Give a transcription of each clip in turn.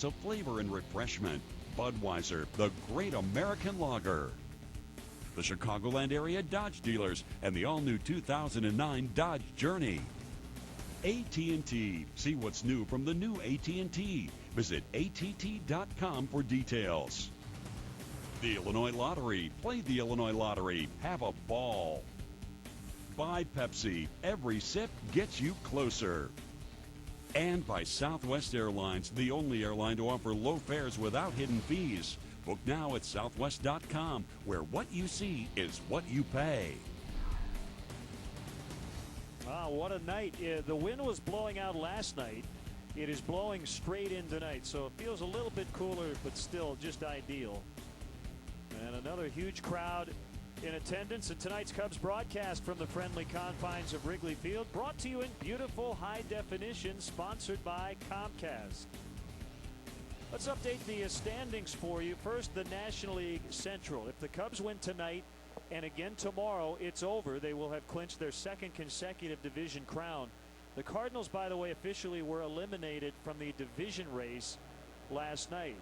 balance of flavor and refreshment. Budweiser, the great American lager. The Chicagoland area Dodge dealers and the all-new 2009 Dodge Journey. AT&T. See what's new from the new AT&T. Visit att.com for details. The Illinois Lottery. Play the Illinois Lottery. Have a ball. By Pepsi. Every sip gets you closer. And by Southwest Airlines, the only airline to offer low fares without hidden fees. Book now at southwest.com, where what you see is what you pay. Wow, what a night. The wind was blowing out last night. It is blowing straight in tonight, so it feels a little bit cooler, but still just ideal. And another huge crowd in attendance at tonight's Cubs broadcast from the friendly confines of Wrigley Field, brought to you in beautiful high definition, sponsored by Comcast. Let's update the standings for you. First, the National League Central. If the Cubs win tonight and again tomorrow, it's over. They will have clinched their second consecutive division crown. The Cardinals, by the way, officially were eliminated from the division race last night.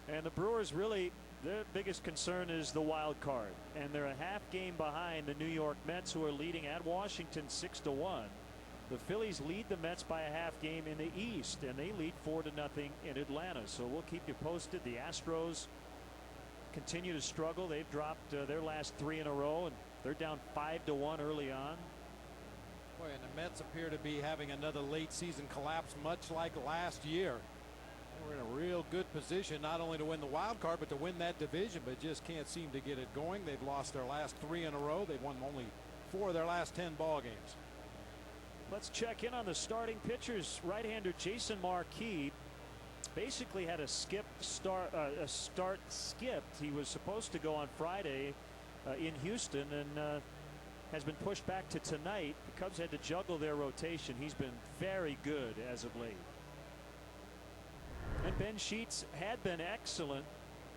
And the Brewers, really, their biggest concern is the wild card. And they're a half game behind the New York Mets, who are leading at Washington 6-1. The Phillies lead the Mets by a half game in the East, and they lead 4-0 in Atlanta. So we'll keep you posted. The Astros continue to struggle. They've dropped their last 3 in a row, and they're down 5-1 early on. Boy, and the Mets appear to be having another late season collapse, much like last year. They were in a real good position, not only to win the wild card, but to win that division, but just can't seem to get it going. They've lost their last 3 in a row. They've won only 4 of their last 10 ball games. Let's check in on the starting pitchers. Right-hander Jason Marquis basically had a start skipped. He was supposed to go on Friday in Houston, and has been pushed back to tonight. The Cubs had to juggle their rotation. He's been very good as of late. And Ben Sheets had been excellent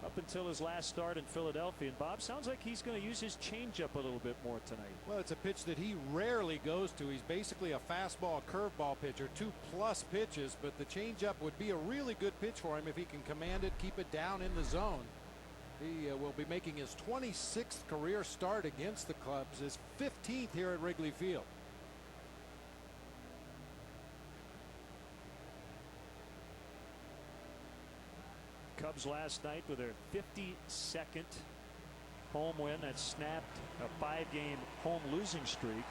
up until his last start in Philadelphia. And Bob, sounds like he's going to use his changeup a little bit more tonight. Well, it's a pitch that he rarely goes to. He's basically a fastball curveball pitcher, 2+ pitches, but the changeup would be a really good pitch for him if he can command it, keep it down in the zone. He will be making his 26th career start against the Cubs, his 15th here at Wrigley Field. Cubs last night with their 52nd home win. That snapped a 5-game home losing streak.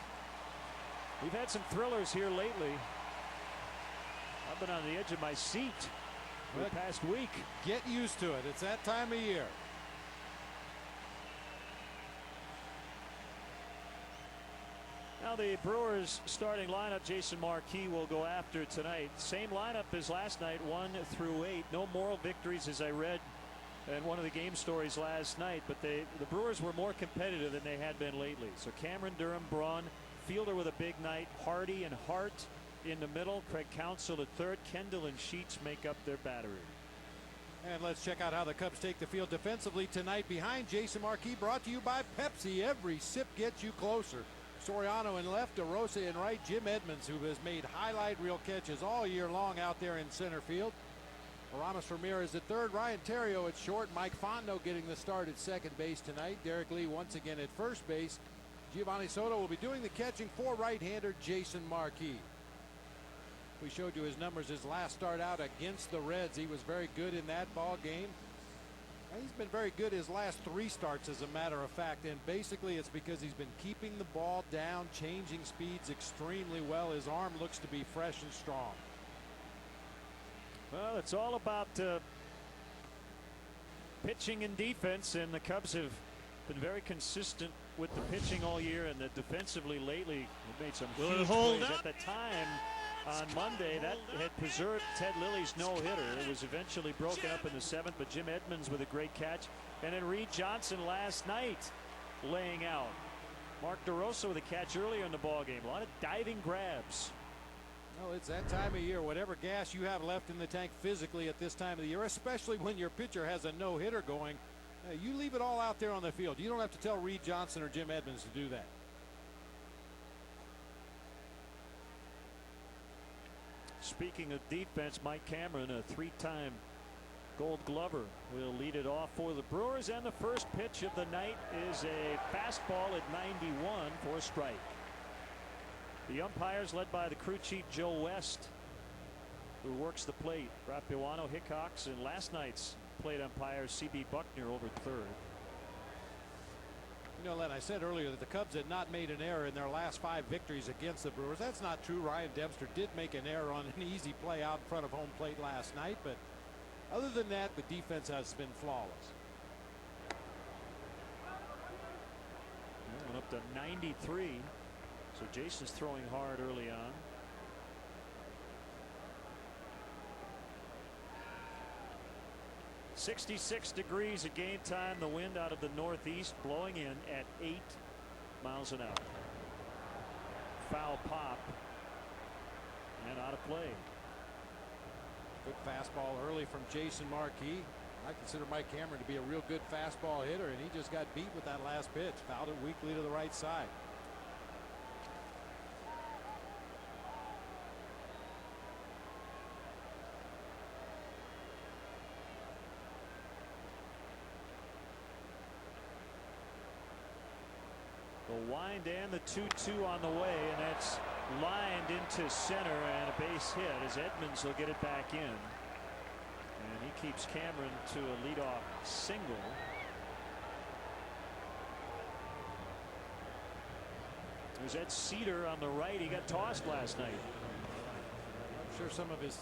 We've had some thrillers here lately. I've been on the edge of my seat for the past week. Get used to it. It's that time of year. Now the Brewers starting lineup, Jason Marquis will go after tonight. Same lineup as last night, 1 through 8. No moral victories, as I read in one of the game stories last night, but the Brewers were more competitive than they had been lately. So Cameron Durham, Braun, Fielder with a big night, Hardy and Hart in the middle, Craig Counsell at third, Kendall and Sheets make up their battery. And let's check out how the Cubs take the field defensively tonight. Behind Jason Marquis, brought to you by Pepsi. Every sip gets you closer. Soriano in left, DeRosa in right, Jim Edmonds, who has made highlight reel catches all year long out there in center field. Aramis Ramirez at third, Ryan Terrio at short, Mike Fontenot getting the start at second base tonight. Derek Lee once again at first base. Giovanni Soto will be doing the catching for right-hander Jason Marquis. We showed you his numbers his last start out against the Reds. He was very good in that ball game. He's been very good his last 3 starts, as a matter of fact, and basically it's because he's been keeping the ball down, changing speeds extremely well. His arm looks to be fresh and strong. Well, it's all about pitching and defense, and the Cubs have been very consistent with the pitching all year, and defensively lately have made some huge plays. At the time on Monday, that had preserved Ted Lilly's no-hitter. It was eventually broken up in the 7th, but Jim Edmonds with a great catch. And then Reed Johnson last night laying out. Mark DeRosa with a catch earlier in the ballgame. A lot of diving grabs. Well, it's that time of year. Whatever gas you have left in the tank physically at this time of the year, especially when your pitcher has a no-hitter going, you leave it all out there on the field. You don't have to tell Reed Johnson or Jim Edmonds to do that. Speaking of defense, Mike Cameron, a 3-time Gold Glover, will lead it off for the Brewers, and the first pitch of the night is a fastball at 91 for a strike. The umpires, led by the crew chief Joe West, who works the plate, Rapiwano, Hickox, and last night's plate umpire C.B. Buckner over third. You know, Len, I said earlier that the Cubs had not made an error in their last 5 victories against the Brewers. That's not true. Ryan Dempster did make an error on an easy play out in front of home plate last night, but other than that, the defense has been flawless. Went up to 93, so Jason's throwing hard early on. .66 degrees at game time. The wind out of the northeast blowing in at 8 miles an hour. Foul pop and out of play. Good fastball early from Jason Marquis. I consider Mike Cameron to be a real good fastball hitter, and he just got beat with that last pitch. Fouled it weakly to the right side. The wind and the 2-2 on the way, and that's lined into center, and a base hit as Edmonds will get it back in. And he keeps Cameron to a leadoff single. There's Ed Cedar on the right. He got tossed last night. I'm sure some of his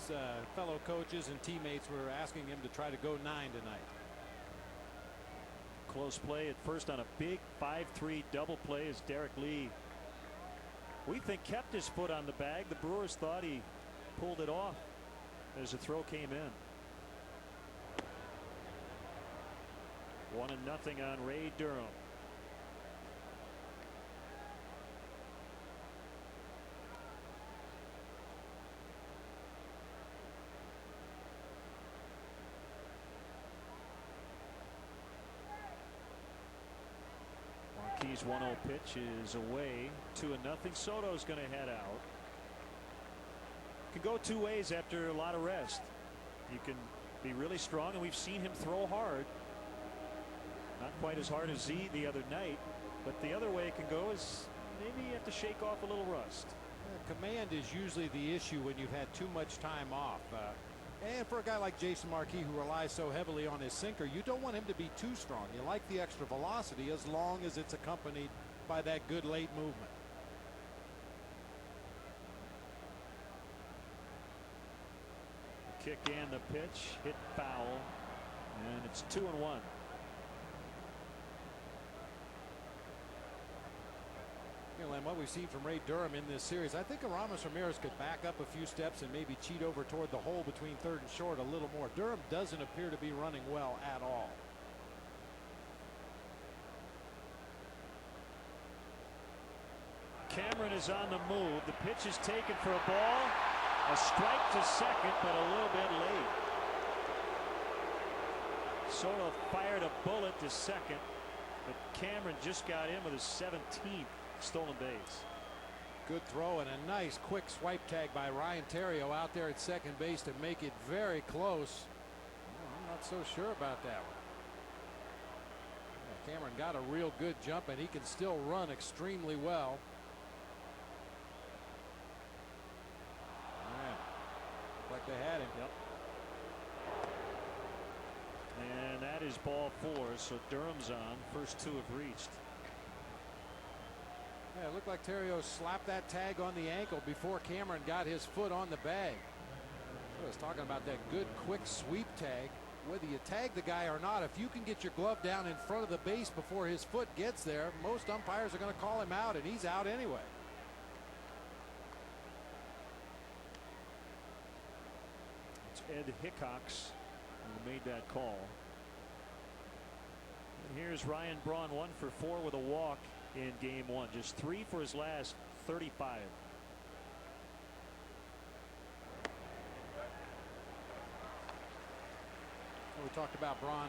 fellow coaches and teammates were asking him to try to go 9 tonight. Close play at first on a big 5-3 double play as Derek Lee, we think, kept his foot on the bag. The Brewers thought he pulled it off as the throw came in. 1-0 on Ray Durham. Marquis' 1-0 pitch is away. 2-0. Soto's going to head out. Can go 2 ways after a lot of rest. You can be really strong, and we've seen him throw hard. Not quite as hard as Z the other night, but the other way it can go is maybe you have to shake off a little rust. Command is usually the issue when you've had too much time off. And for a guy like Jason Marquis, who relies so heavily on his sinker, you don't want him to be too strong. You like the extra velocity as long as it's accompanied by that good late movement. The kick and the pitch hit foul, and it's 2-1. You know, and what we've seen from Ray Durham in this series, I think Aramis Ramirez could back up a few steps and maybe cheat over toward the hole between third and short a little more. Durham doesn't appear to be running well at all. Cameron is on the move. The pitch is taken for a ball. A strike to second, but a little bit late. Soto fired a bullet to second, but Cameron just got in with his 17th stolen base. Good throw and a nice quick swipe tag by Ryan Theriot out there at second base to make it very close. Well, I'm not so sure about that one. Cameron got a real good jump, and he can still run extremely well. Looked like they had him. Yep. And that is ball 4, so Durham's on. First 2 have reached. Yeah, it looked like Theriot slapped that tag on the ankle before Cameron got his foot on the bag. I was talking about that good quick sweep tag. Whether you tag the guy or not, if you can get your glove down in front of the base before his foot gets there, most umpires are going to call him out, and he's out anyway. It's Ed Hickox who made that call. And here's Ryan Braun, 1 for 4 with a walk in game 1. Just 3 for his last 35. We talked about Braun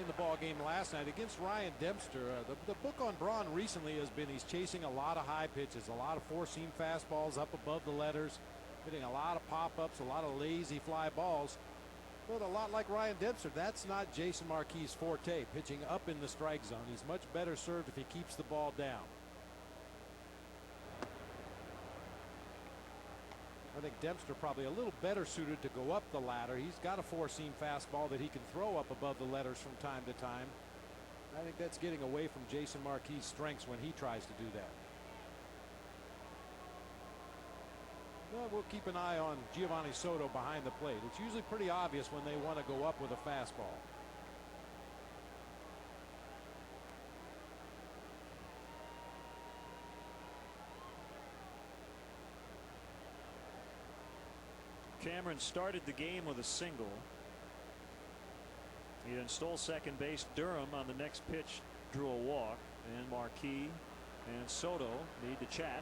in the ball game last night against Ryan Dempster. The book on Braun recently has been he's chasing a lot of high pitches, a lot of 4-seam fastballs up above the letters. Hitting a lot of pop-ups, a lot of lazy fly balls. But a lot like Ryan Dempster, that's not Jason Marquis' forte, pitching up in the strike zone. He's much better served if he keeps the ball down. I think Dempster probably a little better suited to go up the ladder. He's got a four-seam fastball that he can throw up above the letters from time to time. I think that's getting away from Jason Marquis' strengths when he tries to do that. Well, we'll keep an eye on Giovanni Soto behind the plate. It's usually pretty obvious when they want to go up with a fastball. Cameron started the game with a single. He then stole second base. Durham on the next pitch drew a walk, and Marquis and Soto need to chat.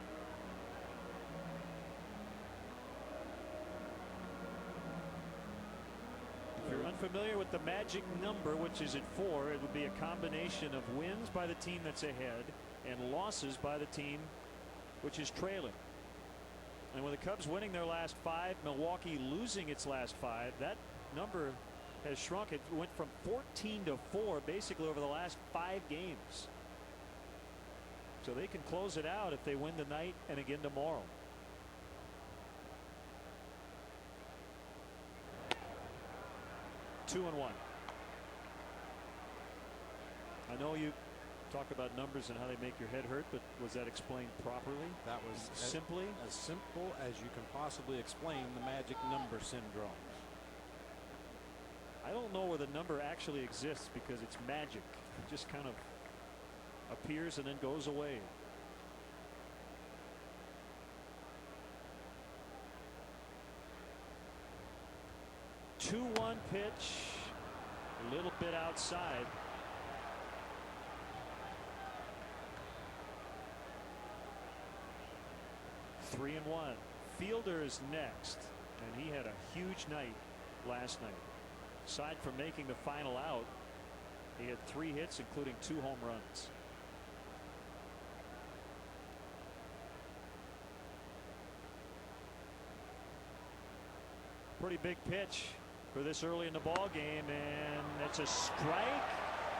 If you're unfamiliar with the magic number, which is at 4, it would be a combination of wins by the team that's ahead and losses by the team which is trailing. And with the Cubs winning their last 5, Milwaukee losing its last 5, that number has shrunk. It went from 14 to 4 basically over the last 5 games. So they can close it out if they win tonight and again tomorrow. Two and one. I know you talk about numbers and how they make your head hurt, but was that explained properly? That was simply as simple as you can possibly explain the magic number syndrome. I don't know where the number actually exists because it's magic. It just kind of appears and then goes away. Two-one pitch, a little bit outside. Three and one. Fielder is next, and he had a huge night last night. Aside from making the final out, he had 3 hits, including 2 home runs. Pretty big pitch for this early in the ball game, and it's a strike.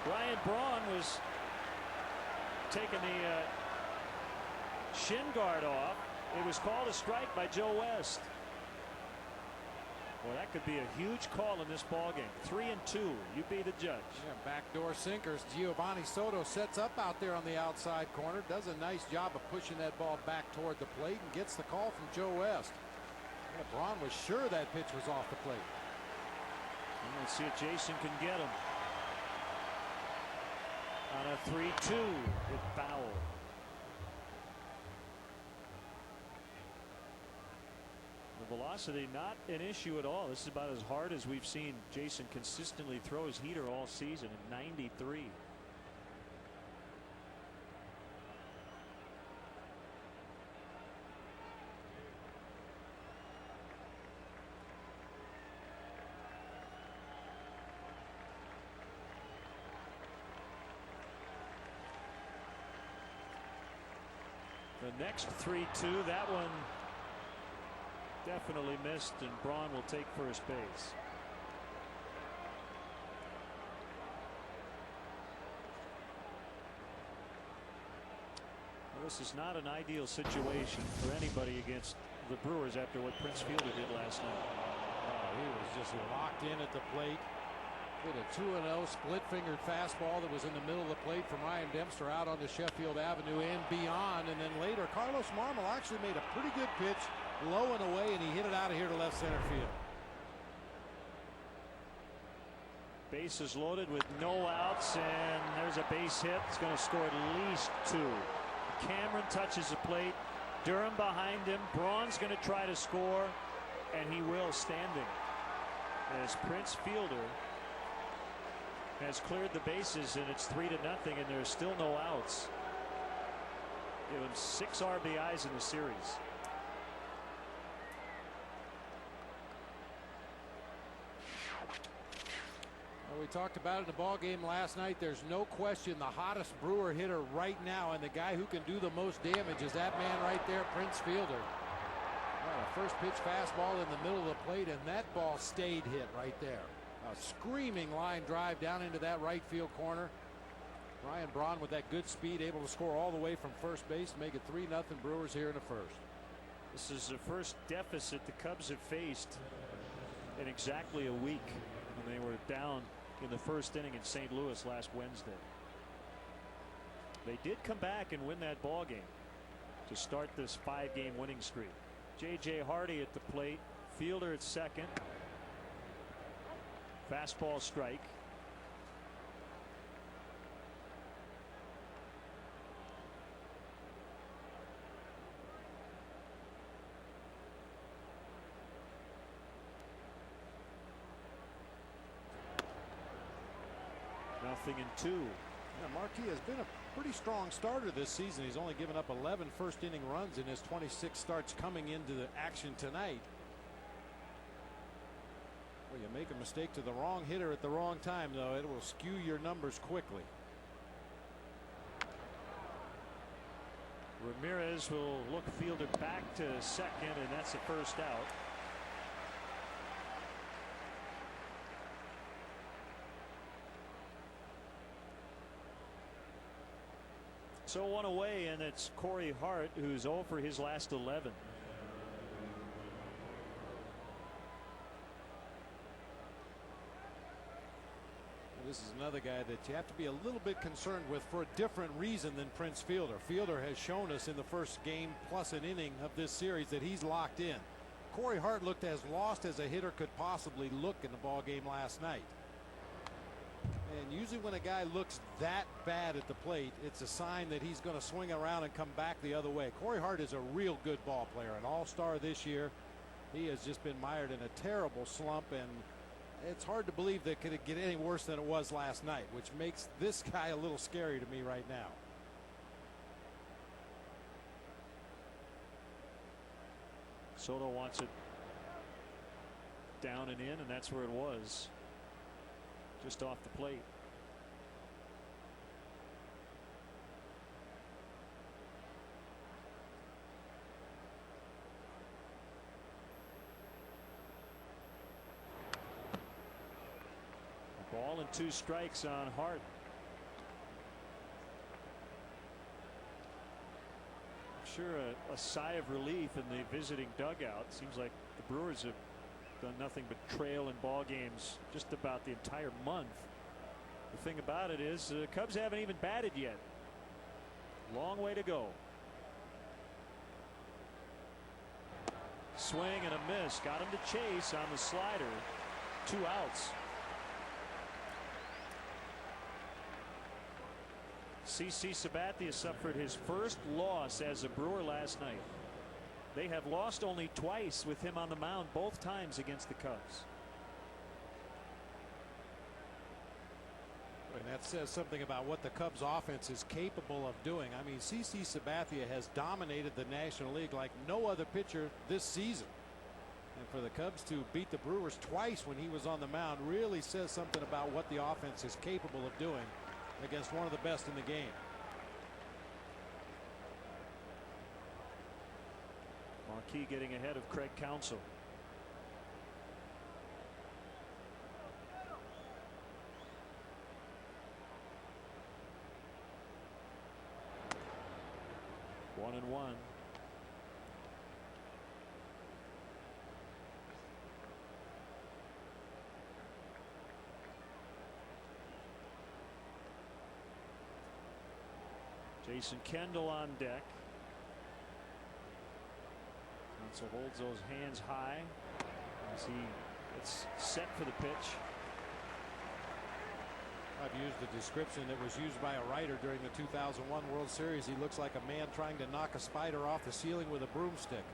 Ryan Braun was taking the shin guard off. It was called a strike by Joe West. Well, that could be a huge call in this ball game. 3 and 2. You be the judge. Yeah, backdoor sinkers. Giovanni Soto sets up out there on the outside corner. Does a nice job of pushing that ball back toward the plate and gets the call from Joe West. Yeah, Braun was sure that pitch was off the plate. Let's see if Jason can get him. On a 3-2 with foul. The velocity not an issue at all. This is about as hard as we've seen Jason consistently throw his heater all season at 93. The next 3-2, that one definitely missed, and Braun will take first base. Well, this is not an ideal situation for anybody against the Brewers after what Prince Fielder did last night. He was just locked in at the plate. Hit a 2-0 split-fingered fastball that was in the middle of the plate from Ryan Dempster out onto Sheffield Avenue and beyond. And then later, Carlos Marmol actually made a pretty good pitch, low and away, and he hit it out of here to left center field. Bases loaded with no outs, and there's a base hit. It's going to score at least 2. Cameron touches the plate. Durham behind him. Braun's going to try to score, and he will, standing, as Prince Fielder has cleared the bases, and it's 3-0, and there's still no outs. Give him 6 RBIs in the series. Well, we talked about it in the ball game last night. There's no question the hottest Brewer hitter right now, and the guy who can do the most damage is that man right there, Prince Fielder. What a first pitch fastball in the middle of the plate, and that ball stayed hit right there. A screaming line drive down into that right field corner. Ryan Braun with that good speed, able to score all the way from first base, make it 3-0 Brewers here in the first. This is the first deficit the Cubs have faced in exactly a week, when they were down in the first inning in St. Louis last Wednesday. They did come back and win that ball game to start this 5-game winning streak. J.J. Hardy at the plate, Fielder at second. Fastball strike. Nothing in 2. Yeah, Marquis has been a pretty strong starter this season. He's only given up 11 first inning runs in his 26 starts coming into the action tonight. Well, you make a mistake to the wrong hitter at the wrong time, though, it will skew your numbers quickly. Ramirez will look Fielder back to second, and that's the first out. So one away, and it's Corey Hart, who's 0 for his last 11. This is another guy that you have to be a little bit concerned with for a different reason than Prince Fielder. Fielder has shown us in the first game plus an inning of this series that he's locked in. Corey Hart looked as lost as a hitter could possibly look in the ball game last night. And usually when a guy looks that bad at the plate, it's a sign that he's going to swing around and come back the other way. Corey Hart is a real good ball player, an all-star this year. He has just been mired in a terrible slump, and it's hard to believe that it could get any worse than it was last night, which makes this guy a little scary to me right now. Soto wants it down and in, and that's where it was. Just off the plate. Ball and 2 strikes on Hart. I'm sure a sigh of relief in the visiting dugout. Seems like the Brewers have done nothing but trail in ball games just about the entire month. The thing about it is the Cubs haven't even batted yet. Long way to go. Swing and a miss. Got him to chase on the slider. 2 outs. CC Sabathia suffered his first loss as a Brewer last night. They have lost only twice with him on the mound, both times against the Cubs. And that says something about what the Cubs offense is capable of doing. I mean, CC Sabathia has dominated the National League like no other pitcher this season. And for the Cubs to beat the Brewers twice when he was on the mound really says something about what the offense is capable of doing against one of the best in the game. Marquis getting ahead of Craig Counsell. One and one. Jason Kendall on deck. Counsell holds those hands high as he gets set for the pitch. I've used the description that was used by a writer during the 2001 World Series. He looks like a man trying to knock a spider off the ceiling with a broomstick.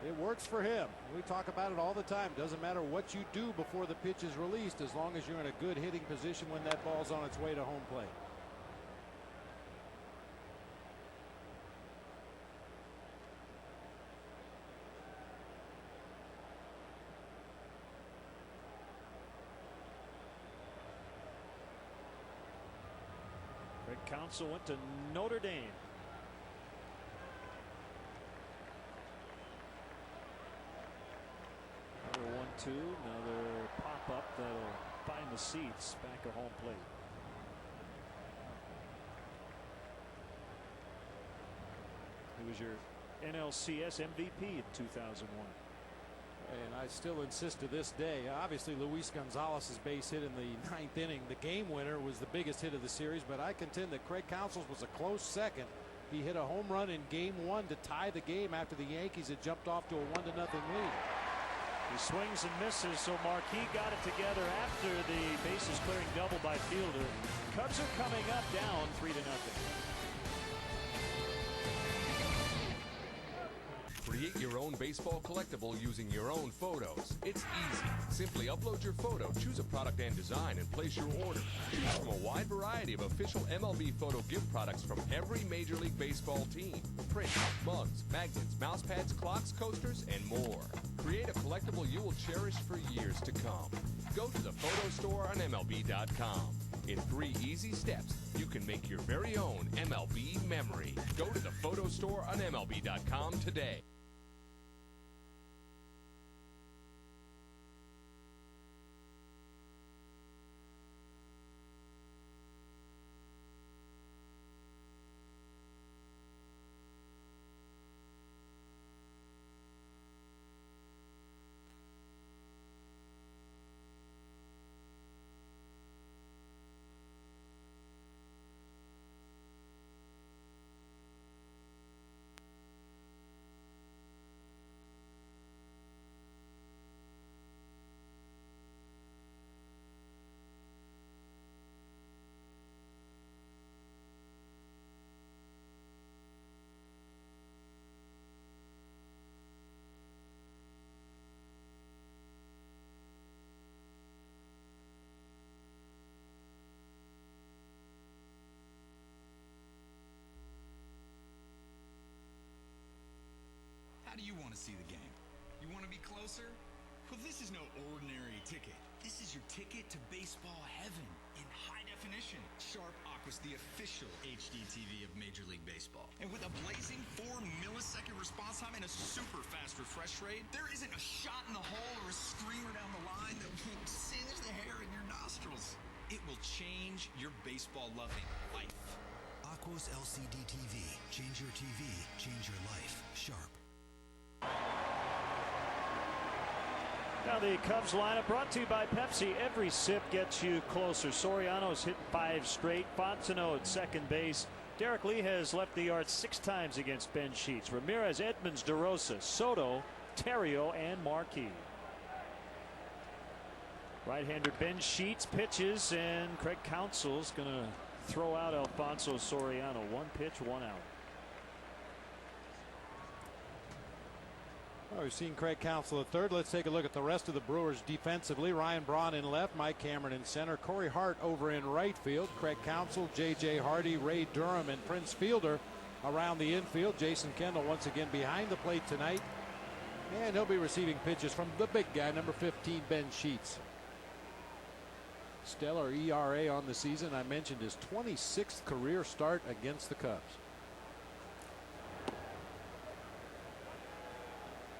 It works for him. We talk about it all the time. Doesn't matter what you do before the pitch is released, as long as you're in a good hitting position when that ball's on its way to home plate. Counsell went to Notre Dame. 2. Another pop up that'll find the seats back at home plate. He was your NLCS MVP in 2001. And I still insist to this day, obviously Luis Gonzalez's base hit in the 9th inning, the game winner, was the biggest hit of the series, but I contend that Craig Counsell's was a close second. He hit a home run in game 1 to tie the game after the Yankees had jumped off to a 1-0 lead. He swings and misses, so Marquis got it together after the bases clearing double by Fielder. Cubs are coming up down 3-0. Create your own baseball collectible using your own photos. It's easy. Simply upload your photo, choose a product and design, and place your order. Choose from a wide variety of official MLB photo gift products from every Major League Baseball team. Prints, mugs, magnets, mouse pads, clocks, coasters, and more. Create a collectible you will cherish for years to come. Go to the photo store on MLB.com. In 3 easy steps, you can make your very own MLB memory. Go to the photo store on MLB.com today. How do you want to see the game? You want to be closer? Well, this is no ordinary ticket. This is your ticket to baseball heaven in high definition. Sharp Aqua's the official HD TV of Major League Baseball. And with a blazing 4-millisecond response time and a super fast refresh rate, there isn't a shot in the hole or a screamer down the line that won't singe the hair in your nostrils. It will change your baseball loving life. Aqua's LCD TV. Change your TV, change your life. Sharp. Now the Cubs lineup brought to you by Pepsi. Every sip gets you closer. Soriano's hit 5 straight. Fontenot at second base. Derek Lee has left the yard 6 times against Ben Sheets. Ramirez, Edmonds, DeRosa, Soto, Terrio, and Marquis. Right-hander Ben Sheets pitches, and Craig Counsell's going to throw out Alfonso Soriano. 1 pitch, 1 out. Well, we've seen Craig Counsell at third. Let's take a look at the rest of the Brewers defensively. Ryan Braun in left, Mike Cameron in center, Corey Hart over in right field, Craig Counsell, J.J. Hardy, Ray Durham, and Prince Fielder around the infield. Jason Kendall once again behind the plate tonight, and he'll be receiving pitches from the big guy, number 15, Ben Sheets. Stellar ERA on the season. I mentioned his 26th career start against the Cubs.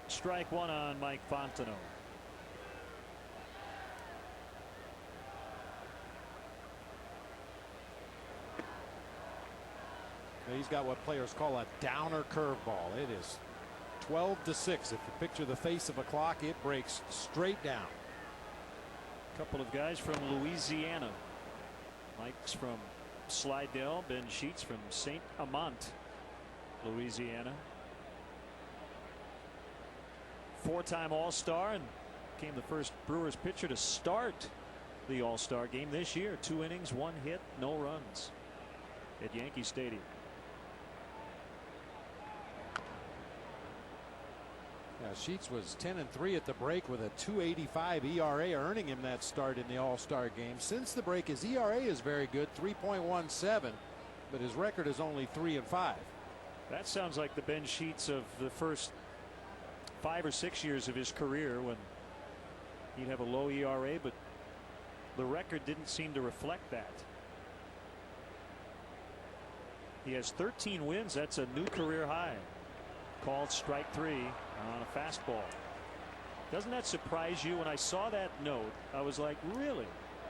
Strike 1 on Mike Fontenot. He's got what players call a downer curveball. It is 12-6. If you picture the face of a clock, it breaks straight down. A couple of guys from Louisiana. Mike's from Slidell. Ben Sheets from St. Amant, Louisiana. 4-time All-Star and became the first Brewers pitcher to start the All-Star game this year. 2 innings, 1 hit, no runs at Yankee Stadium. Yeah, Sheets was 10-3 at the break with a 2.85 ERA, earning him that start in the All-Star game. Since the break, his ERA is very good, 3.17, but his record is only 3-5. That sounds like the Ben Sheets of the first 5 or 6 years of his career, when he'd have a low ERA, but the record didn't seem to reflect that. He has 13 wins. That's a new career high. Called strike 3 on a fastball. Doesn't that surprise you? When I saw that note, I was like, really?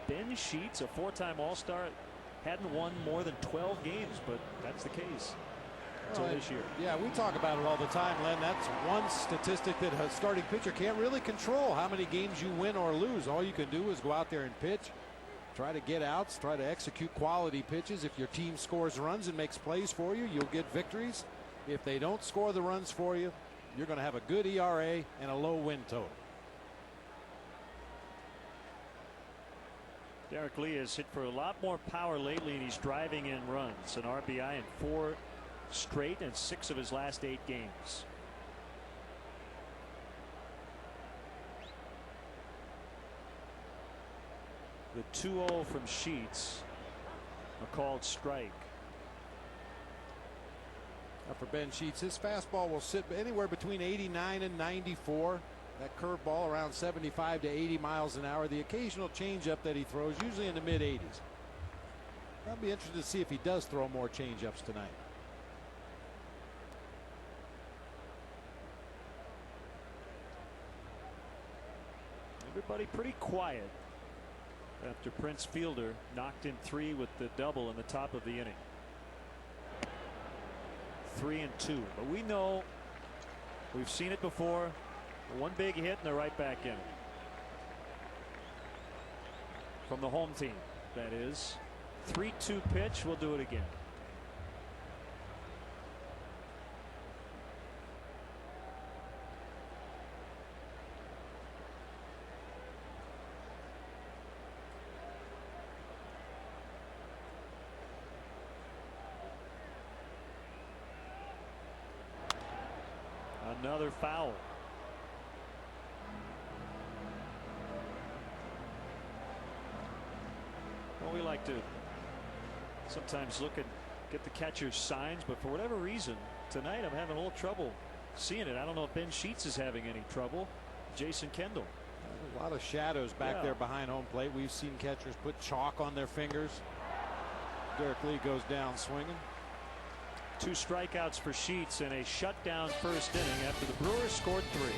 Ben Sheets, a 4-time All-Star, hadn't won more than 12 games, but that's the case until this year. Yeah, we talk about it all the time, Len. That's one statistic that a starting pitcher can't really control, how many games you win or lose. All you can do is go out there and pitch, try to get outs, try to execute quality pitches. If your team scores runs and makes plays for you, you'll get victories. If they don't score the runs for you, you're going to have a good ERA and a low win total. Derek Lee has hit for a lot more power lately, and he's driving in runs. An RBI in 4 straight and 6 of his last 8 games. The 2-0 from Sheets, a called strike. Now for Ben Sheets, his fastball will sit anywhere between 89 and 94. That curveball around 75 to 80 miles an hour. The occasional changeup that he throws, usually in the mid-80s. I'll be interested to see if he does throw more changeups tonight. Everybody pretty quiet after Prince Fielder knocked in 3 with the double in the top of the inning. 3-2, but we know, we've seen it before. One big hit and they're right back in. From the home team, that is. 3-2 pitch. We'll do it again. Another foul. Well, we like to sometimes look at get the catcher's signs, but for whatever reason tonight I'm having a little trouble seeing it. I don't know if Ben Sheets is having any trouble. Jason Kendall. A lot of shadows back there behind home plate. We've seen catchers put chalk on their fingers. Derek Lee goes down swinging. 2 strikeouts for Sheets and a shutdown first inning after the Brewers scored 3.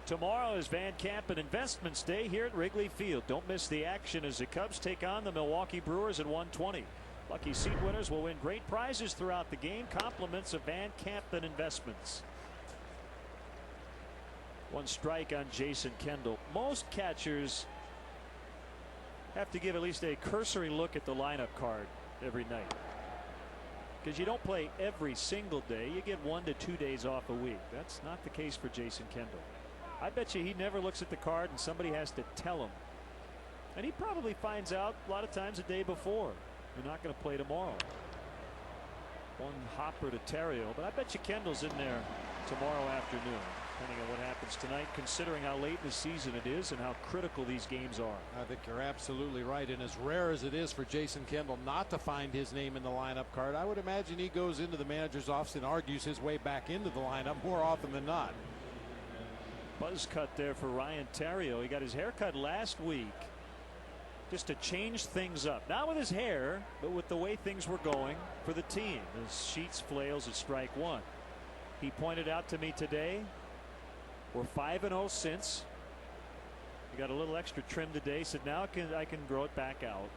Tomorrow is Van Camp and Investments Day here at Wrigley Field. Don't miss the action as the Cubs take on the Milwaukee Brewers at 1:20. Lucky seat winners will win great prizes throughout the game. Compliments of Van Camp and Investments. 1 strike on Jason Kendall. Most catchers have to give at least a cursory look at the lineup card every night. because you don't play every single day. You get 1 to 2 days off a week. That's not the case for Jason Kendall. I bet you he never looks at the card and somebody has to tell him. And he probably finds out a lot of times the day before. You're not going to play tomorrow. One hopper to Terrio, but I bet you Kendall's in there tomorrow afternoon, depending on what happens tonight, considering how late in the season it is and how critical these games are. I think you're absolutely right. And as rare as it is for Jason Kendall not to find his name in the lineup card, I would imagine he goes into the manager's office and argues his way back into the lineup more often than not. Buzz cut there for Ryan Terrio. He got his hair cut last week just to change things up. Not with his hair, but with the way things were going for the team. As Sheets flails at strike one. He pointed out to me today, we're 5-0 since. We got a little extra trim today, so now I can grow it back out.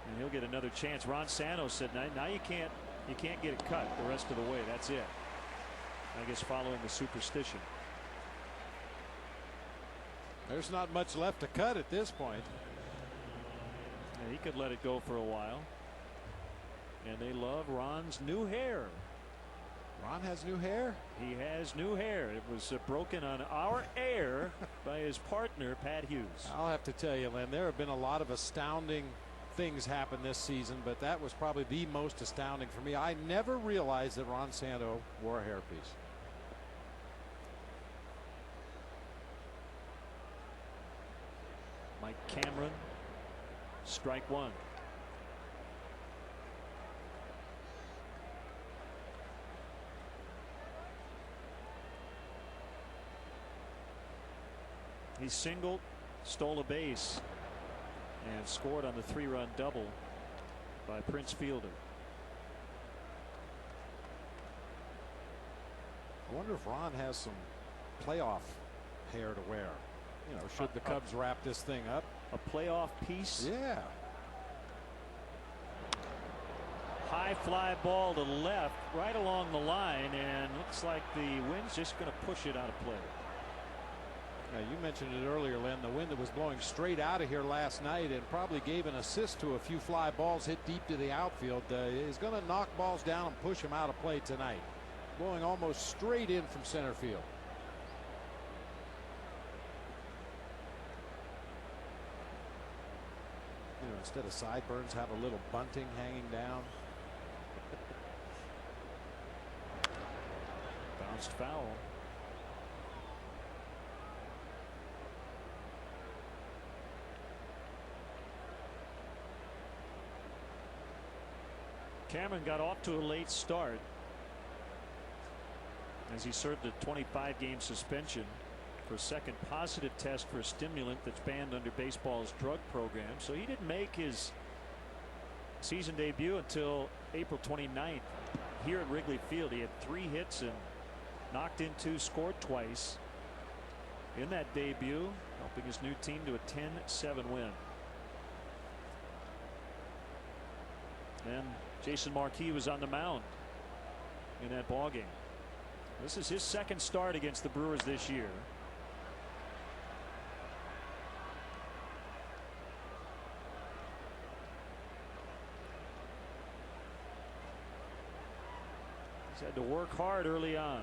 And he'll get another chance. Ron Santos said, now you can't get it cut the rest of the way. That's it. I guess following the superstition. There's not much left to cut at this point. Yeah, he could let it go for a while. And they love Ron's new hair. Ron has new hair? He has new hair. It was broken on our air by his partner, Pat Hughes. I'll have to tell you, Len, there have been a lot of astounding things happen this season, but that was probably the most astounding for me. I never realized that Ron Santo wore a hairpiece. Mike Cameron, strike one. He singled, stole a base, and scored on the 3-run double by Prince Fielder. I wonder if Ron has some playoff hair to wear. You know, should the Cubs wrap this thing up? A playoff piece? Yeah. High fly ball to left, right along the line, and looks like the wind's just going to push it out of play. Now, you mentioned it earlier, Len, the wind that was blowing straight out of here last night and probably gave an assist to a few fly balls hit deep to the outfield is going to knock balls down and push them out of play tonight. Blowing almost straight in from center field. You know, instead of sideburns, have a little bunting hanging down. Bounced foul. Cameron got off to a late start as he served a 25-game suspension for a second positive test for a stimulant that's banned under baseball's drug program. So he didn't make his season debut until April 29th here at Wrigley Field. He had 3 hits and knocked in 2, scored twice in that debut, helping his new team to a 10-7 win. And Jason Marquis was on the mound in that ball game. This is his second start against the Brewers this year. He's had to work hard early on.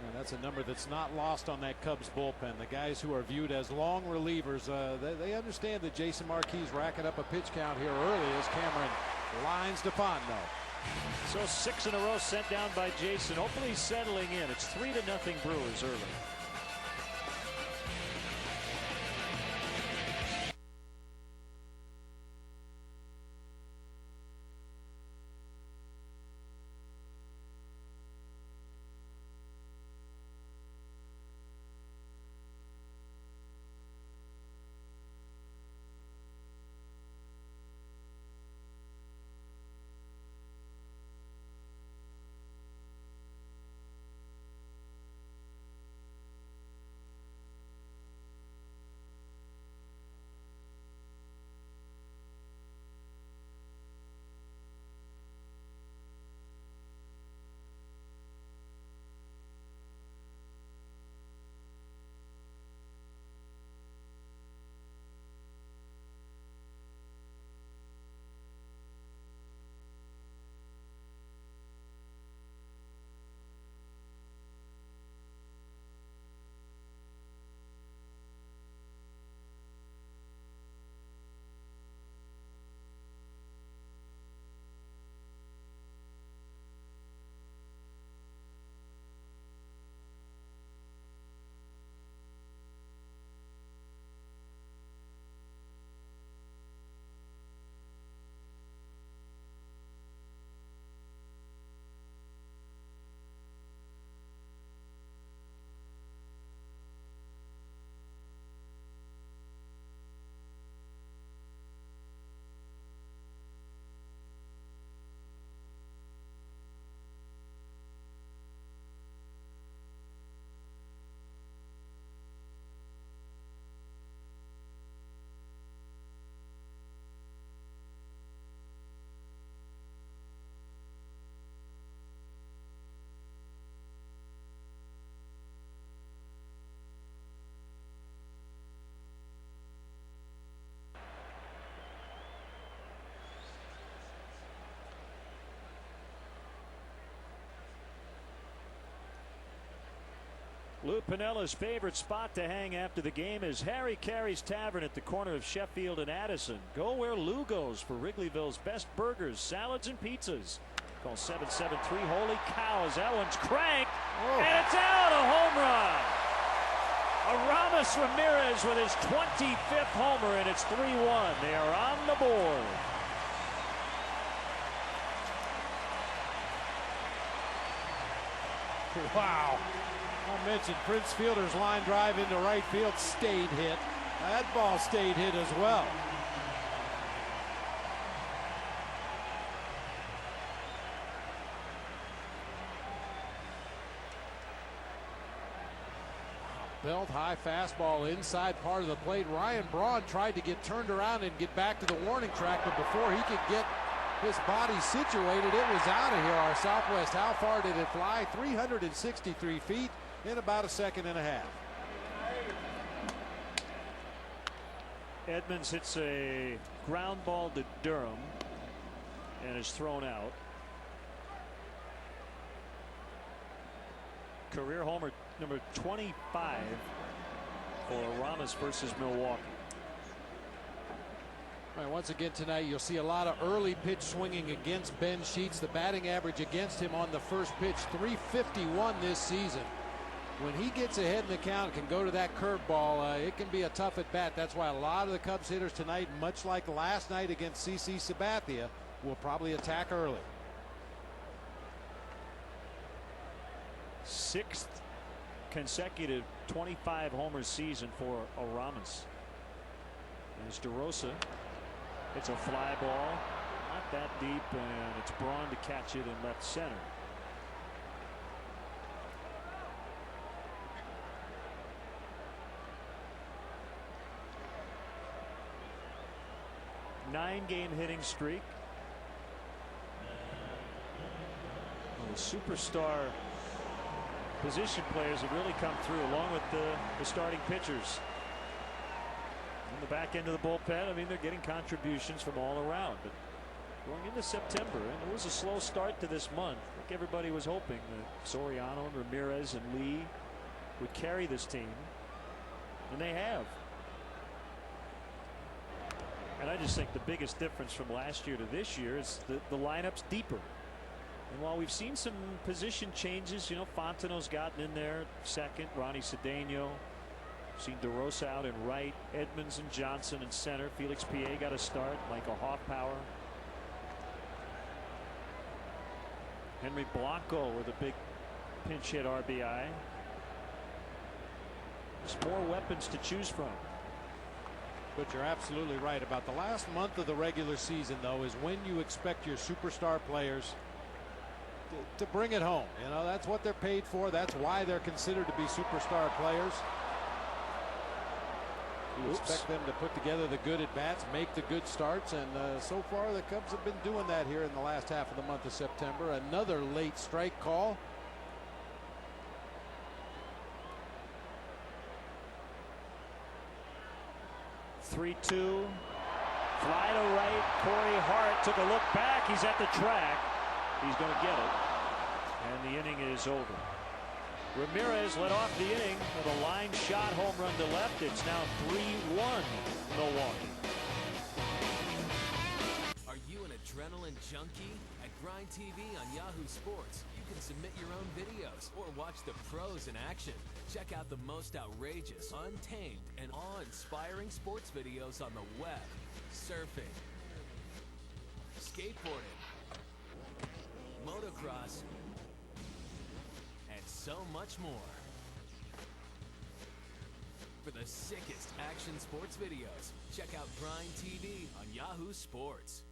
And that's a number that's not lost on that Cubs bullpen. The guys who are viewed as long relievers, they understand that Jason Marquis is racking up a pitch count here early as Cameron lines to Fondo. So 6 in a row sent down by Jason. Hopefully he's settling in. It's 3-0 Brewers early. Lou Pinella's favorite spot to hang after the game is Harry Carey's Tavern at the corner of Sheffield and Addison. Go where Lou goes for Wrigleyville's best burgers, salads, and pizzas. Call 773. Holy cows, that one's cranked, and it's out, a home run. Aramis Ramirez with his 25th homer, and it's 3-1. They are on the board. Wow. I mentioned Prince Fielder's line drive into right field stayed hit. That ball stayed hit as well. Belt high fastball inside part of the plate. Ryan Braun tried to get turned around and get back to the warning track, but before he could get his body situated, it was out of here. Our Southwest, how far did it fly? 363 feet in about a second and a half. Edmonds hits a ground ball to Durham and is thrown out. Career homer number 25 for Aramis versus Milwaukee. All right, once again tonight, you'll see a lot of early pitch swinging against Ben Sheets. The batting average against him on the first pitch, 351 this season. When he gets ahead in the count, can go to that curveball, it can be a tough at bat. That's why a lot of the Cubs hitters tonight, much like last night against CC Sabathia, will probably attack early. Sixth consecutive 25 homer season for Aramis. There's DeRosa. It's a fly ball, not that deep, and it's Braun to catch it in left center. Nine-game hitting streak. Well, the superstar position players have really come through, along with the starting pitchers. In the back end of the bullpen, I mean, they're getting contributions from all around. But going into September, and it was a slow start to this month. I think everybody was hoping that Soriano, Ramirez, and Lee would carry this team, and they have. And I just think the biggest difference from last year to this year is the lineup's deeper. And while we've seen some position changes, you know, Fontenot's gotten in there second, Ronnie Cedeno. Seen DeRosa out in right, Edmonds and Johnson in center. Felix P.A. got a start. Michael Hoffpower. Henry Blanco with a big pinch hit RBI. There's more weapons to choose from. But you're absolutely right about the last month of the regular season, though, is when you expect your superstar players to bring it home. You know, that's what they're paid for. That's why they're considered to be superstar players. You expect them to put together the good at-bats, make the good starts, and so far the Cubs have been doing that here in the last half of the month of September. Another late strike call. Three-two. Fly to right. Corey Hart took a look back. He's at the track. He's going to get it. And the inning is over. Ramirez led off the inning with a line shot home run to left. It's now 3-1 Milwaukee. Are you an adrenaline junkie? At Grind TV on Yahoo Sports, you can submit your own videos or watch the pros in action. Check out the most outrageous, untamed, and awe-inspiring sports videos on the web, surfing, skateboarding, motocross, and so much more. For the sickest action sports videos, check out Grind TV on Yahoo Sports.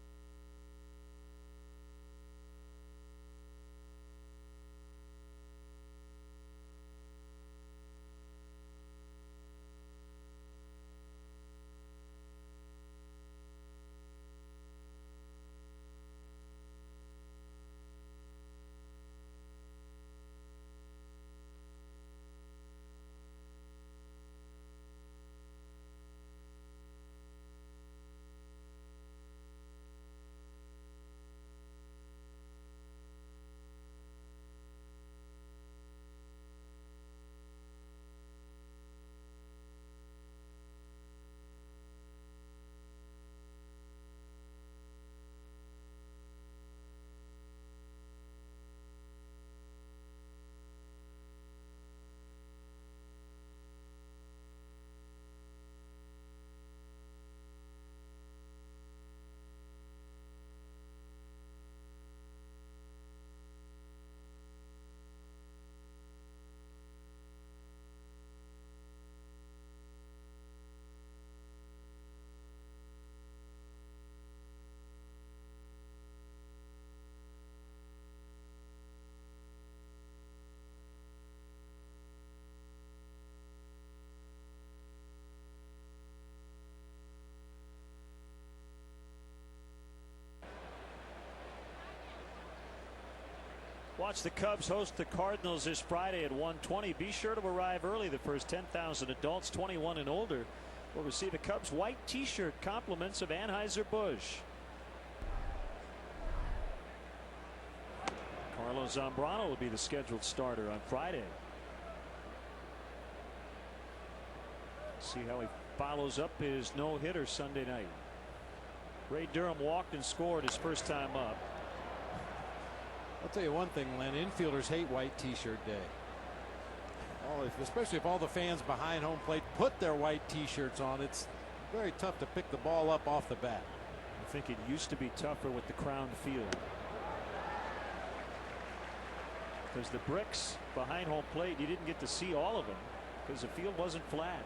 Watch the Cubs host the Cardinals this Friday at 1:20. Be sure to arrive early. The first 10,000 adults 21 and older will receive a Cubs white T-shirt compliments of Anheuser-Busch. Carlos Zambrano will be the scheduled starter on Friday. See how he follows up his no-hitter Sunday night. Ray Durham walked and scored his first time up. I'll tell you one thing, Len, infielders hate white T-shirt day. Especially if all the fans behind home plate put their white T-shirts on, it's very tough to pick the ball up off the bat. I think it used to be tougher with the crowned field, because the bricks behind home plate, you didn't get to see all of them because the field wasn't flat.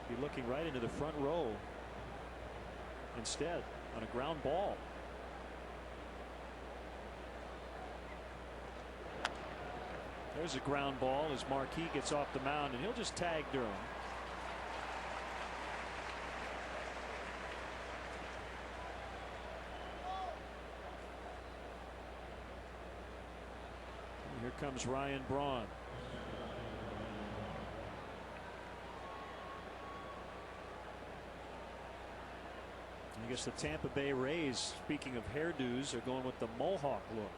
You're looking right into the front row instead on a ground ball. There's a ground ball as Marquis gets off the mound, and he'll just tag Durham. And here comes Ryan Braun. I guess the Tampa Bay Rays, speaking of hairdos, are going with the mohawk look.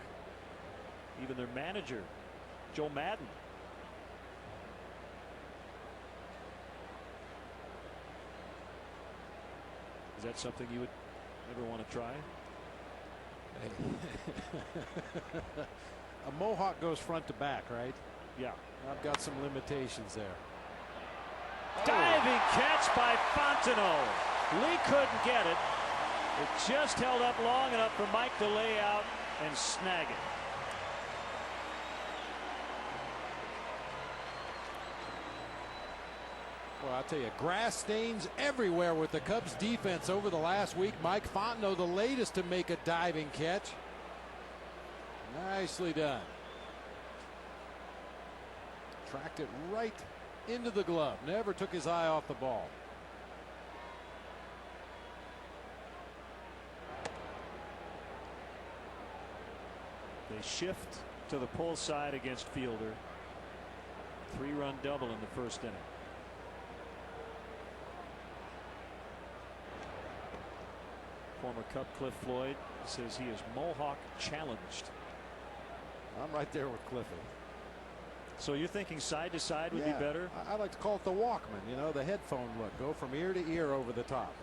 Even their manager, Joe Madden. Is that something you would ever want to try? A mohawk goes front to back, right? Yeah. I've got some limitations there. Diving catch by Fontenot. Lee couldn't get it. It just held up long enough for Mike to lay out and snag it. Well, I'll tell you, grass stains everywhere with the Cubs defense over the last week. Mike Fontenot, the latest to make a diving catch. Nicely done. Tracked it right into the glove. Never took his eye off the ball. They shift to the pull side against Fielder. 3-run double in the first inning. Former Cub Cliff Floyd says he is Mohawk challenged. I'm right there with Cliffy. So you're thinking side to side would be better? I like to call it the Walkman, you know, the headphone look. Go from ear to ear over the top.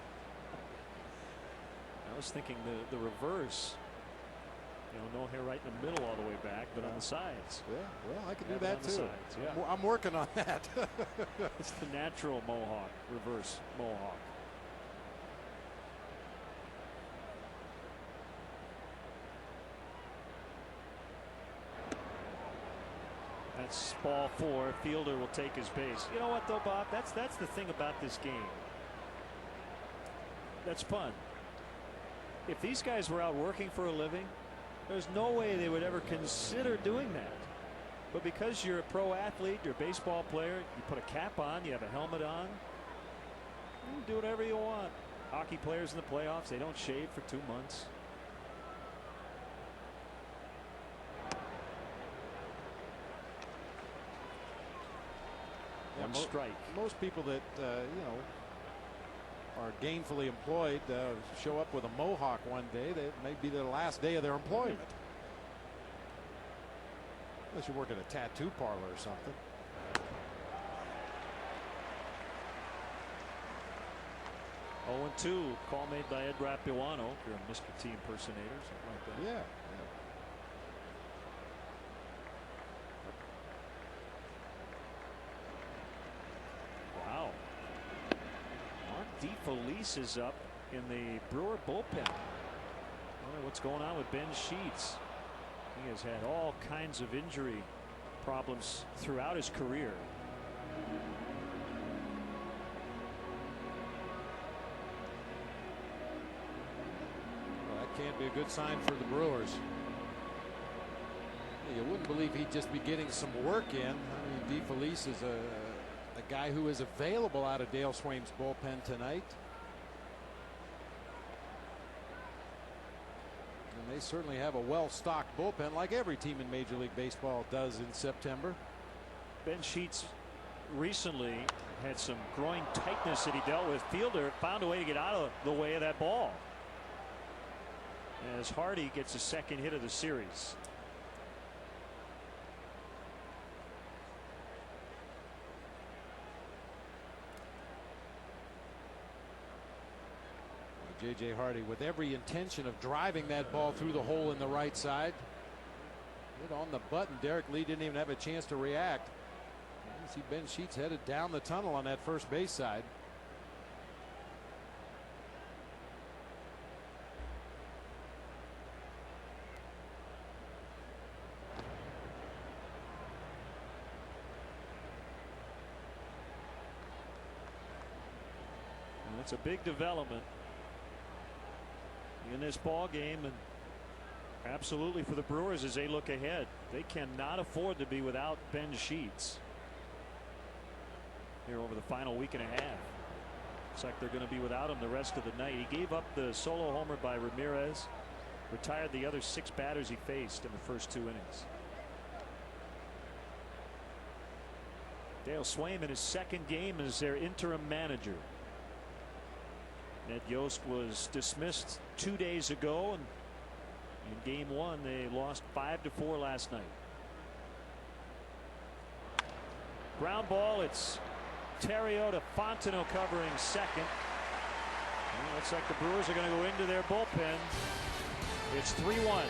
I was thinking the reverse. You know, no hair right in the middle all the way back, but on the sides. Yeah, well, I can do Have it that on the too. sides, yeah. I'm working on that. It's the natural Mohawk, reverse Mohawk. That's ball 4. Fielder will take his base. You know what though, Bob? That's the thing about this game. That's fun. If these guys were out working for a living, there's no way they would ever consider doing that. But because you're a pro athlete, you're a baseball player, you put a cap on, you have a helmet on, you can do whatever you want. Hockey players in the playoffs, they don't shave for 2 months. One strike. Most people that you know, are gainfully employed show up with a mohawk one day. That may be their last day of their employment. Unless you work at a tattoo parlor or something. Oh, 2. Call made by Ed Rapiano. If you're a Mr. T impersonator, something like that. Yeah. Wow. Mark DeFelice is up in the Brewer bullpen. I wonder what's going on with Ben Sheets. He has had all kinds of injury problems throughout his career. Well, that can't be a good sign for the Brewers. You wouldn't believe he'd just be getting some work in. I mean, DeFelice is a guy who is available out of Dale Swaim's bullpen tonight. And they They certainly have a well-stocked bullpen, like every team in Major League Baseball does in September. Ben Sheets recently had some groin tightness that he dealt with. Fielder found a way to get out of the way of that ball, as Hardy gets his second hit of the series. J.J. Hardy with every intention of driving that ball through the hole in the right side. Hit on the button. Derek Lee didn't even have a chance to react. You see Ben Sheets headed down the tunnel on that first base side. And that's a big development in this ball game, and absolutely for the Brewers as they look ahead. They cannot afford to be without Ben Sheets here over the final week and a half. Looks like they're going to be without him the rest of the night. He gave up the solo homer by Ramirez, retired the other 6 batters he faced in the first 2 innings. Dale Swaim in his second game as their interim manager. Ned Yost was dismissed 2 days ago, and in game 1 they lost 5-4 last night. Ground ball. It's Theriot to Fontenot covering second. Well, looks like the Brewers are going to go into their bullpen. It's 3-1.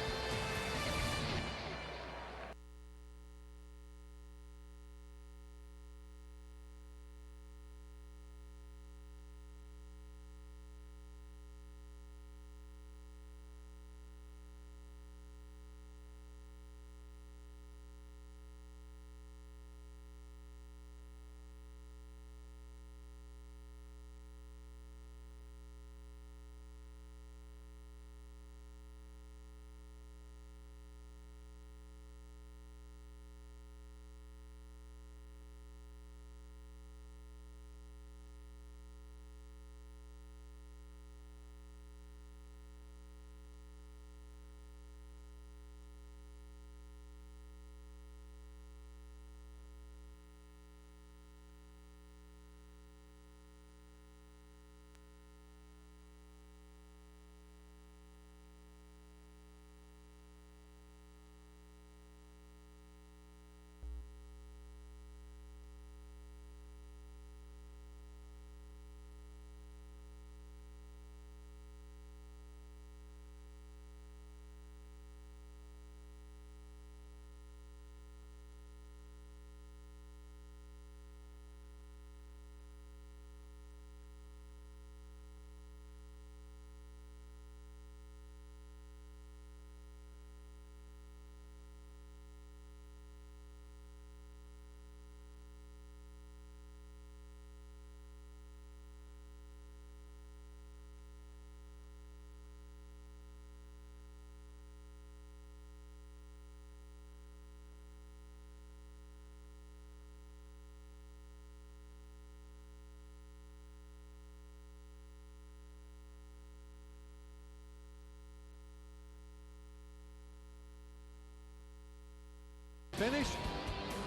Finish.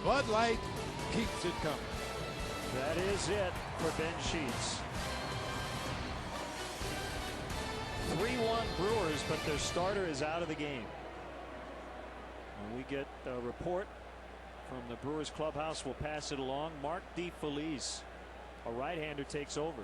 Bud Light keeps it coming. That is it for Ben Sheets. 3-1 Brewers, but their starter is out of the game. When we get a report from the Brewers clubhouse, we'll pass it along. Mark DeFelice, a right-hander, takes over.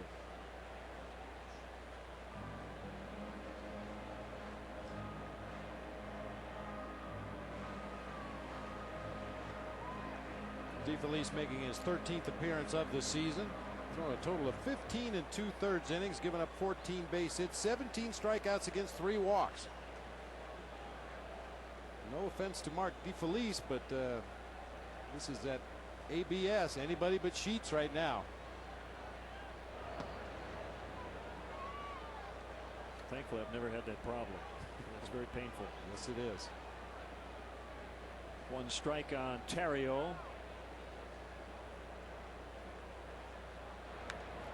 DeFelice making his 13th appearance of the season. Thrown a total of 15 2/3 innings, giving up 14 base hits, 17 strikeouts against 3 walks. No offense to Mark DeFelice, but this is that ABS, anybody but Sheets right now. Thankfully, I've never had that problem. It's very painful. Yes, it is. 1 strike on Theriot.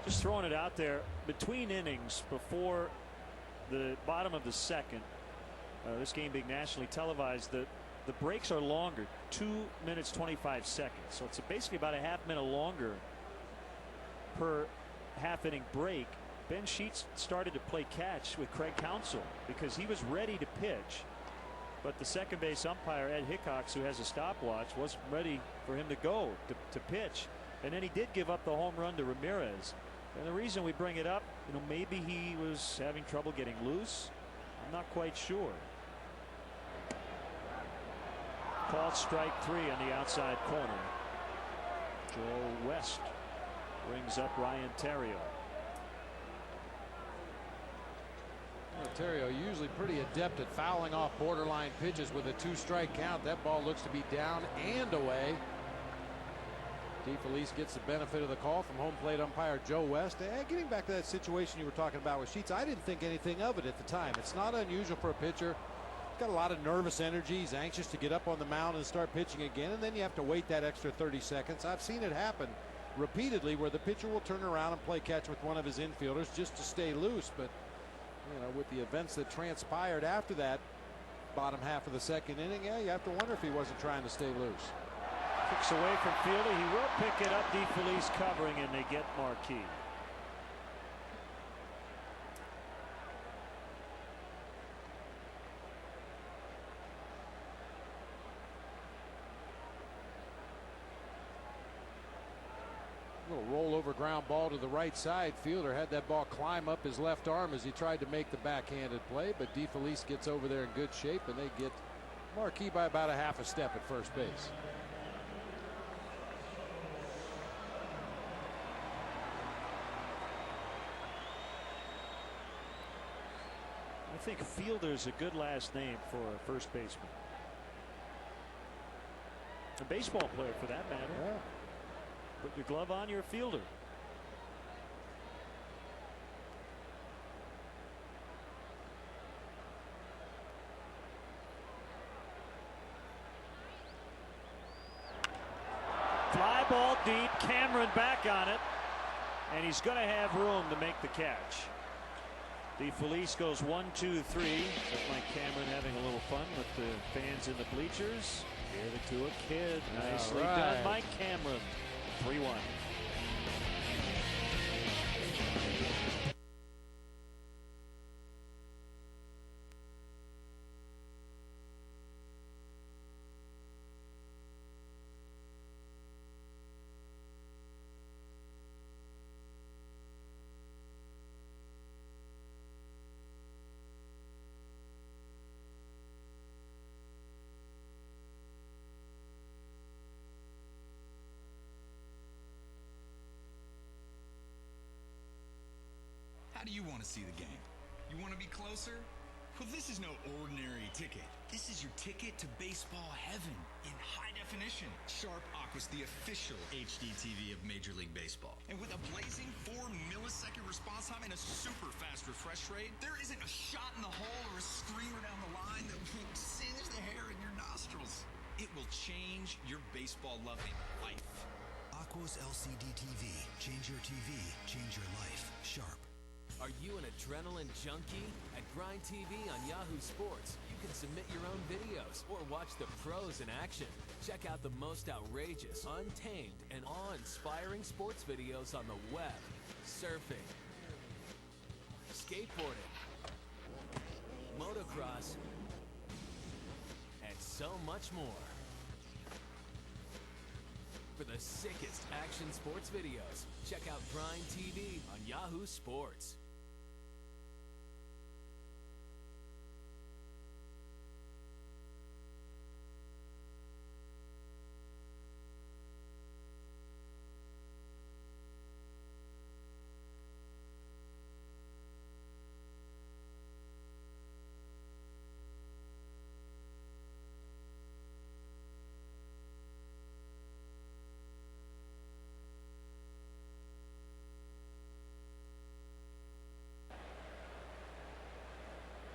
Just throwing it out there, between innings before the bottom of the second, this game being nationally televised, the breaks are longer, 2 minutes 25 seconds. So it's basically about a half minute longer per half inning break. Ben Sheets started to play catch with Craig Counsell because he was ready to pitch, but the second base umpire Ed Hickox, who has a stopwatch, wasn't ready for him to go to pitch, and then he did give up the home run to Ramirez. And the reason we bring it up, maybe he was having trouble getting loose. I'm not quite sure. Called strike 3 on the outside corner. Joe West brings up Ryan Theriot. Theriot usually pretty adept at fouling off borderline pitches with a 2-strike count. That ball looks to be down and away. DeFelice gets the benefit of the call from home plate umpire Joe West. Getting back to that situation you were talking about with Sheets, I didn't think anything of it at the time. It's not unusual for a pitcher. Got a lot of nervous energy. He's anxious to get up on the mound and start pitching again, and then you have to wait that extra 30 seconds. I've seen it happen repeatedly where the pitcher will turn around and play catch with one of his infielders just to stay loose. But with the events that transpired after that bottom half of the second inning, you have to wonder if he wasn't trying to stay loose. Kicks away from fielder. He will pick it up. DeFelice covering, and they get Marquis. Little rollover ground ball to the right side. Fielder had that ball climb up his left arm as he tried to make the backhanded play, but DeFelice gets over there in good shape, and they get Marquis by about a half a step at first base. I think Fielder's a good last name for a first baseman. A baseball player, for that matter. Yeah. Put your glove on, you're a fielder. Fly ball deep. Cameron back on it, and he's going to have room to make the catch. DeFelice goes 1, 2, 3. Just like Cameron having a little fun with the fans in the bleachers. Give it to a kid. Nicely done, Mike Cameron. 3-1. How do you want to see the game? You want to be closer? Well, this is no ordinary ticket. This is your ticket to baseball heaven in high definition. Sharp Aqua's the official HD TV of Major League Baseball. And with a blazing 4-millisecond response time and a super fast refresh rate, there isn't a shot in the hole or a screamer down the line that will singe the hair in your nostrils. It will change your baseball loving life. Aqua's LCD TV. Change your TV, change your life. Sharp. Are you an adrenaline junkie? At Grind TV on Yahoo Sports, you can submit your own videos or watch the pros in action. Check out the most outrageous, untamed, and awe-inspiring sports videos on the web, surfing, skateboarding, motocross, and so much more. For the sickest action sports videos, check out Grind TV on Yahoo Sports.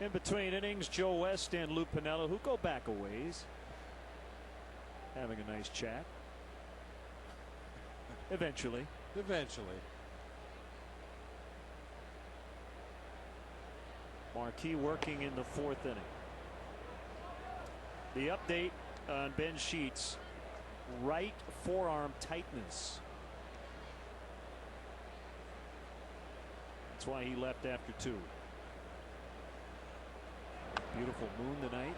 In between innings, Joe West and Lou Piniella, who go back a ways, having a nice chat. Eventually. Marquis working in the 4th inning. The update on Ben Sheets, right forearm tightness. That's why he left after 2. Beautiful moon tonight.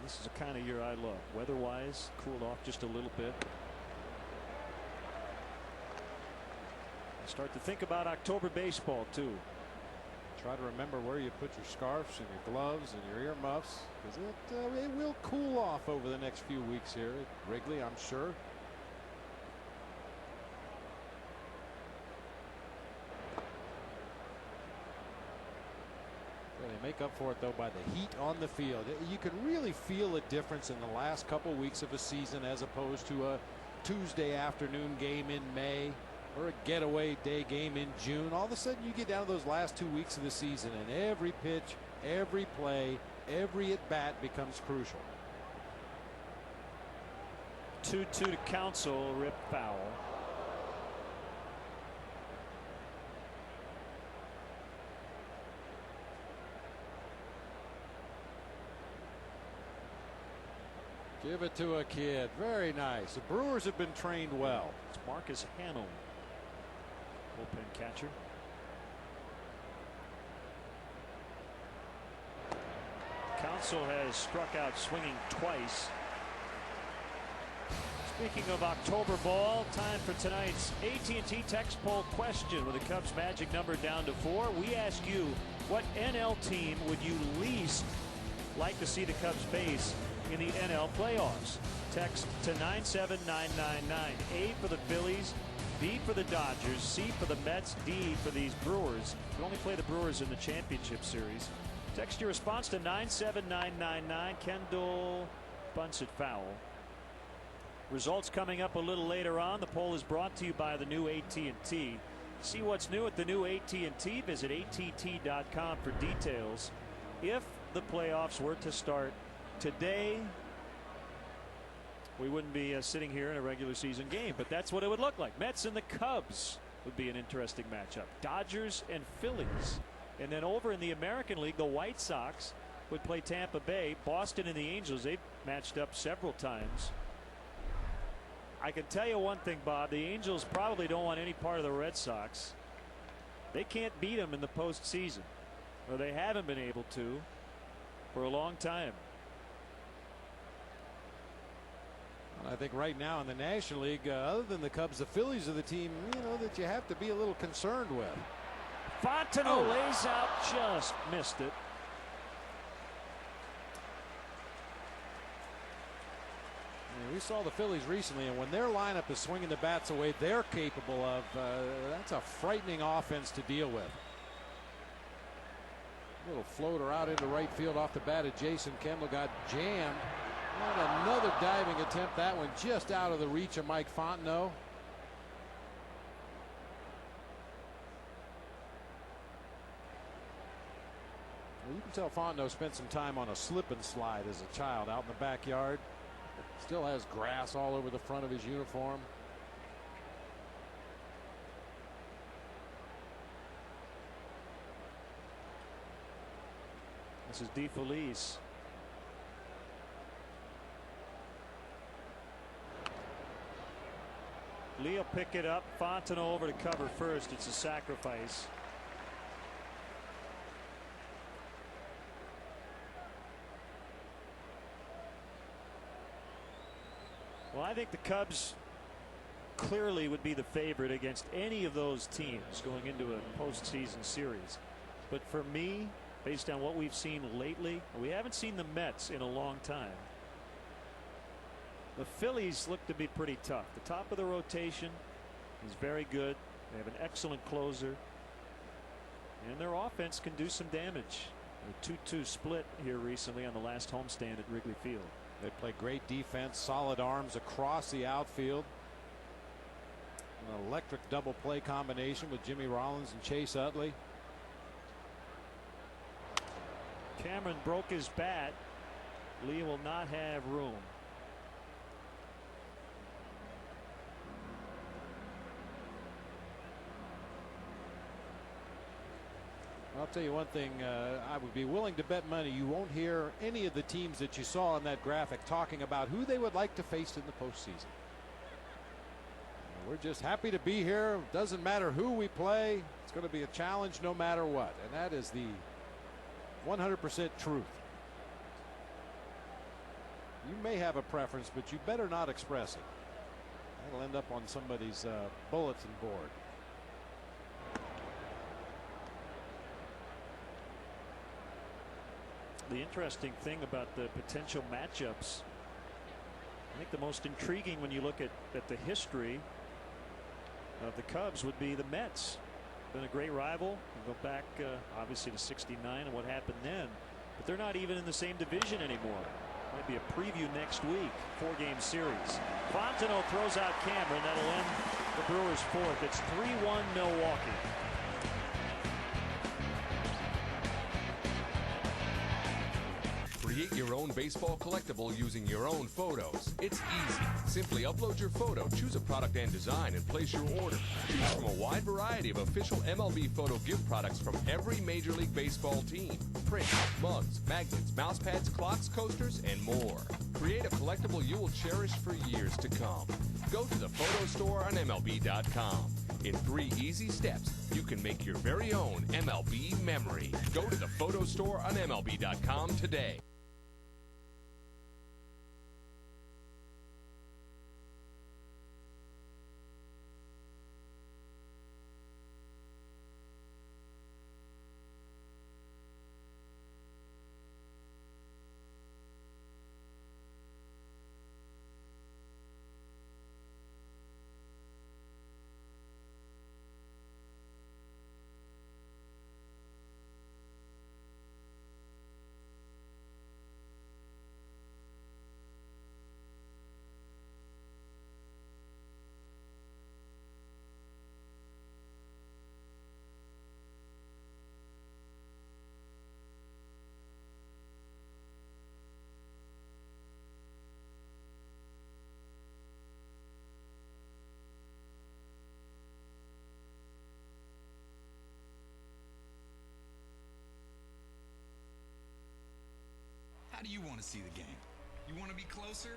This is the kind of year I love. Weather-wise, cooled off just a little bit. I start to think about October baseball too. Try to remember where you put your scarves and your gloves and your earmuffs, because it will cool off over the next few weeks here at Wrigley, I'm sure. They make up for it though by the heat on the field. You can really feel a difference in the last couple weeks of a season as opposed to a Tuesday afternoon game in May or a getaway day game in June. All of a sudden you get down to those last 2 weeks of the season and every pitch, every play, every at bat becomes crucial. 2-2 to Counsell, rip foul. Give it to a kid. Very nice. The Brewers have been trained well. It's Marcus Hanoum, bullpen catcher. Counsell has struck out swinging twice. Speaking of October ball, time for tonight's AT&T text poll question with the Cubs magic number down to 4. We ask you, what NL team would you least like to see the Cubs face in the NL playoffs? Text to 97999. A for the Phillies, B for the Dodgers, C for the Mets, D for these Brewers. You only play the Brewers in the championship series. Text your response to 97999. Kendall bunts it foul. Results coming up a little later on. The poll is brought to you by the new AT&T. See what's new at the new AT&T. Visit att.com for details. If the playoffs were to start today, we wouldn't be sitting here in a regular season game, but that's what it would look like. Mets and the Cubs would be an interesting matchup. Dodgers and Phillies. And then over in the American League, the White Sox would play Tampa Bay. Boston and the Angels, they've matched up several times. I can tell you one thing, Bob. The Angels probably don't want any part of the Red Sox. They can't beat them in the postseason, or they haven't been able to for a long time. I think right now in the National League, other than the Cubs, the Phillies are the team, that you have to be a little concerned with. Fontenot lays out, just missed it. We saw the Phillies recently, and when their lineup is swinging the bats away they're capable of, that's a frightening offense to deal with. A little floater out into right field off the bat of Jason Kemble, got jammed. And another diving attempt, that one just out of the reach of Mike Fontenot. Well, you can tell Fontenot spent some time on a slip and slide as a child out in the backyard. Still has grass all over the front of his uniform. This is DeFelice. Lee will pick it up. Fontenot over to cover first. It's a sacrifice. Well, I think the Cubs clearly would be the favorite against any of those teams going into a postseason series. But for me, based on what we've seen lately, we haven't seen the Mets in a long time. The Phillies look to be pretty tough. The top of the rotation is very good. They have an excellent closer. And their offense can do some damage. A 2-2 split here recently on the last homestand at Wrigley Field. They play great defense, solid arms across the outfield. An electric double play combination with Jimmy Rollins and Chase Utley. Cameron broke his bat. Lee will not have room. I'll tell you one thing, I would be willing to bet money you won't hear any of the teams that you saw on that graphic talking about who they would like to face in the postseason. We're just happy to be here. Doesn't matter who we play. It's going to be a challenge no matter what. And that is the 100% truth. You may have a preference, but you better not express it. That'll end up on somebody's bulletin board. The interesting thing about the potential matchups, I think the most intriguing when you look at the history of the Cubs would be the Mets. Been a great rival. We'll go back obviously to '69 and what happened then, but they're not even in the same division anymore. Might be a preview next week. 4-game series. Fontenot throws out Cameron. That'll end the Brewers' fourth. It's 3-1 Milwaukee. Create your own baseball collectible using your own photos. It's easy. Simply upload your photo, choose a product and design, and place your order. Choose from a wide variety of official MLB photo gift products from every Major League Baseball team. Prints, mugs, magnets, mouse pads, clocks, coasters, and more. Create a collectible you will cherish for years to come. Go to the photo store on MLB.com. In 3 easy steps, you can make your very own MLB memory. Go to the photo store on MLB.com today. How do you want to see the game? You want to be closer?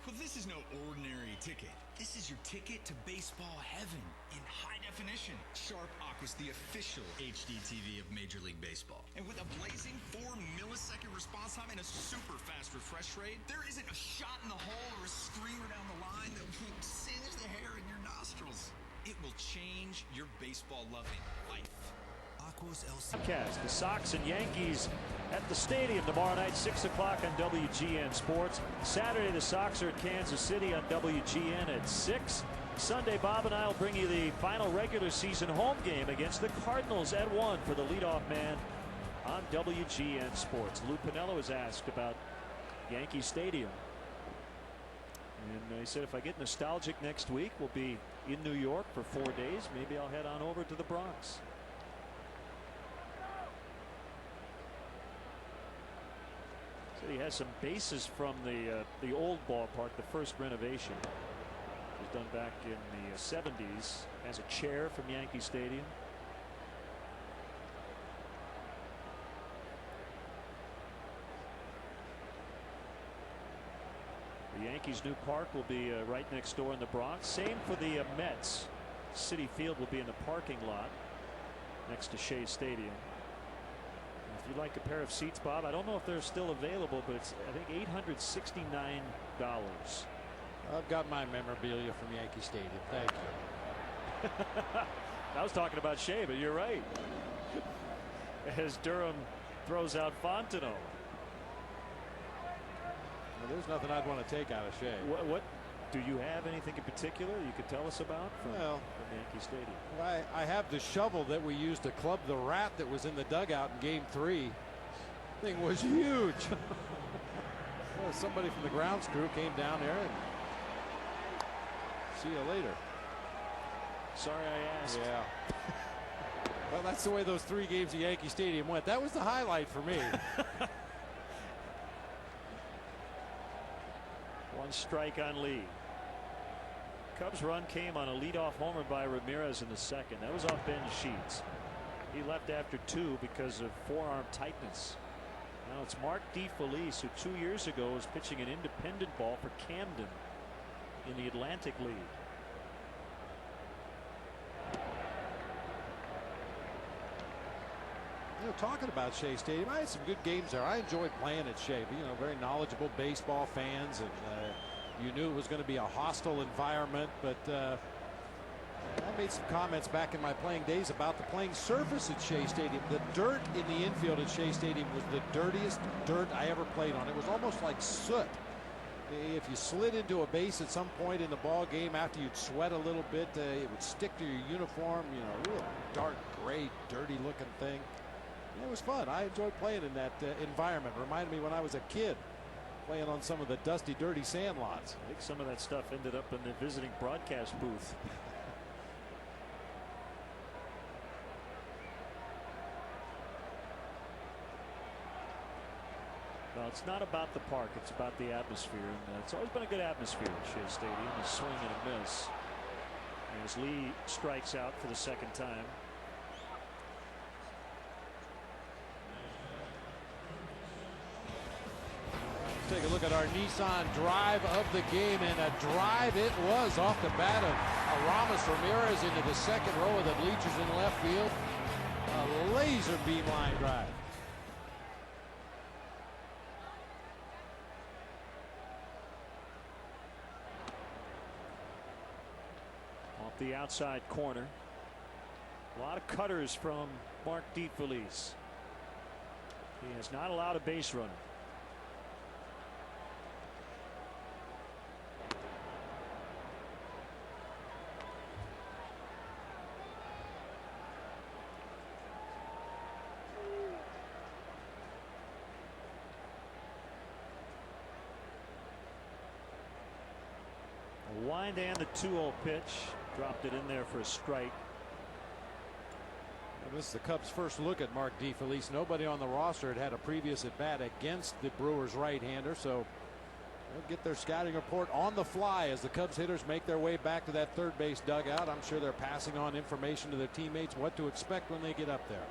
Well, this is no ordinary ticket. This is your ticket to baseball heaven in high definition. Sharp Aqua's the official HD TV of Major League Baseball. And with a blazing 4-millisecond response time and a super fast refresh rate, there isn't a shot in the hole or a streamer down the line that will singe the hair in your nostrils. It will change your baseball loving life. Aqua's LC. The Sox and Yankees at the stadium tomorrow night, 6 o'clock on WGN Sports. Saturday, the Sox are at Kansas City on WGN at 6. Sunday, Bob and I will bring you the final regular season home game against the Cardinals at 1 for the leadoff man on WGN Sports. Lou Piniella was asked about Yankee Stadium. And he said, if I get nostalgic next week, we'll be in New York for 4 days. Maybe I'll head on over to the Bronx. So he has some bases from the old ballpark, the first renovation. It was done back in the 70s. Has a chair from Yankee Stadium. The Yankees' new park will be right next door in the Bronx. Same for the Mets. Citi Field will be in the parking lot next to Shea Stadium. If you'd like a pair of seats, Bob, I don't know if they're still available, but it's, I think, $869. I've got my memorabilia from Yankee Stadium. Thank you. I was talking about Shea, but you're right. As Durham throws out Fontenot. Well, there's nothing I'd want to take out of Shea. What do you have anything in particular you could tell us about from Yankee Stadium? I have the shovel that we used to club the rat that was in the dugout in Game 3. Thing was huge. Well, somebody from the grounds crew came down there and see you later. Sorry I asked. Yeah. Well, that's the way those 3 games at Yankee Stadium went. That was the highlight for me. One strike on Lee. Cubs run came on a leadoff homer by Ramirez in the second. That was off Ben Sheets. He left after 2 because of forearm tightness. Now it's Mark DeFelice, who 2 years ago was pitching an independent ball for Camden in the Atlantic League. You know, talking about Shea Stadium, I had some good games there. I enjoyed playing at Shea. You know, very knowledgeable baseball fans, and you knew it was going to be a hostile environment. But I made some comments back in my playing days about the playing surface at Shea Stadium. The dirt in the infield at Shea Stadium was the dirtiest dirt I ever played on. It was almost like soot. If you slid into a base at some point in the ball game after you'd sweat a little bit, it would stick to your uniform. You know, real dark gray, dirty looking thing. It was fun. I enjoyed playing in that environment. Reminded me when I was a kid playing on some of the dusty, dirty sand lots. I think some of that stuff ended up in the visiting broadcast booth. Well, it's not about the park. It's about the atmosphere. And it's always been a good atmosphere at Shea Stadium. A swing and a miss. As Lee strikes out for the second time. Take a look at our Nissan drive of the game, and a drive it was off the bat of Aramis Ramirez into the second row of the bleachers in left field. A laser beam line drive. Off the outside corner. A lot of cutters from Mark DeFelice. He has not allowed a base runner. Wind and the 2-0 pitch. Dropped it in there for a strike. Well, this is the Cubs' first look at Mark DeFelice. Nobody on the roster had had a previous at bat against the Brewers right-hander, so they'll get their scouting report on the fly as the Cubs hitters make their way back to that third base dugout. I'm sure they're passing on information to their teammates what to expect when they get up there.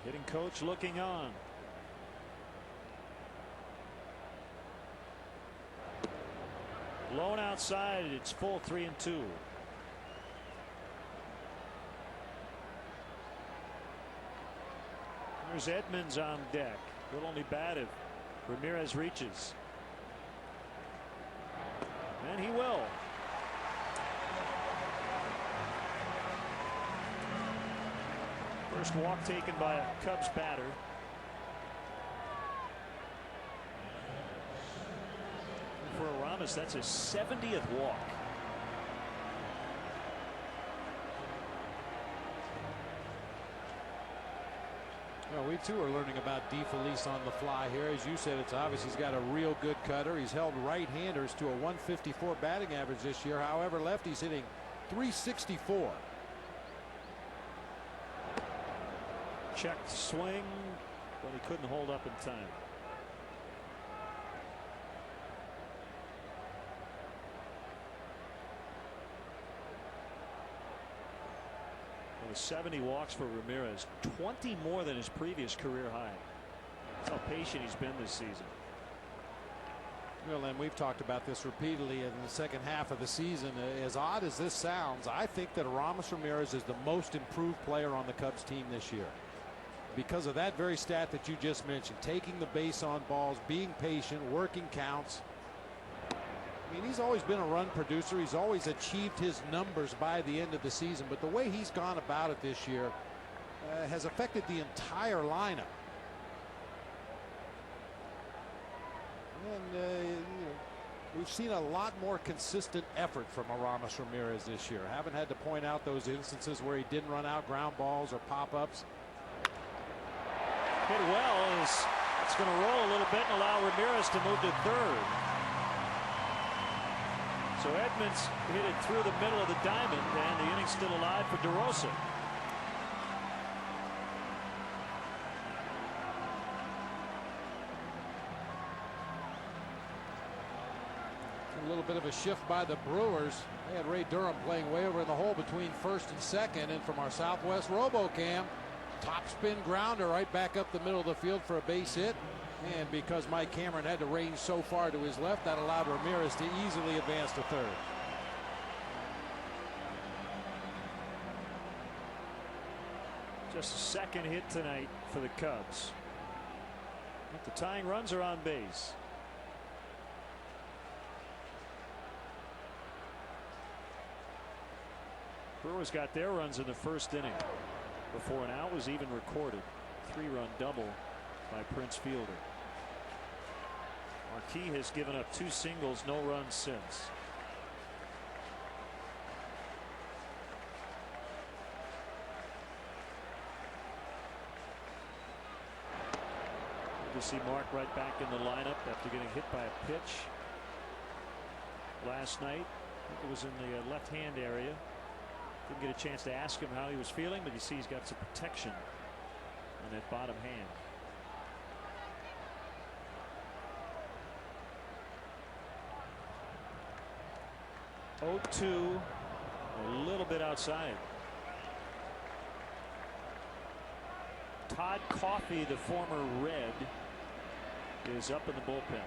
Hitting coach looking on. Blown outside. It's full 3-2. There's Edmonds on deck. Will only bat if Ramirez reaches. And he will. First walk taken by a Cubs batter. For Aramis, that's his 70th walk. Well, we too are learning about DeFelice on the fly here. As you said, it's obvious he's got a real good cutter. He's held right-handers to a 154 batting average this year. However, lefties hitting .364. Checked swing, but he couldn't hold up in time. With 70 walks for Ramirez, 20 more than his previous career high. That's how patient he's been this season. Well, and we've talked about this repeatedly in the second half of the season. As odd as this sounds, I think that Aramis Ramirez is the most improved player on the Cubs team this year. Because of that very stat that you just mentioned, taking the base on balls, being patient, working counts. I mean, he's always been a run producer. He's always achieved his numbers by the end of the season. But the way he's gone about it this year has affected the entire lineup. And you know, we've seen a lot more consistent effort from Aramis Ramirez this year. Haven't had to point out those instances where he didn't run out ground balls or pop-ups. Hit well. It's going to roll a little bit and allow Ramirez to move to third. So Edmonds hit it through the middle of the diamond, and the inning's still alive for DeRosa. A little bit of a shift by the Brewers. They had Ray Durham playing way over in the hole between first and second, and from our Southwest RoboCam, top spin grounder right back up the middle of the field for a base hit. And because Mike Cameron had to range so far to his left, that allowed Ramirez to easily advance to third. Just a second hit tonight for the Cubs. But the tying runs are on base. Brewers got their runs in the first inning before an out was even recorded. 3-run double by Prince Fielder. Marquis has given up 2 singles, no runs since. Good to see Mark right back in the lineup after getting hit by a pitch last night. I think it was in the left-hand area. Didn't get a chance to ask him how he was feeling, but you see he's got some protection on that bottom hand. (0-2), a little bit outside. Todd Coffey, the former Red, is up in the bullpen.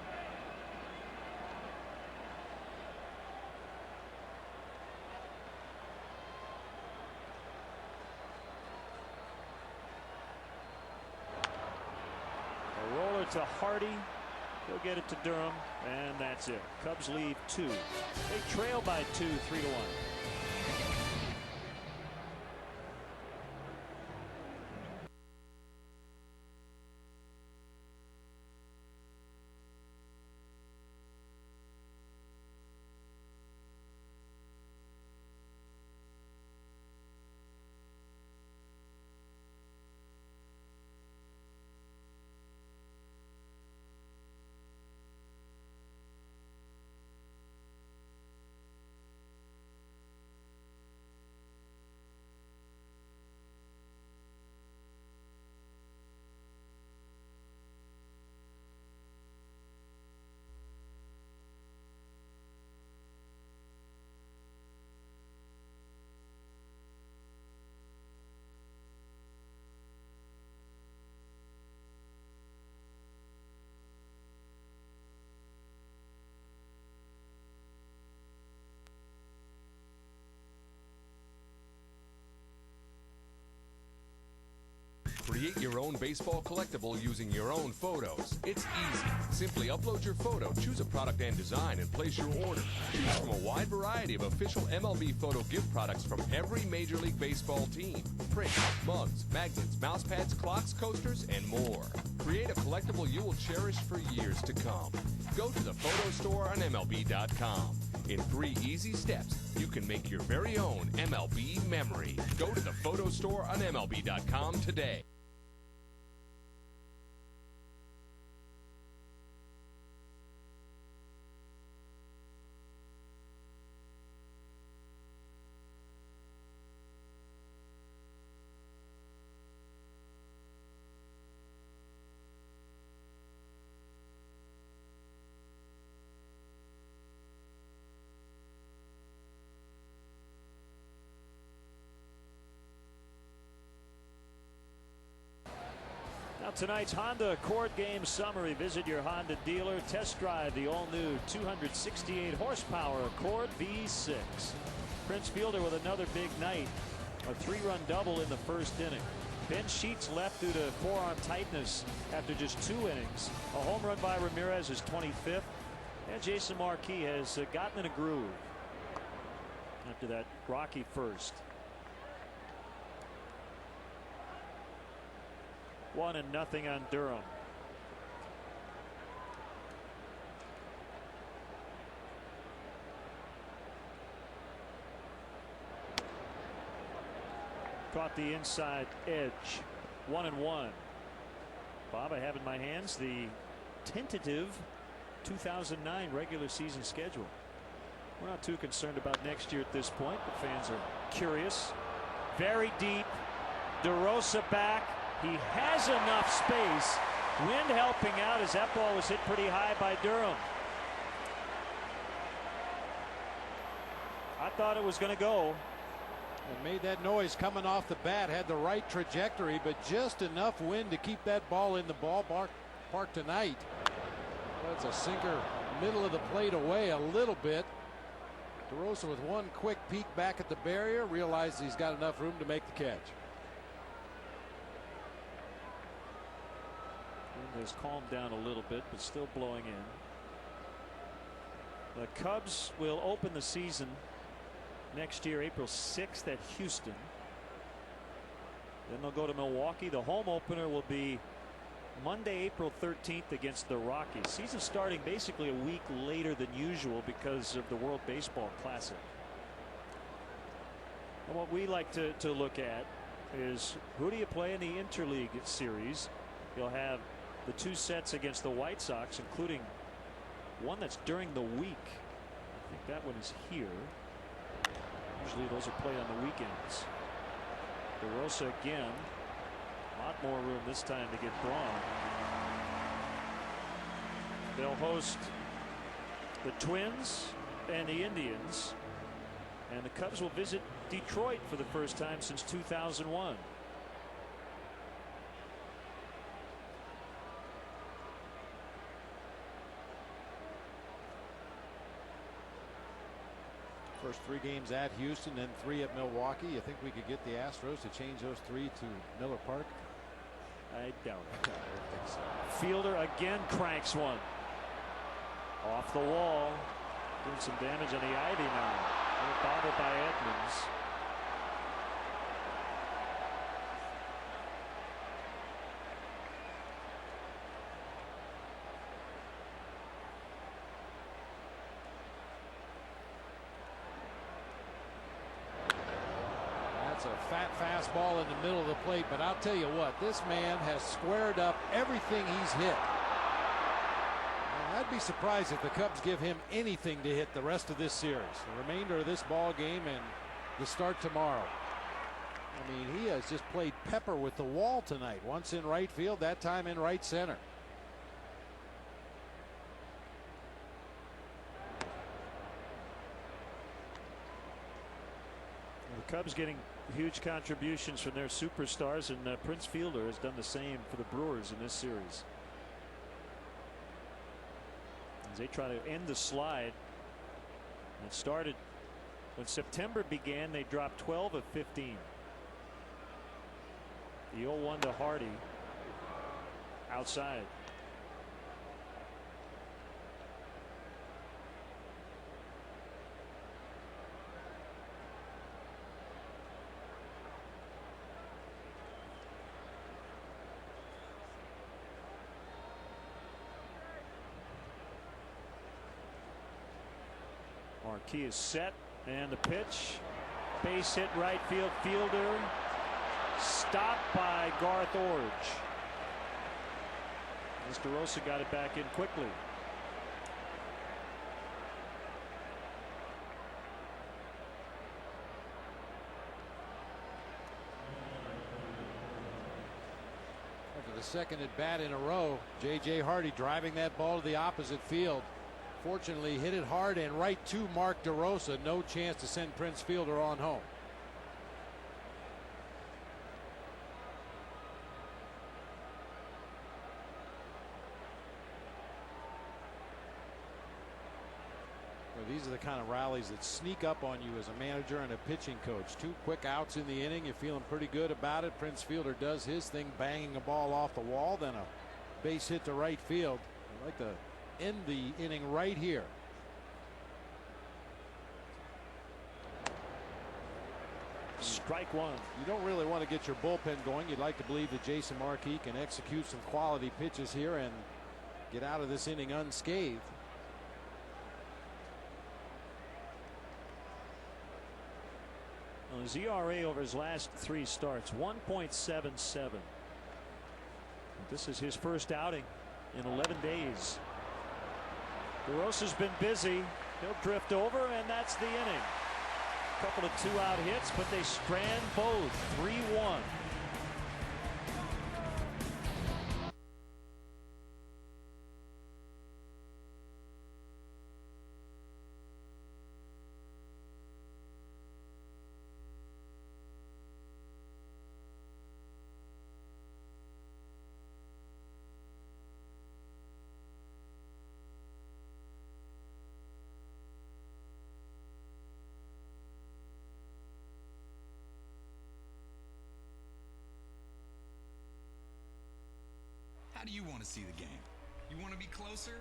A roller to Hardy. He'll get it to Durham, and that's it. Cubs leave 2. They trail by 2, 3-1. Create your own baseball collectible using your own photos. It's easy. Simply upload your photo, choose a product and design, and place your order. Choose from a wide variety of official MLB photo gift products from every Major League Baseball team. Prints, mugs, magnets, mouse pads, clocks, coasters, and more. Create a collectible you will cherish for years to come. Go to the photo store on MLB.com. In 3 easy steps, you can make your very own MLB memory. Go to the photo store on MLB.com today. Now tonight's Honda Accord game summary. Visit your Honda dealer. Test drive the all-new 268 horsepower Accord V6. Prince Fielder with another big night. A 3-run double in the first inning. Ben Sheets left due to forearm tightness after just 2 innings. A home run by Ramirez, his 25th. And Jason Marquis has gotten in a groove after that rocky first. 1-0 on Durham. Caught the inside edge. 1-1. Bob, I have in my hands the tentative 2009 regular season schedule. We're not too concerned about next year at this point. The fans are curious. Very deep. DeRosa back. He has enough space. Wind helping out as that ball was hit pretty high by Durham. I thought it was going to go. And made that noise coming off the bat. Had the right trajectory, but just enough wind to keep that ball in the ballpark tonight. That's a sinker, middle of the plate away a little bit. DeRosa with one quick peek back at the barrier, realized he's got enough room to make the catch. Wind has calmed down a little bit, but still blowing in. The Cubs will open the season next year, April 6th at Houston. Then they'll go to Milwaukee. The home opener will be Monday, April 13th against the Rockies. Season starting basically a week later than usual because of the World Baseball Classic. And what we like to look at is who do you play in the interleague series. You'll have the two sets against the White Sox, including one that's during the week. I think that one is here. Usually those are played on the weekends. DeRosa again. A lot more room this time to get Braun. They'll host the Twins and the Indians. And the Cubs will visit Detroit for the first time since 2001. First 3 games at Houston, then 3 at Milwaukee. You think we could get the Astros to change those 3 to Miller Park? I doubt it. I don't think so. Fielder again cranks one off the wall, doing some damage on the ivy now. A bobble by Edmonds. A fat fastball in the middle of the plate, but I'll tell you what, this man has squared up everything he's hit. And I'd be surprised if the Cubs give him anything to hit the rest of this series, the remainder of this ball game and the start tomorrow. I mean, he has just played pepper with the wall tonight. Once in right field, that time in right center. The Cubs getting huge contributions from their superstars, and Prince Fielder has done the same for the Brewers in this series. As they try to end the slide. It started when September began. They dropped 12 of 15. The 0-1 to Hardy outside. Marquis is set, and the pitch, base hit right field. Fielder stopped by Garth Orge. Mr. Rosa got it back in quickly. After the second at bat in a row, J.J. Hardy driving that ball to the opposite field. Fortunately, hit it hard and right to Mark DeRosa. No chance to send Prince Fielder on home. Well, these are the kind of rallies that sneak up on you as a manager and a pitching coach. 2 quick outs in the inning. You're feeling pretty good about it. Prince Fielder does his thing, banging a ball off the wall, then a base hit to right field. I'd like to end the inning right here. Strike one. You don't really want to get your bullpen going. You'd like to believe that Jason Marquis can execute some quality pitches here and get out of this inning unscathed. Well, his ERA over his last 3 starts, 1.77. This is his first outing in 11 days. DeRosa's been busy, He'll drift over, and that's the inning. A couple of 2-out hits, but they strand both. 3-1. How do you want to see the game? You want to be closer?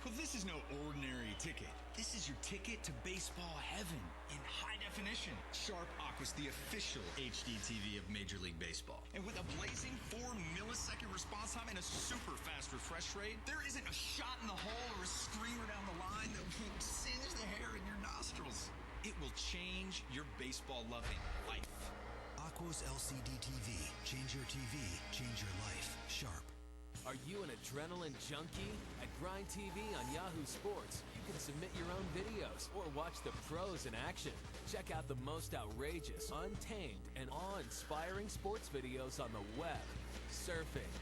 Well, this is no ordinary ticket. This is your ticket to baseball heaven in high definition. Sharp Aqua's the official HD TV of Major League Baseball. And with a blazing 4-millisecond response time and a super fast refresh rate, there isn't a shot in the hole or a screamer down the line that will singe the hair in your nostrils. It will change your baseball-loving life. Aqua's LCD TV. Change your TV, change your life. Sharp. Are you an adrenaline junkie? At Grind TV on Yahoo Sports, you can submit your own videos or watch the pros in action. Check out the most outrageous, untamed, and awe-inspiring sports videos on the web, surfing,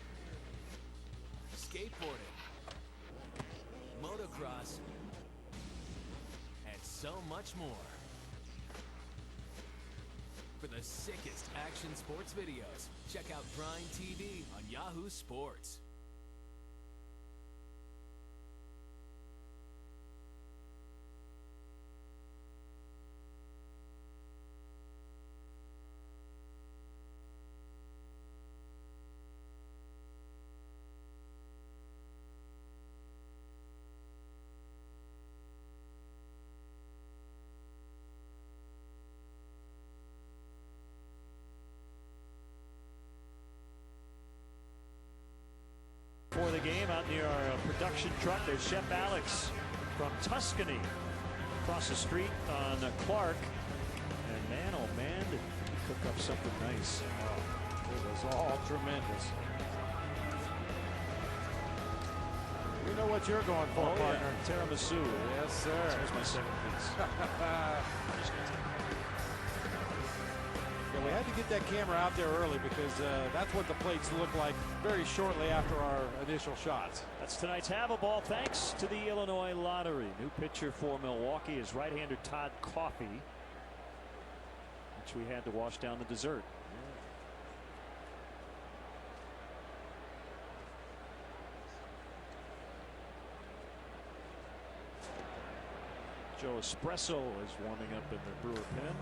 skateboarding, motocross, and so much more. For the sickest action sports videos, check out Grind TV on Yahoo Sports. For the game out near our production truck, there's Chef Alex from Tuscany across the street on Clark. And man, oh man, did he cook up something nice. Oh, it was all tremendous. We know what you're going for, partner. Yeah. Tiramisu. Yes, sir. Here's my second piece. Yeah, we had to get that camera out there early because that's what the plates look like very shortly after our initial shots. That's tonight's Have a Ball thanks to the Illinois Lottery. New pitcher for Milwaukee is right-hander Todd Coffey, which we had to wash down the dessert. Joe Espresso is warming up in the Brewer pen.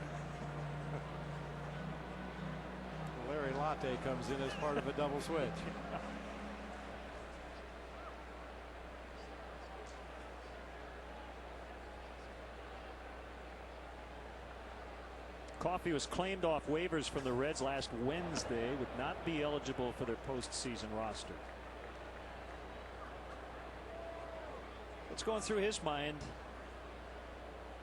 Larry Latte comes in as part of a double switch. Coffey was claimed off waivers from the Reds last Wednesday, would not be eligible for their postseason roster. What's going through his mind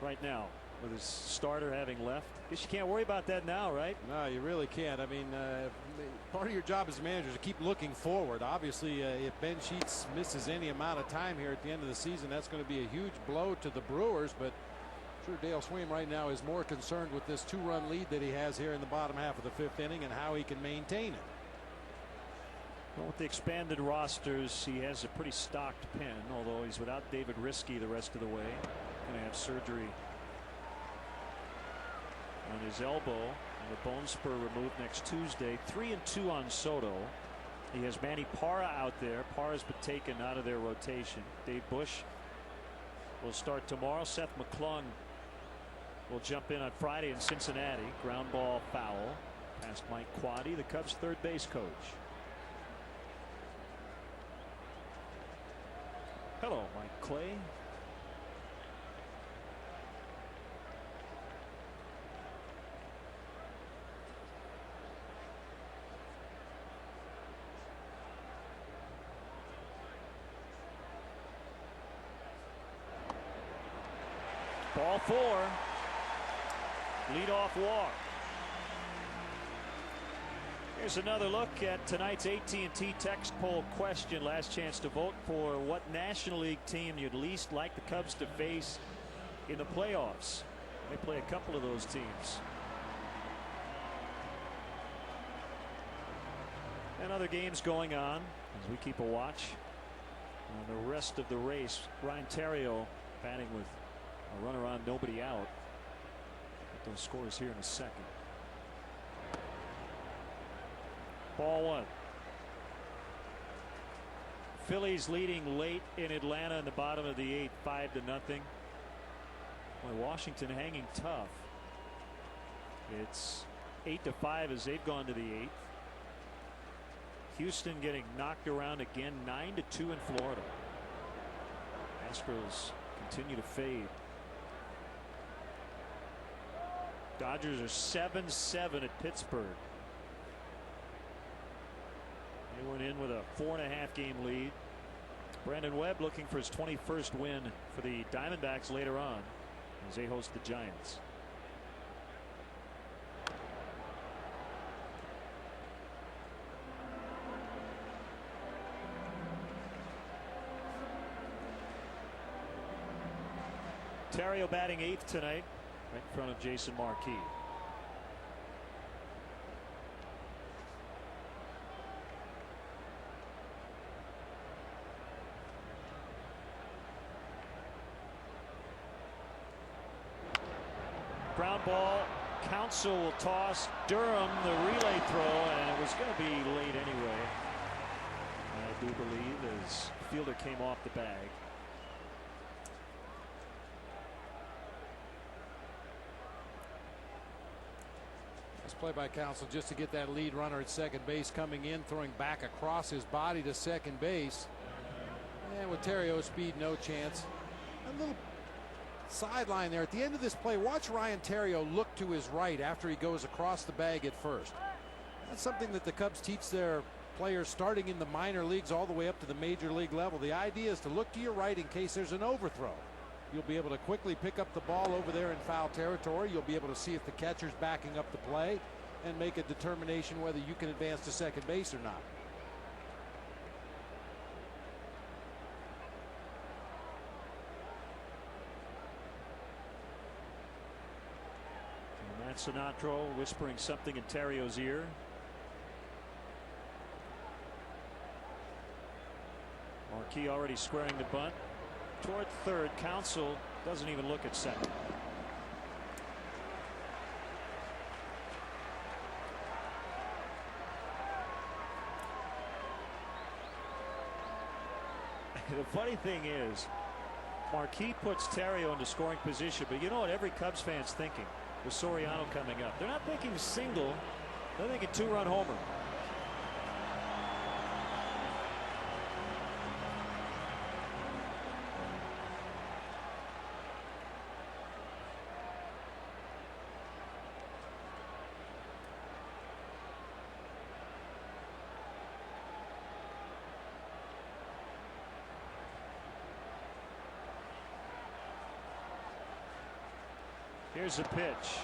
right now with his starter having left? Guess you can't worry about that now, right? No, you really can't. I mean, part of your job as a manager is to keep looking forward. Obviously, if Ben Sheets misses any amount of time here at the end of the season, that's going to be a huge blow to the Brewers. But I'm sure Dale Swaim right now is more concerned with this 2-run lead that he has here in the bottom half of the 5th inning and how he can maintain it. Well, with the expanded rosters, he has a pretty stocked pen, although he's without David Risky the rest of the way. Going to have surgery on his elbow and a bone spur removed next Tuesday. 3-2 on Soto. He has Manny Parra out there. Parra's been taken out of their rotation. Dave Bush will start tomorrow. Seth McClung will jump in on Friday in Cincinnati. Ground ball foul past Mike Quaddy, the Cubs' third base coach. Hello, Mike Clay. Ball 4. Leadoff walk. Here's another look at tonight's AT&T text poll question. Last chance to vote for what National League team you'd least like the Cubs to face in the playoffs. They play a couple of those teams. And other games going on as we keep a watch on the rest of the race. Ryan Theriot batting with a runner on, nobody out. Get those scores here in a second. Ball one. Phillies leading late in Atlanta in the bottom of the 8th, 5-0. Boy, Washington hanging tough. It's 8-5 as they've gone to the 8th. Houston getting knocked around again, 9-2 in Florida. Astros continue to fade. Dodgers are 7-7 at Pittsburgh. They went in with a 4.5 game lead. Brandon Webb looking for his 21st win for the Diamondbacks later on as they host the Giants. Theriot batting 8th tonight, right in front of Jason Marquis. Ground ball. Counsell will toss. Durham the relay throw, and it was going to be late anyway, I do believe, as fielder came off the bag. Nice play by Counsell just to get that lead runner at second base coming in, throwing back across his body to second base. And with Theriot's speed, no chance. A little sideline there at the end of this play. Watch Ryan Theriot look to his right after he goes across the bag at first. That's something that the Cubs teach their players starting in the minor leagues all the way up to the major league level. The idea is to look to your right in case there's an overthrow. You'll be able to quickly pick up the ball over there in foul territory. You'll be able to see if the catcher's backing up the play and make a determination whether you can advance to second base or not. Matt Sinatro whispering something in Theriot's ear. Marquis already squaring the bunt toward third. Counsell doesn't even look at second. The funny thing is, Marquis puts Theriot into scoring position, but you know what every Cubs fan's thinking with Soriano coming up? They're not thinking single, they're thinking 2-run homer. Here's a pitch.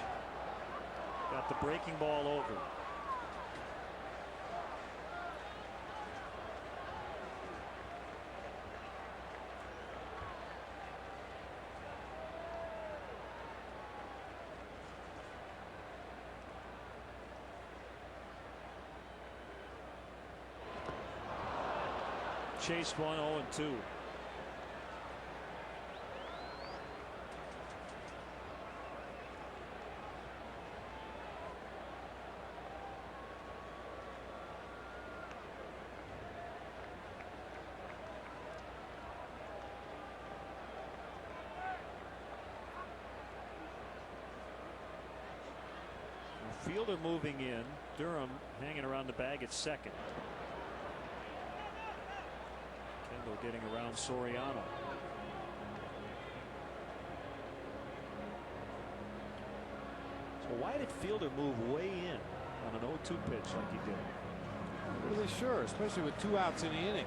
Got the breaking ball over. Chased one, 0-2. Fielder moving in. Durham hanging around the bag at second. Kendall getting around Soriano. So why did Fielder move way in on an 0-2 pitch like he did? Not really sure, especially with 2 outs in the inning.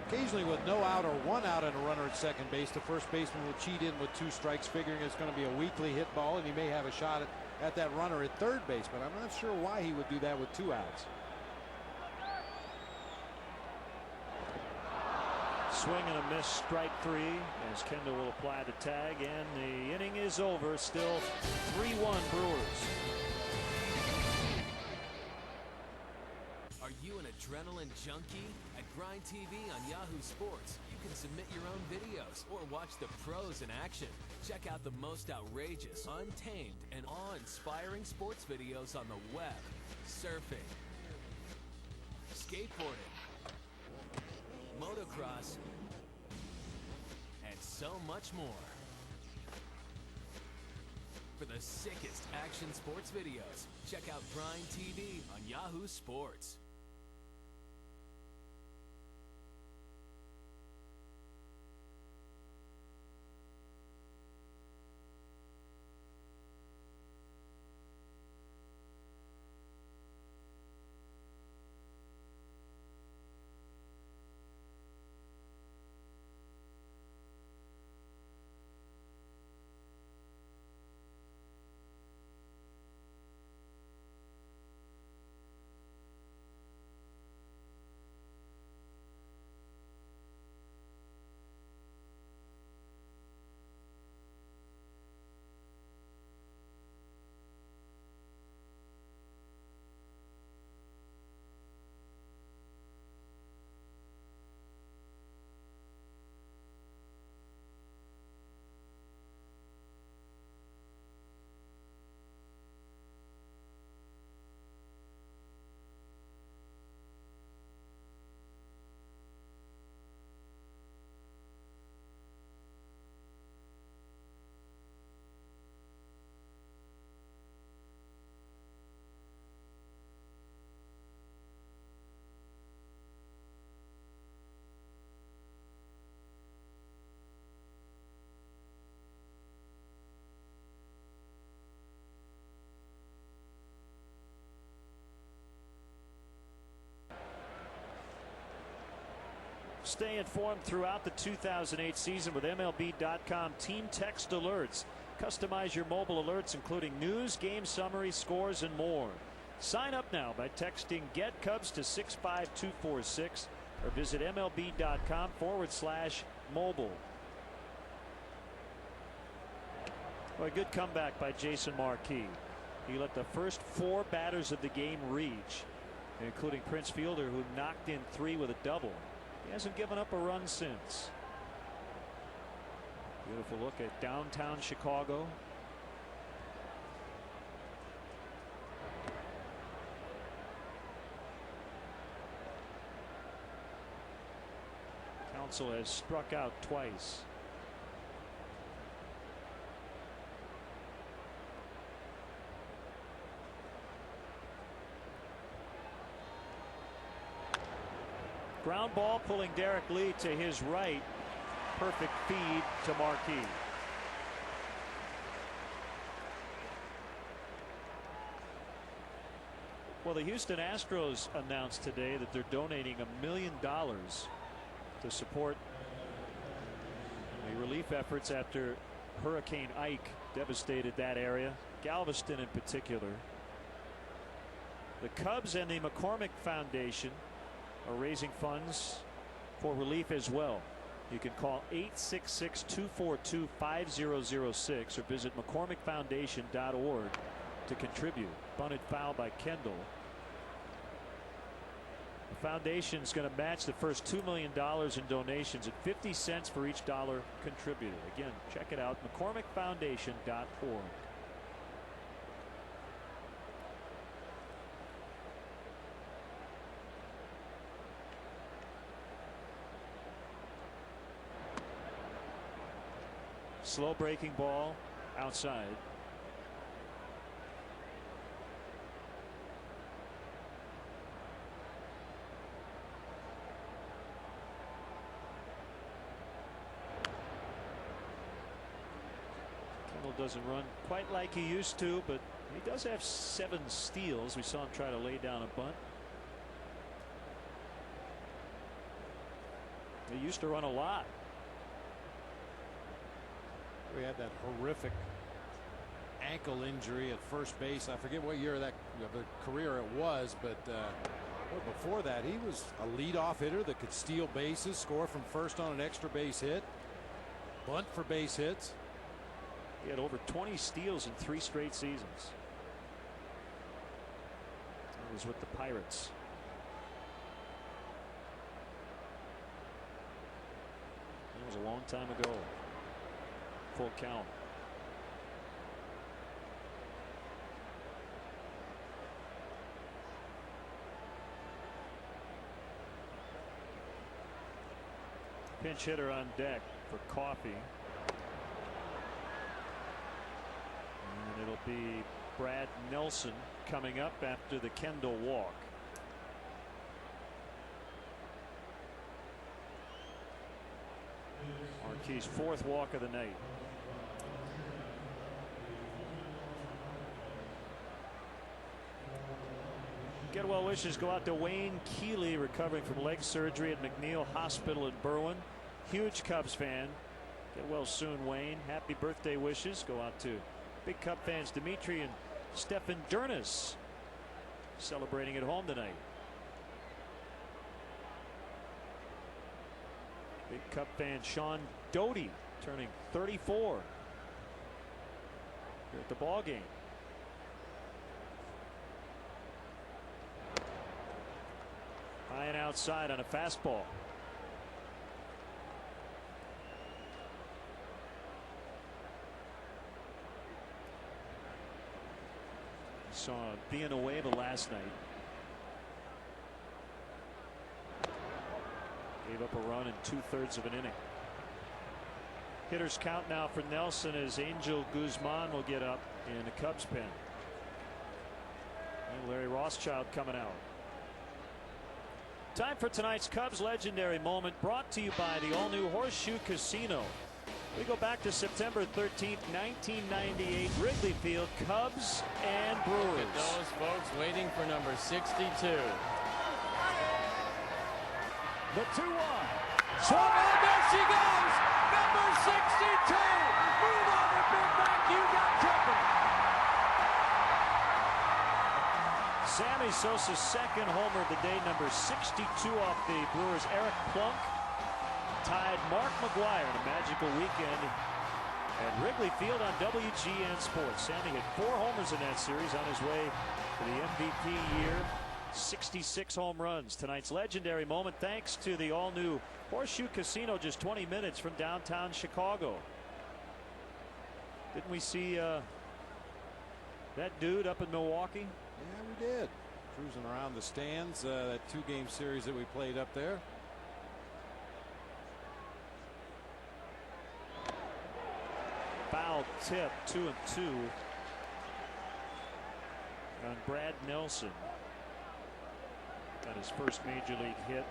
Occasionally with no out or 1 out and a runner at second base, the first baseman will cheat in with 2 strikes, figuring it's going to be a weakly hit ball and he may have a shot at that runner at third base, but I'm not sure why he would do that with 2 outs. swing and a miss, strike 3, as Kendall will apply the tag, and the inning is over. Still 3-1 Brewers. Are you an adrenaline junkie? At Grind TV on Yahoo Sports, you can submit your own videos or watch the pros in action. Check out the most outrageous, untamed, and awe-inspiring sports videos on the web, surfing, skateboarding, motocross, and so much more. For the sickest action sports videos, check out Grind TV on Yahoo Sports. Stay informed throughout the 2008 season with MLB.com team text alerts. Customize your mobile alerts, including news, game summaries, scores, and more. Sign up now by texting Get Cubs to 65246 or visit MLB.com/mobile. Well, a good comeback by Jason Marquis. He let the first 4 batters of the game reach, including Prince Fielder, who knocked in 3 with a double. He hasn't given up a run since. Beautiful look at downtown Chicago. Counsell has struck out twice. Ground ball, pulling Derek Lee to his right. Perfect feed to Marquis. Well, the Houston Astros announced today that they're donating $1 million to support the relief efforts after Hurricane Ike devastated that area, Galveston in particular. The Cubs and the McCormick Foundation are raising funds for relief as well. You can call 866-242-5006 or visit McCormickFoundation.org to contribute. Bunted foul by Kendall. The foundation is going to match the first $2 million in donations at 50 cents for each dollar contributed. Again, check it out, McCormickFoundation.org. Slow breaking ball outside. Kendall doesn't run quite like he used to, but he does have 7 steals. We saw him try to lay down a bunt. He used to run a lot. We had that horrific ankle injury at first base. I forget what year of the career it was, but Well, before that, he was a leadoff hitter that could steal bases, score from first on an extra base hit, bunt for base hits. He had over 20 steals in 3 straight seasons. He was with the Pirates. That was a long time ago. Full count. Pinch hitter on deck for Coffey. And it'll be Brad Nelson coming up after the Kendall walk. Marquis' 4th walk of the night. Get well wishes go out to Wayne Keeley, recovering from leg surgery at McNeil Hospital in Berwyn. Huge Cubs fan. Get well soon, Wayne. Happy birthday wishes go out to big Cub fans Dimitri and Stefan Dernis, celebrating at home tonight. Big Cub fan Sean Doty turning 34 here at the ball game. High and outside on a fastball. Saw Villanueva last night. Gave up a run in 2/3 of an inning. Hitters count now for Nelson as Angel Guzman will get up in the Cubs pen. And Larry Rothschild coming out. Time for tonight's Cubs legendary moment, brought to you by the all-new Horseshoe Casino. We go back to September 13th, 1998, Wrigley Field, Cubs and Brewers. Look at those folks waiting for number 62. The 2-1. Swung on, there she goes! Number 62! Move over, Big Mac, you got company! Sammy Sosa's 2nd homer of the day, number 62 off the Brewers' Eric Plunk. Tied Mark McGwire in a magical weekend at Wrigley Field on WGN Sports. Sammy hit 4 homers in that series on his way to the MVP year. 66 home runs. Tonight's legendary moment thanks to the all-new Horseshoe Casino, just 20 minutes from downtown Chicago. Didn't we see that dude up in Milwaukee? Yeah, we did. Cruising around the stands, that 2-game series that we played up there. Foul tip, 2-2 on Brad Nelson. Got his first major league hit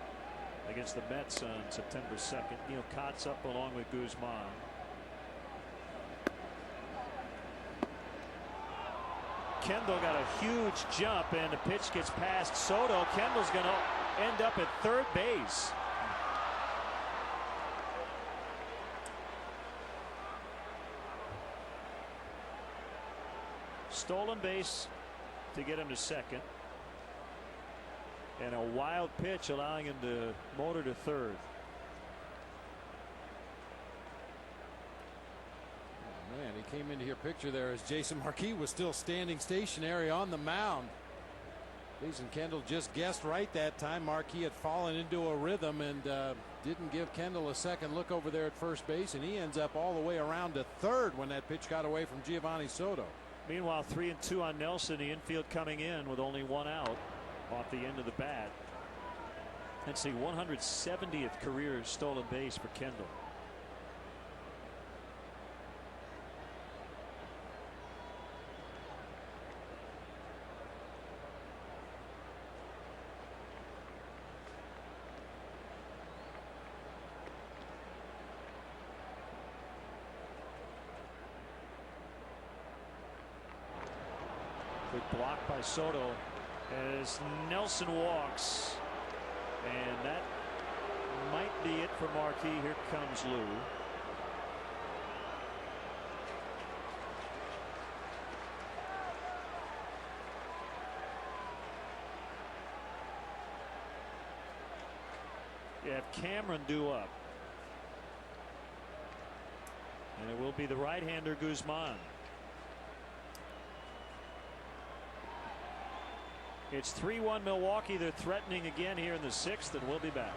against the Mets on September 2nd. Neil Kotz up along with Guzman. Kendall got a huge jump and the pitch gets past Soto. Kendall's going to end up at 3rd base. Stolen base to get him to 2nd. And a wild pitch allowing him to motor to 3rd. Man, he came into your picture there as Jason Marquis was still standing stationary on the mound. Jason Kendall just guessed right that time. Marquis had fallen into a rhythm and didn't give Kendall a second look over there at first base, and he ends up all the way around to 3rd when that pitch got away from Giovanni Soto. Meanwhile, 3-2 on Nelson. The infield coming in with only 1 out off the end of the bat. That's the 170th career stolen base for Kendall. Good block by Soto as Nelson walks, and that might be it for Marquis. Here comes Lou. You have Cameron due up. And it will be the right-hander Guzman. It's 3-1 Milwaukee. They're threatening again here in the 6th, and we'll be back.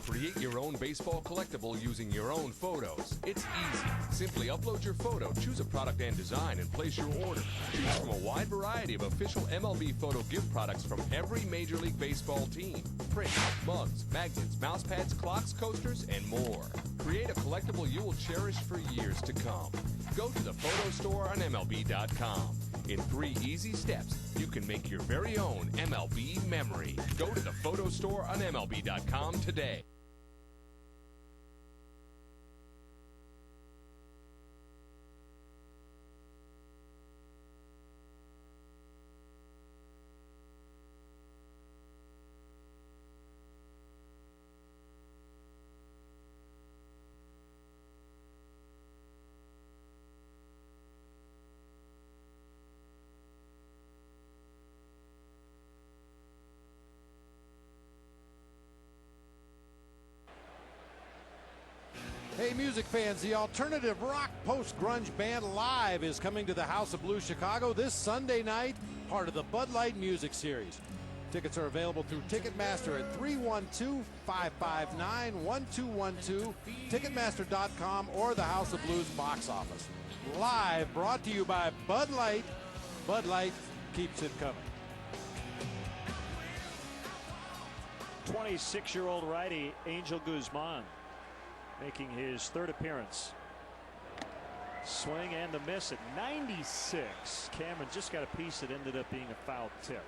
Create your own baseball collectible using your own photos. It's easy. Simply upload your photo, choose a product and design, and place your order. Choose from a wide variety of official MLB photo gift products from every Major League Baseball team. Prints, mugs, magnets, mouse pads, clocks, coasters, and more. Create a collectible you will cherish for years to come. Go to the photo store on MLB.com. In 3 easy steps, you can make your very own MLB memory. Go to the photo store on MLB.com today. Hey, music fans, the alternative rock post-grunge band Live is coming to the House of Blues Chicago this Sunday night, part of the Bud Light Music Series. Tickets are available through Ticketmaster at 312-559-1212, Ticketmaster.com, or the House of Blues box office. Live, brought to you by Bud Light. Bud Light keeps it coming. 26-year-old righty Angel Guzman making his 3rd appearance. Swing and the miss at 96. Cameron just got a piece that ended up being a foul tip.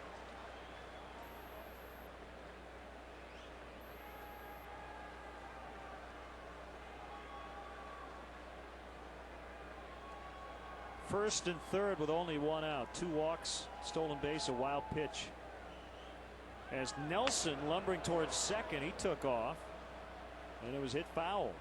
First and 3rd with only 1 out. 2 walks, stolen base, a wild pitch. As Nelson lumbering towards second, he took off. And it was hit foul.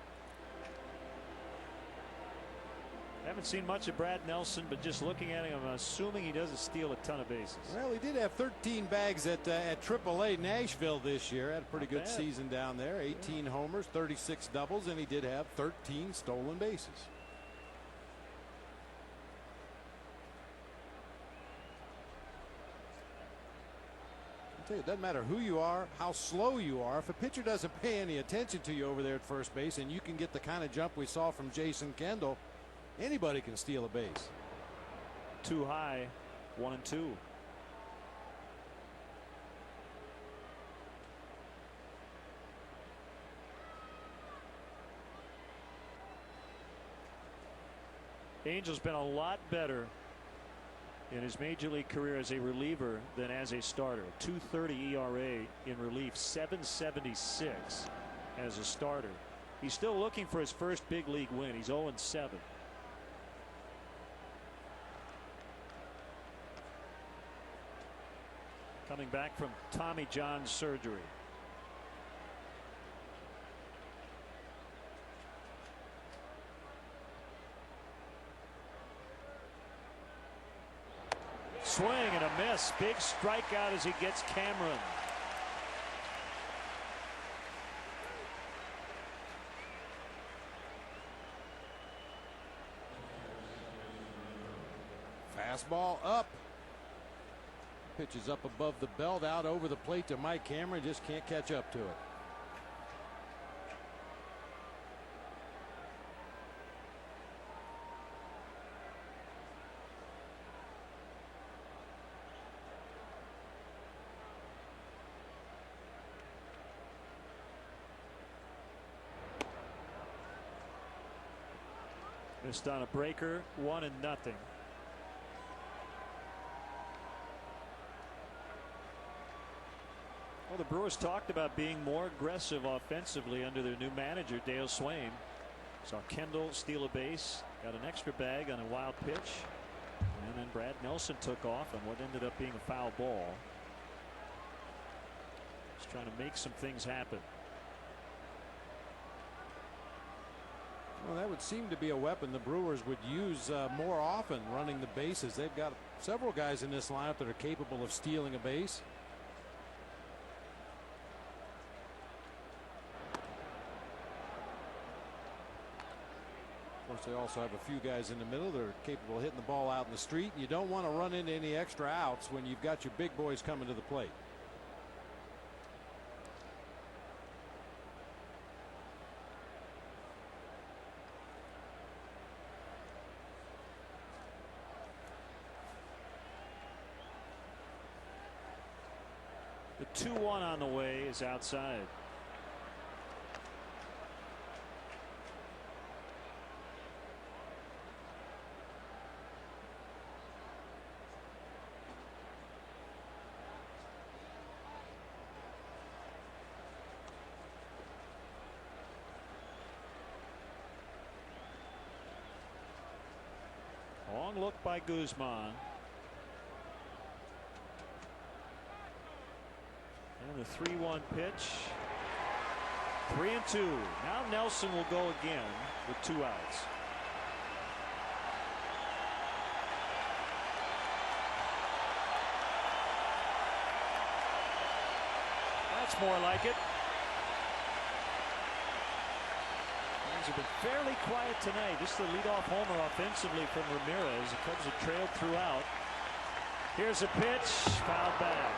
Haven't seen much of Brad Nelson, but just looking at him, I'm assuming he doesn't steal a ton of bases. Well, he did have 13 bags at AAA Nashville this year. Had a pretty good season down there. 18 homers, 36 doubles, and he did have 13 stolen bases. It doesn't matter who you are, how slow you are. If a pitcher doesn't pay any attention to you over there at first base, and you can get the kind of jump we saw from Jason Kendall, anybody can steal a base. Too high, 1-2. Angel's been a lot better in his major league career as a reliever than as a starter. 2.30 ERA in relief, 7.76 as a starter. He's still looking for his first big league win. He's 0-7. Coming back from Tommy John surgery. Swing and a miss. Big strikeout as he gets Cameron. Fastball up. Pitches up above the belt, out over the plate to Mike Cameron. Just can't catch up to it. Missed on a breaker, 1-0. Well, the Brewers talked about being more aggressive offensively under their new manager, Dale Swain. Saw Kendall steal a base, got an extra bag on a wild pitch, and then Brad Nelson took off on what ended up being a foul ball. Just trying to make some things happen. Well, that would seem to be a weapon the Brewers would use more often, running the bases. They've got several guys in this lineup that are capable of stealing a base. Of course, they also have a few guys in the middle that are capable of hitting the ball out in the street. You don't want to run into any extra outs when you've got your big boys coming to the plate. The 2-1 on the way is outside. Long look by Guzman. And the 3-1 pitch. 3-2. Now Nelson will go again with 2 outs. That's more like it. Things have been fairly quiet tonight. Just the leadoff homer offensively from Ramirez. The Cubs have trailed throughout. Here's a pitch. Fouled back.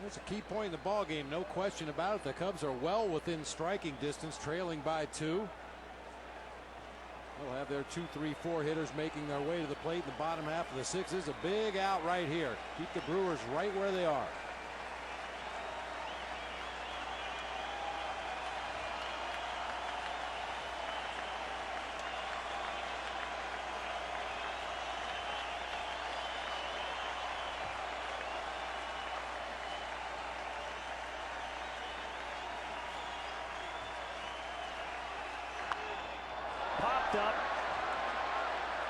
That's a key point in the ball game, no question about it. The Cubs are well within striking distance, trailing by 2. They'll have their 2, 3, 4 hitters making their way to the plate in the bottom half of the 6th. This is a big out right here. Keep the Brewers right where they are. Popped up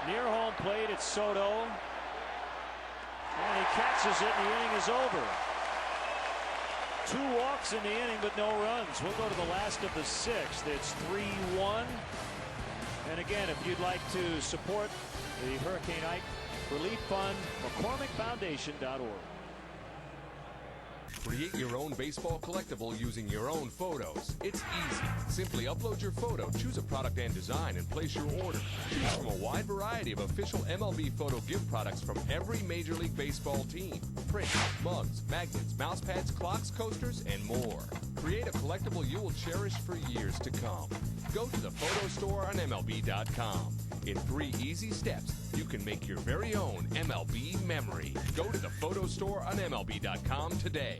near home plate. It's Soto, and he catches it, and the inning is over. 2 walks in the inning, but no runs. We'll go to the last of the 6th. It's 3-1. And again, if you'd like to support the Hurricane Ike Relief Fund, McCormickFoundation.org. Create your own baseball collectible using your own photos. It's easy. Simply upload your photo, choose a product and design, and place your order. Choose from a wide variety of official MLB photo gift products from every Major League Baseball team. Prints, mugs, magnets, mouse pads, clocks, coasters, and more. Create a collectible you will cherish for years to come. Go to the photo store on MLB.com. In 3 easy steps, you can make your very own MLB memory. Go to the photo store on MLB.com today.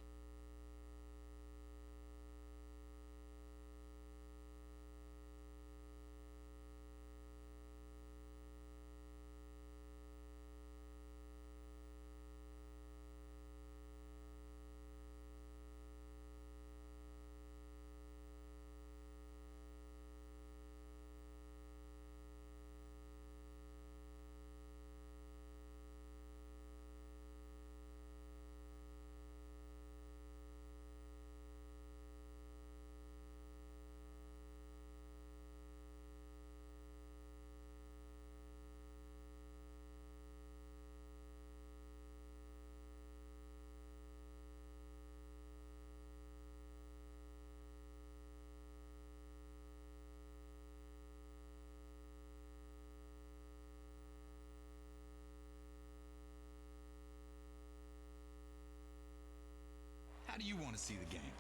do you want to see the game?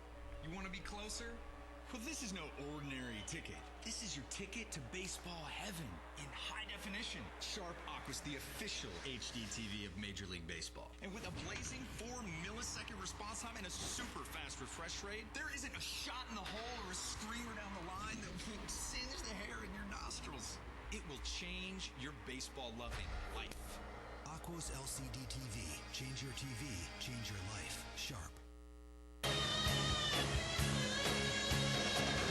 You want to be closer? Well, this is no ordinary ticket. This is your ticket to baseball heaven in high definition. Sharp Aqua's the official HD TV of Major League Baseball. And with a blazing 4-millisecond response time and a super fast refresh rate, there isn't a shot in the hole or a screamer down the line that will singe the hair in your nostrils. It will change your baseball-loving life. Aqua's LCD TV. Change your TV, change your life. Sharp.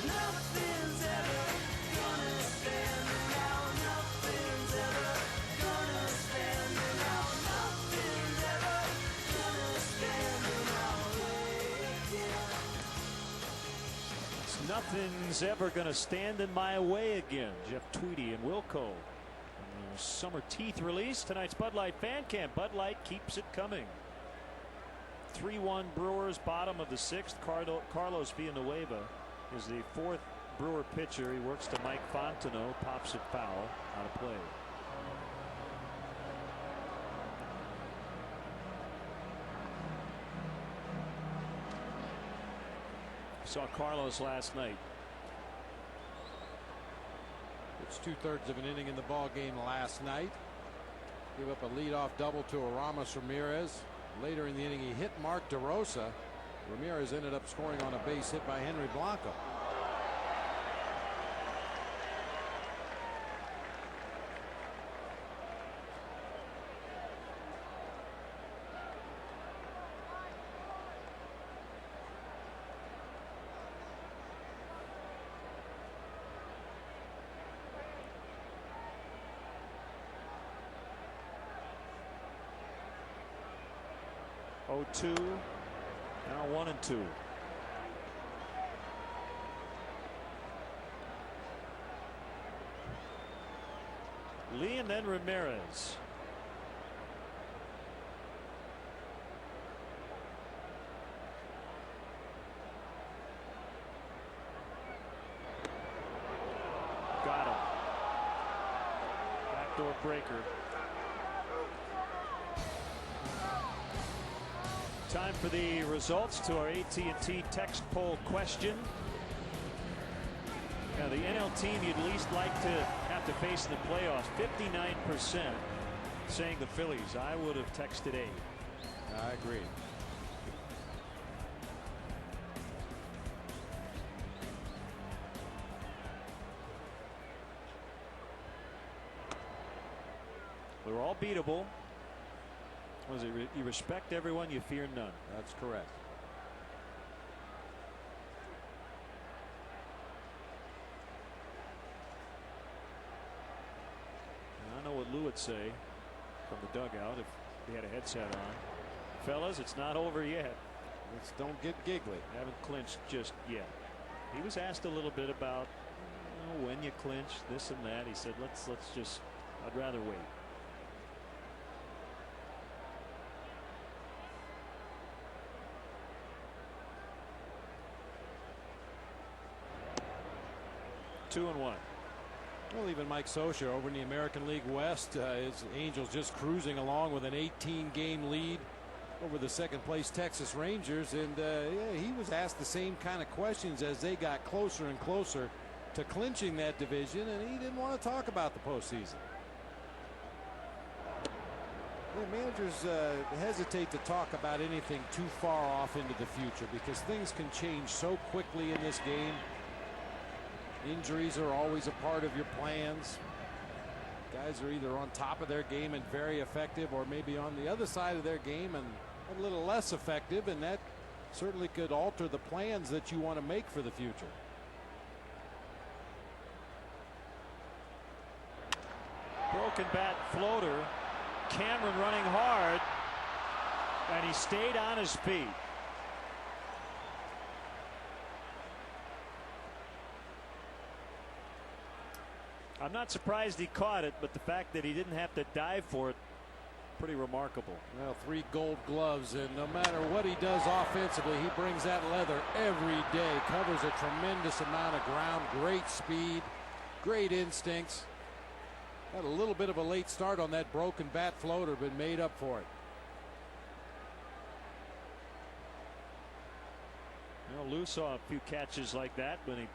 Nothing's ever gonna stand now. Nothing's ever gonna stand now. Nothing's ever gonna stand our way again. Nothing's ever going to stand in my way again. Jeff Tweedy and Wilco. Summer teeth release. Tonight's Bud Light Fan Camp. Bud Light keeps it coming. 3-1 Brewers, bottom of the 6th. Carlos Villanueva is the 4th Brewer pitcher. He works to Mike Fontenot, pops it foul, out of play. Saw Carlos last night. It's 2/3 of an inning in the ball game last night. Gave up a leadoff double to Aramis Ramirez. Later in the inning, he hit Mark DeRosa. Ramirez ended up scoring on a base hit by Henry Blanco. Oh, 2. Now 1-2. Lee and then Ramirez. Got him. Backdoor breaker. Time for the results to our AT&T text poll question. Now, the NL team you'd least like to have to face in the playoffs, 59% saying the Phillies. I would have texted A. I agree. They're all beatable. Was it you respect everyone, you fear none? That's correct. I know what Lou would say from the dugout if he had a headset on. Fellas, it's not over yet. Let's don't get giggly. Haven't clinched just yet. He was asked a little bit about when you clinch, this and that. He said, let's just, I'd rather wait. Two and one. Well, even Mike Scioscia over in the American League West, his Angels just cruising along with an 18-game lead over the second-place Texas Rangers, and yeah, he was asked the same kind of questions as they got closer and closer to clinching that division, and he didn't want to talk about the postseason. The managers hesitate to talk about anything too far off into the future because things can change so quickly in this game. Injuries are always a part of your plans. Guys are either on top of their game and very effective, or maybe on the other side of their game and a little less effective, and that certainly could alter the plans that you want to make for the future. Broken bat floater. Cameron running hard, and he stayed on his feet. I'm not surprised he caught it, but the fact that he didn't have to dive for it, pretty remarkable. Well, 3 gold gloves, and no matter what he does offensively, he brings that leather every day. Covers a tremendous amount of ground, great speed, great instincts. Had a little bit of a late start on that broken bat floater, but made up for it. Lou saw a few catches like that when he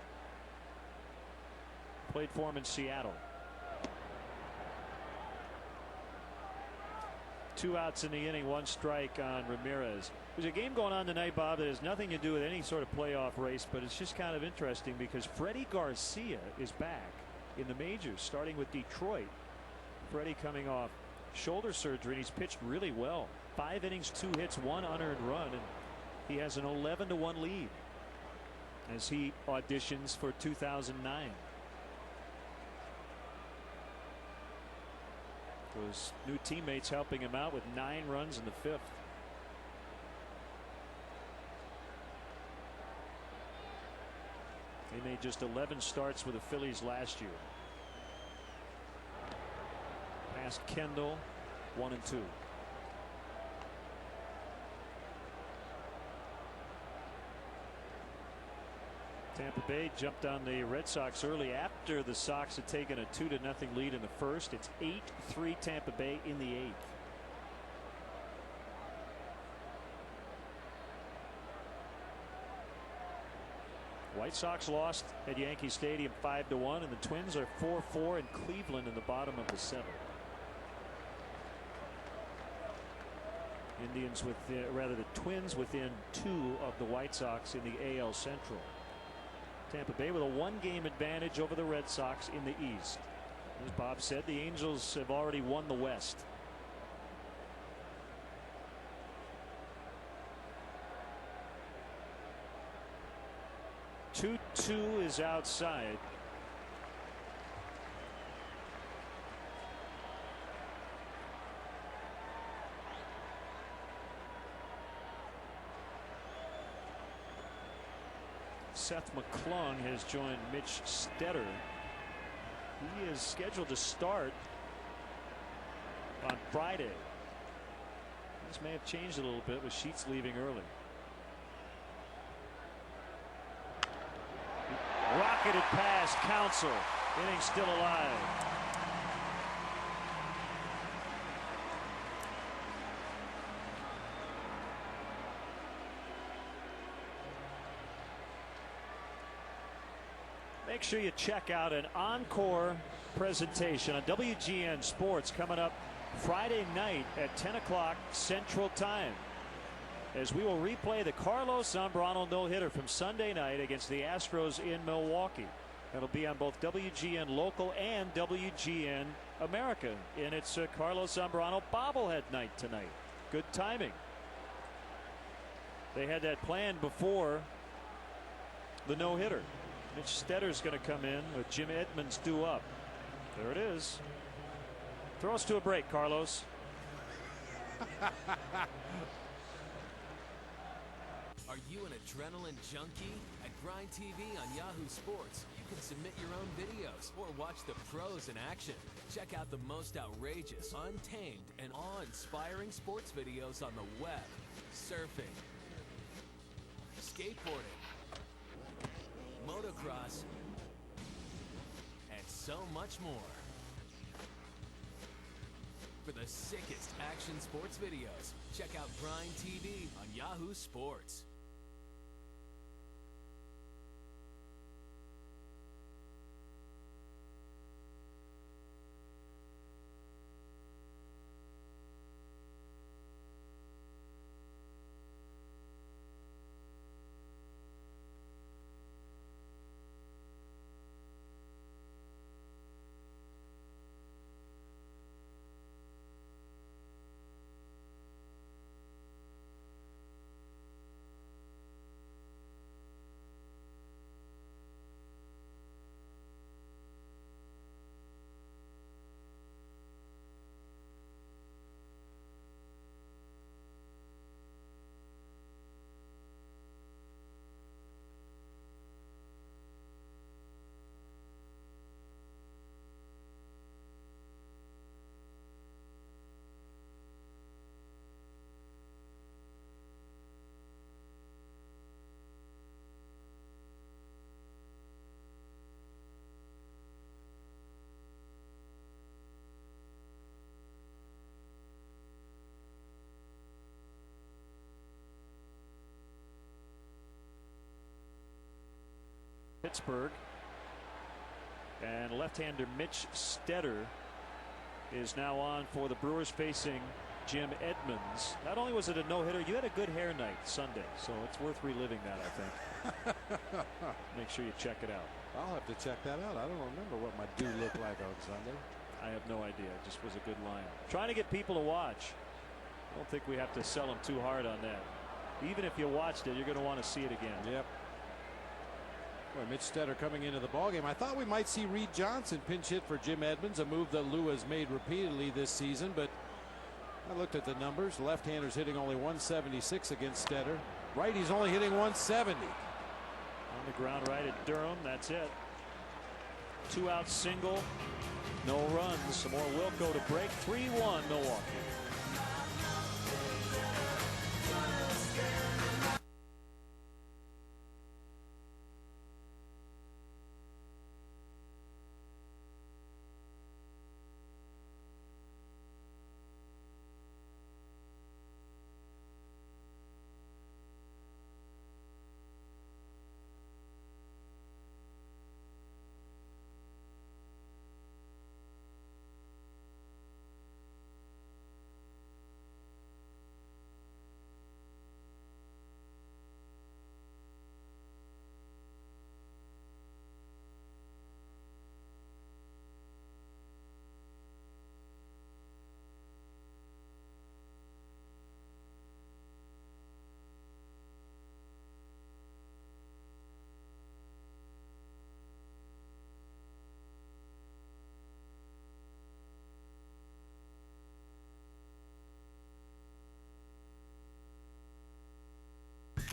played for him in Seattle. 2 outs in the inning, 1 strike on Ramirez. There's a game going on tonight, Bob, that has nothing to do with any sort of playoff race, but it's just kind of interesting because Freddie Garcia is back in the majors, starting with Detroit. Freddie coming off shoulder surgery, and he's pitched really well. 5 innings, 2 hits, 1 unearned run, and he has an 11-1 lead as he auditions for 2009. Those new teammates helping him out with 9 runs in the 5th. He made just 11 starts with the Phillies last year. Past Kendall, 1 and 2. Tampa Bay jumped on the Red Sox early after the Sox had taken a 2-0 lead in the first. It's 8-3 Tampa Bay in the 8th. White Sox lost at Yankee Stadium 5-1, and the Twins are 4-4 in Cleveland in the bottom of the 7th. Indians with the Twins within 2 of the White Sox in the AL Central. Tampa Bay with a 1-game advantage over the Red Sox in the East. As Bob said, the Angels have already won the West. Two is outside. Seth McClung has joined Mitch Stetter. He is scheduled to start on Friday. This may have changed a little bit with Sheets leaving early. Rocketed past Counsell. Inning still alive. Make sure you check out an encore presentation on WGN Sports coming up Friday night at 10 o'clock Central Time, as we will replay the Carlos Zambrano no-hitter from Sunday night against the Astros in Milwaukee. That'll be on both WGN Local and WGN America. And it's Carlos Zambrano bobblehead night tonight. Good timing. They had that planned before the no-hitter. Mitch Stetter's going to come in with Jim Edmonds due up. There it is. Throw us to a break, Carlos. Are you an adrenaline junkie? At Grind TV on Yahoo Sports, you can submit your own videos or watch the pros in action. Check out the most outrageous, untamed, and awe-inspiring sports videos on the web, surfing, skateboarding, motocross, and so much more. For the sickest action sports videos, check out Grind TV on Yahoo Sports. Pittsburgh. And left-hander Mitch Stetter is now on for the Brewers, facing Jim Edmonds. Not only was it a no-hitter, you had a good hair night Sunday, so it's worth reliving that, I think. Make sure you check it out. I'll have to check that out. I don't remember what my do looked like on Sunday. I have no idea. It just was a good line. Trying to get people to watch. I don't think we have to sell them too hard on that. Even if you watched it, you're going to want to see it again. Yep. Boy, Mitch Stetter coming into the ballgame. I thought we might see Reed Johnson pinch hit for Jim Edmonds, a move that Lou has made repeatedly this season, but I looked at the numbers. Left-handers hitting only 176 against Stetter. Righty's only hitting 170. On the ground right at Durham. That's it. 2-out single. No runs. Some more Wilco to break. 3-1 Milwaukee.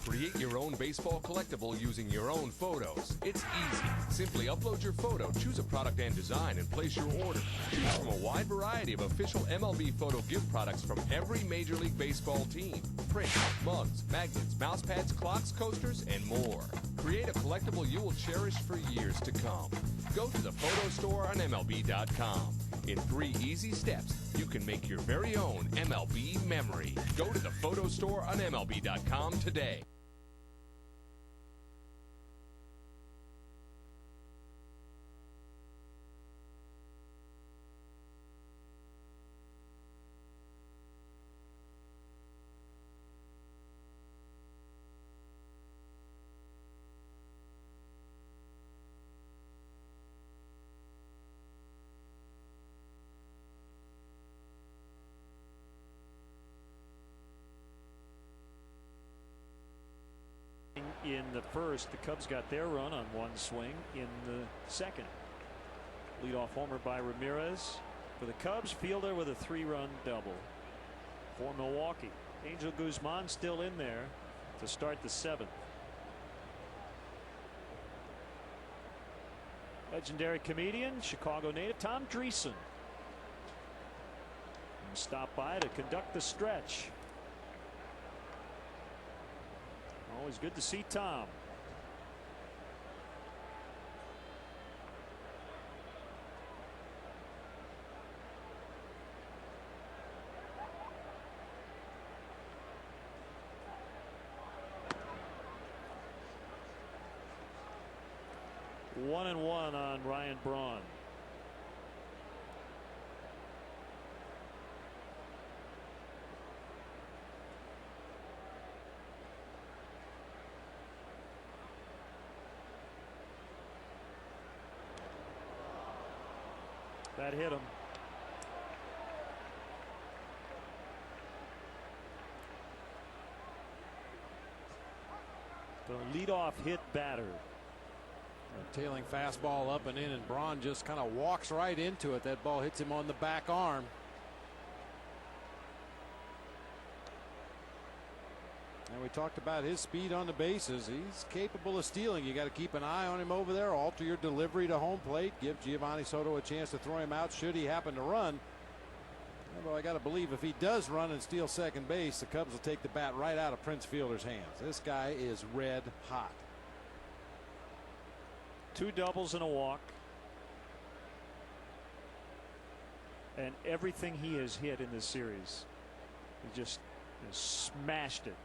Create your own baseball collectible using your own photos. It's easy. Simply upload your photo, choose a product and design, and place your order. Choose from a wide variety of official MLB photo gift products from every Major League Baseball team. Prints, mugs, magnets, mouse pads, clocks, coasters, and more. Create a collectible you will cherish for years to come. Go to the photo store on MLB.com. In 3 easy steps, you can make your very own MLB memory. Go to the photo store on MLB.com today. In the first, the Cubs got their run on one swing. In the second, leadoff homer by Ramirez for the Cubs. Fielder with a 3-run double for Milwaukee. Angel Guzman still in there to start the 7th. Legendary comedian, Chicago native Tom Dreesen stopped by to conduct the stretch. Always good to see Tom. One and one on Ryan Braun. That hit him. The leadoff hit batter. A tailing fastball up and in, and Braun just kind of walks right into it. That ball hits him on the back arm. And we talked about his speed on the bases. He's capable of stealing. You got to keep an eye on him over there. Alter your delivery to home plate. Give Giovanni Soto a chance to throw him out should he happen to run. Although I got to believe if he does run and steal second base, the Cubs will take the bat right out of Prince Fielder's hands. This guy is red hot. 2 doubles and a walk. And everything he has hit in this series, he just has smashed it.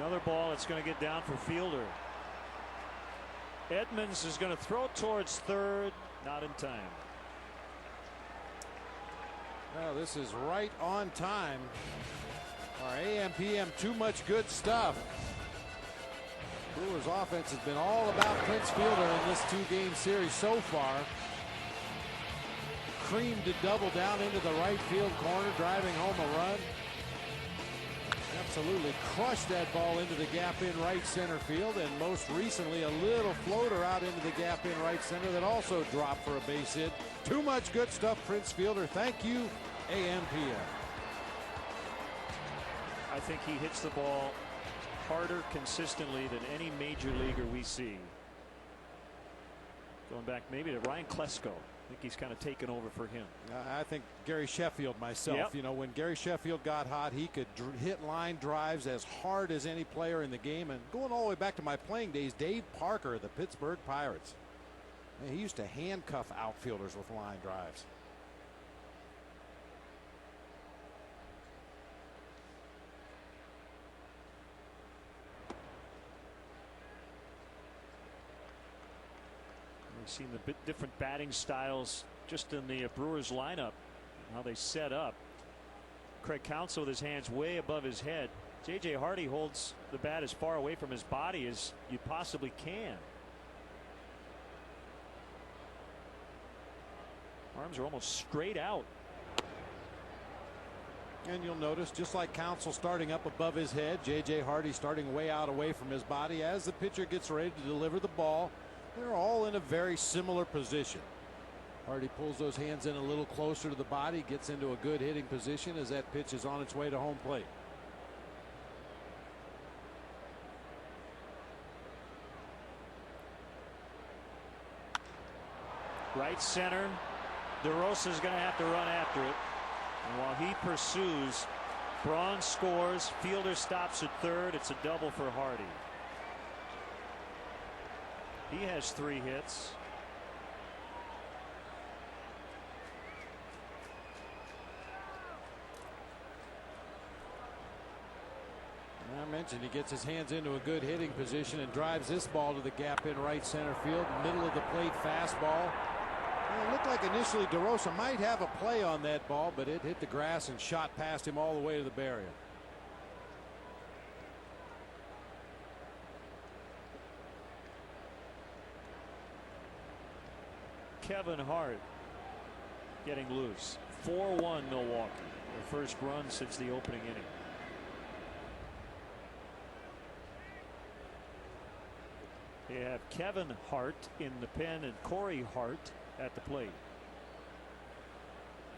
Another ball that's going to get down for Fielder. Edmonds is going to throw towards third. Not in time. Well, this is right on time. Our AM/PM too much good stuff. Brewers offense has been all about Prince Fielder in this 2-game series so far. Creamed to double down into the right field corner, driving home a run. Absolutely crushed that ball into the gap in right center field, and most recently a little floater out into the gap in right center that also dropped for a base hit. Too much good stuff, Prince Fielder. Thank you, AM/PM. I think he hits the ball harder consistently than any major leaguer we see. Going back maybe to Ryan Klesko. I think he's kind of taken over for him. I think Gary Sheffield myself. Yep. You know, when Gary Sheffield got hot, he could hit line drives as hard as any player in the game. And going all the way back to my playing days, Dave Parker of the Pittsburgh Pirates. Man, he used to handcuff outfielders with line drives. We've seen the bit different batting styles just in the Brewers lineup, how they set up. Craig Counsell with his hands way above his head. J.J. Hardy holds the bat as far away from his body as you possibly can. Arms are almost straight out. And you'll notice, just like Counsell starting up above his head, J.J. Hardy starting way out away from his body. As the pitcher gets ready to deliver the ball, they're all in a very similar position. Hardy pulls those hands in a little closer to the body, gets into a good hitting position as that pitch is on its way to home plate. Right center. DeRosa is going to have to run after it. And while he pursues, Braun scores. Fielder stops at third. It's a double for Hardy. He has 3 hits. I mentioned he gets his hands into a good hitting position and drives this ball to the gap in right center field. Middle of the plate fastball. Well, it looked like initially DeRosa might have a play on that ball, but it hit the grass and shot past him all the way to the barrier. Kevin Hart getting loose. 4-1 Milwaukee. Their first run since the opening inning. They have Kevin Hart in the pen and Corey Hart at the plate.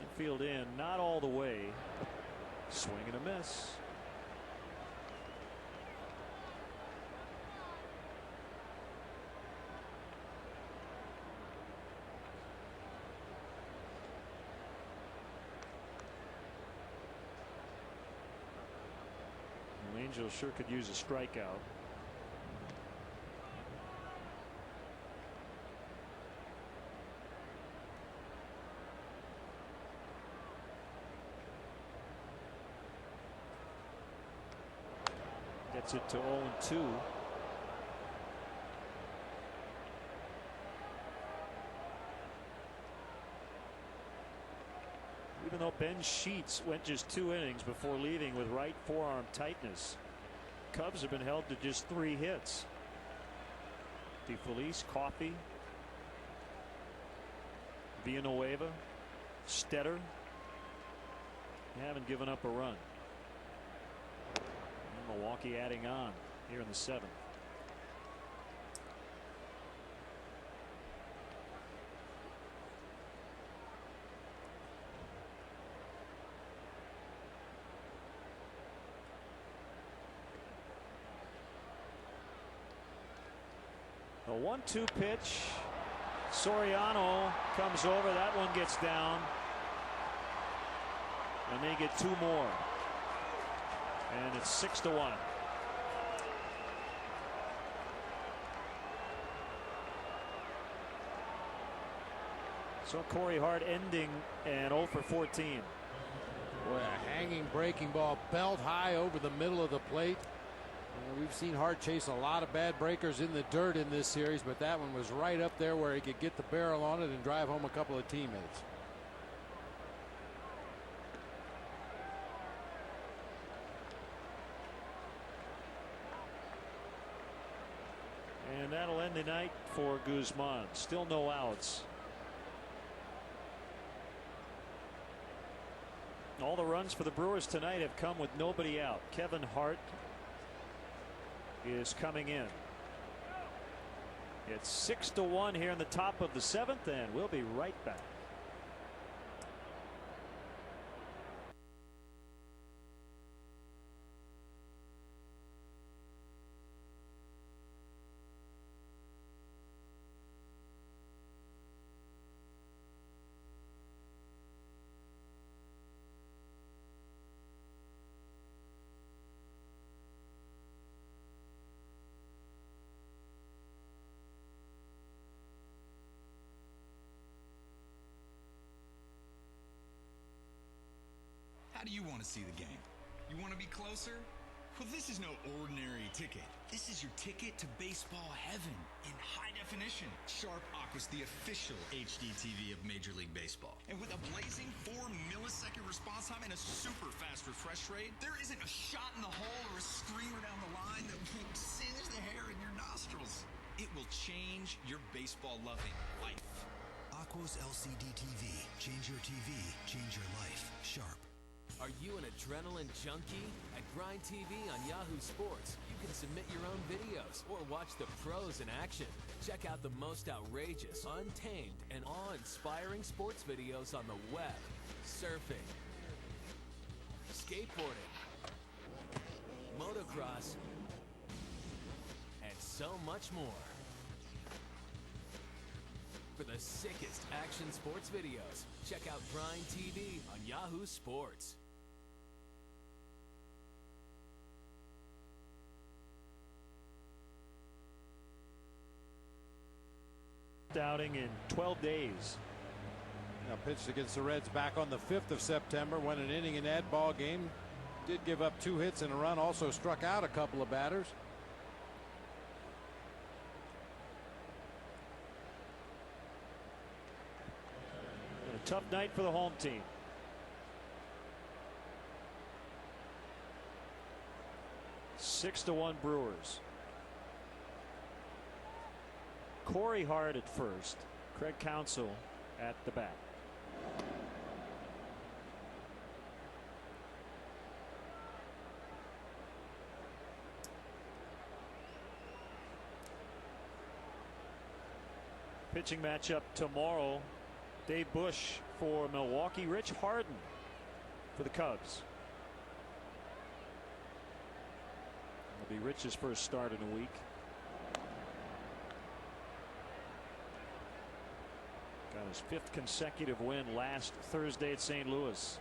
Infield in, not all the way. Swing and a miss. The Angels sure could use a strikeout. Gets it to 0-2. Even though Ben Sheets went just 2 innings before leaving with right forearm tightness, Cubs have been held to just 3 hits. DeFelice, Coffey, Villanueva, Stetter. They haven't given up a run. Milwaukee adding on here in the 7th. A 1-2 pitch. Soriano comes over. That one gets down. And they get 2 more. And it's 6-1. So Corey Hart ending and 0 for 14. Boy, a hanging breaking ball belt high over the middle of the plate. We've seen Hart chase a lot of bad breakers in the dirt in this series, but that one was right up there where he could get the barrel on it and drive home a couple of teammates. And that'll end the night for Guzman. Still no outs. All the runs for the Brewers tonight have come with nobody out. Kevin Hart is coming in. It's 6-1 here in the top of the 7th, and we'll be right back. How do you want to see the game? You want to be closer? Well, this is no ordinary ticket. This is your ticket to baseball heaven in high definition. Sharp Aqua's the official HD TV of Major League Baseball. And with a blazing 4-millisecond response time and a super fast refresh rate, there isn't a shot in the hole or a streamer down the line that won't singe the hair in your nostrils. It will change your baseball-loving life. Aqua's LCD TV. Change your TV, change your life. Sharp. Are you an adrenaline junkie? At Grind TV on Yahoo Sports, you can submit your own videos or watch the pros in action. Check out the most outrageous, untamed, and awe-inspiring sports videos on the web, surfing, skateboarding, motocross, and so much more. For the sickest action sports videos, check out Grind TV on Yahoo Sports. Outing in 12 days. Now pitched against the Reds back on the 5th of September. Went an inning in that ball game. Did give up 2 hits and a run. Also struck out a couple of batters. And a tough night for the home team. Six to 1 Brewers. Corey Hart at first. Craig Counsell at the bat. Pitching matchup tomorrow. Dave Bush for Milwaukee. Rich Harden for the Cubs. It'll be Rich's first start in a week. Got his 5th consecutive win last Thursday at St. Louis.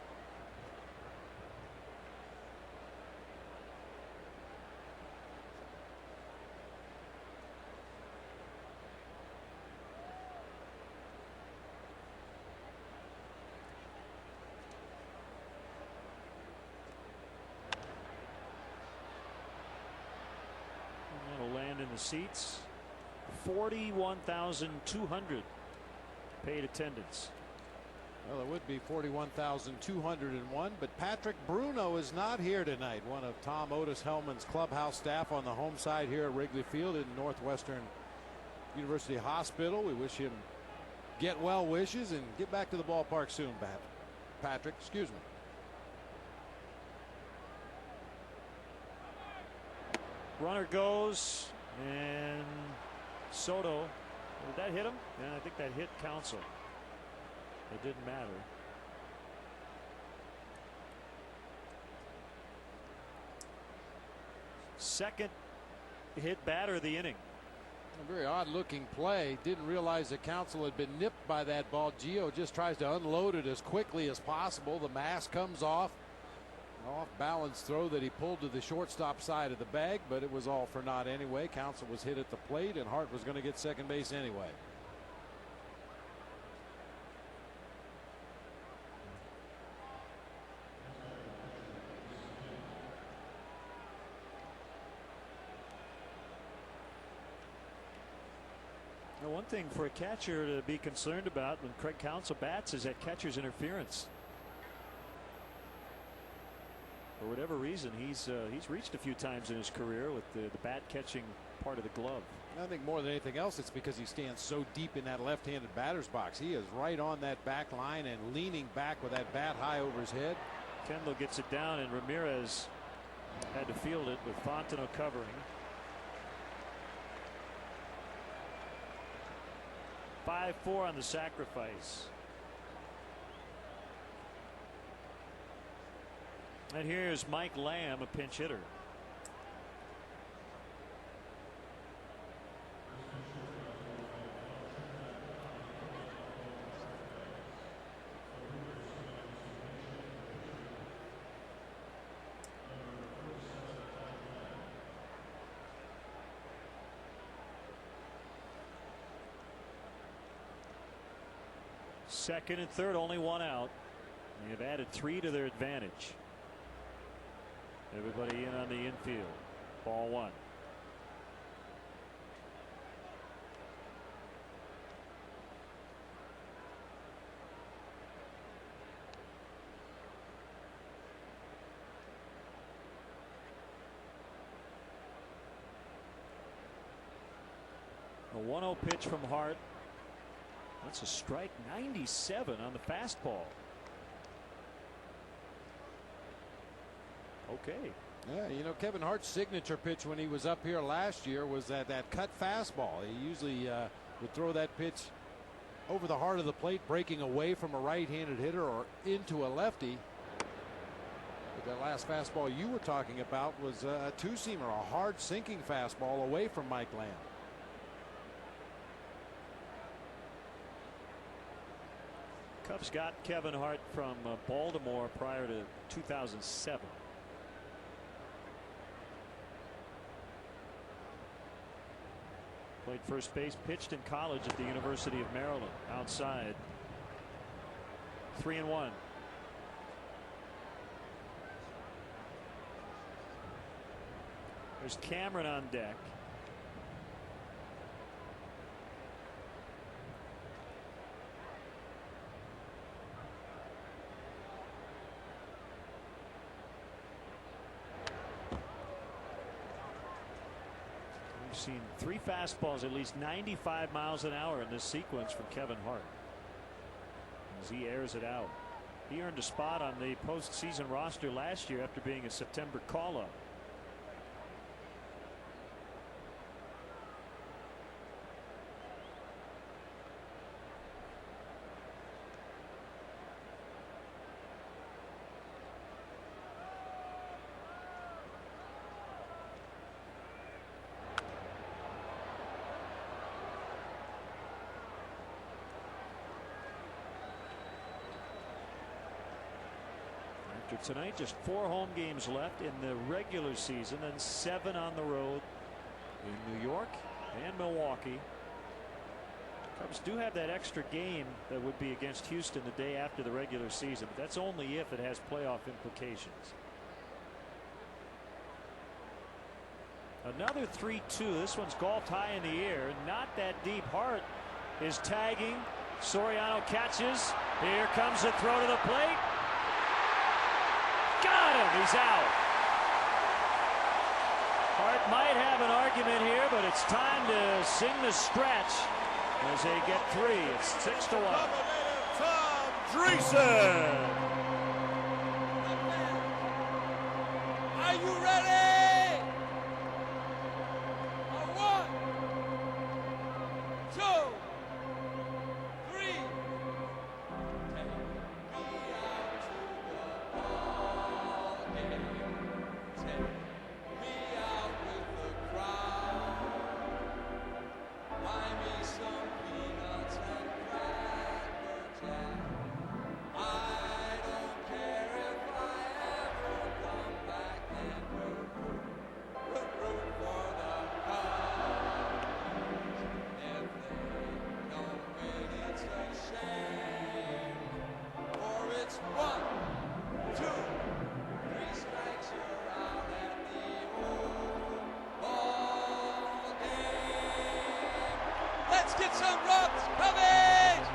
And that'll land in the seats. 41,200. Paid attendance. Well, it would be 41,201, but Patrick Bruno is not here tonight. One of Tom Otis Hellman's clubhouse staff on the home side here at Wrigley Field in Northwestern University Hospital. We wish him get well wishes and get back to the ballpark soon, Patrick. Excuse me. Runner goes, and Soto. Did that hit him? Yeah, I think that hit Counsell. It didn't matter. Second hit batter of the inning. A very odd looking play. Didn't realize that Counsell had been nipped by that ball. Gio just tries to unload it as quickly as possible. The mask comes off. Off balance throw that he pulled to the shortstop side of the bag, but it was all for naught anyway. Counsell was hit at the plate, and Hart was going to get second base anyway. One thing for a catcher to be concerned about when Craig Counsell bats is that catcher's interference. For whatever reason, he's reached a few times in his career with the bat catching part of the glove. I think more than anything else, it's because he stands so deep in that left-handed batter's box. He is right on that back line and leaning back with that bat high over his head. Kendall gets it down, and Ramirez had to field it with Fontenot covering. 5-4 on the sacrifice. And here's Mike Lamb, a pinch hitter. Second and third, only one out. They have added 3 to their advantage. Everybody in on the infield. Ball 1. A 1-0 pitch from Hart. That's a strike. 97 on the fastball. Okay. Yeah, you know, Kevin Hart's signature pitch when he was up here last year was that cut fastball. He usually would throw that pitch over the heart of the plate, breaking away from a right-handed hitter or into a lefty. But that last fastball you were talking about was a two-seamer, a hard sinking fastball away from Mike Lamb. Cubs got Kevin Hart from Baltimore prior to 2007. Played first base, pitched in college at the University of Maryland. Outside. 3-1. There's Cameron on deck. We've seen 3 fastballs at least 95 miles an hour in this sequence from Kevin Hart as he airs it out. He earned a spot on the postseason roster last year after being a September call-up. After tonight, just 4 home games left in the regular season and 7 on the road in New York and Milwaukee. Cubs do have that extra game that would be against Houston the day after the regular season, but that's only if it has playoff implications. Another 3-2. This one's golfed high in the air, not that deep. Hart is tagging. Soriano catches. Here comes the throw to the plate. Got him. He's out. Hart might have an argument here, but it's time to sing the stretch as they get 3. It's 6-1. Tom Dreesen. Are you ready? 1, 2, 3. I get some drops coming!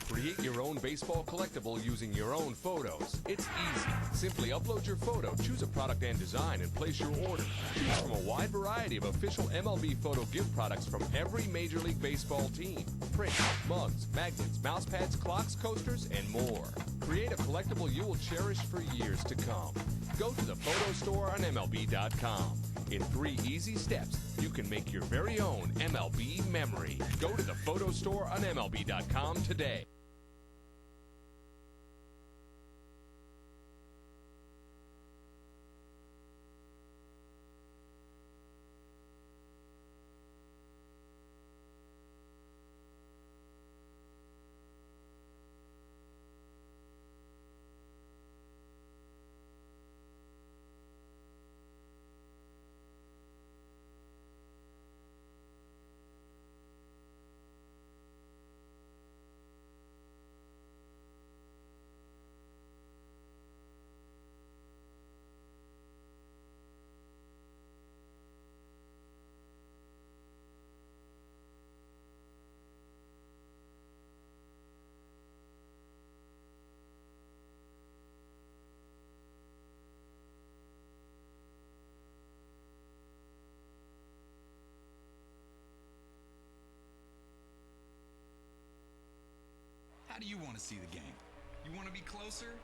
Create your own baseball collectible using your own photos. It's easy. Simply upload your photo, choose a product and design, and place your order. Choose from a wide variety of official MLB photo gift products from every Major League Baseball team. Prints, mugs, magnets, mouse pads, clocks, coasters, and more. Create a collectible you will cherish for years to come. Go to the photo store on MLB.com. In 3 easy steps, you can make your very own MLB memory. Go to the photo store on MLB.com today. How do you want to see the game? You want to be closer?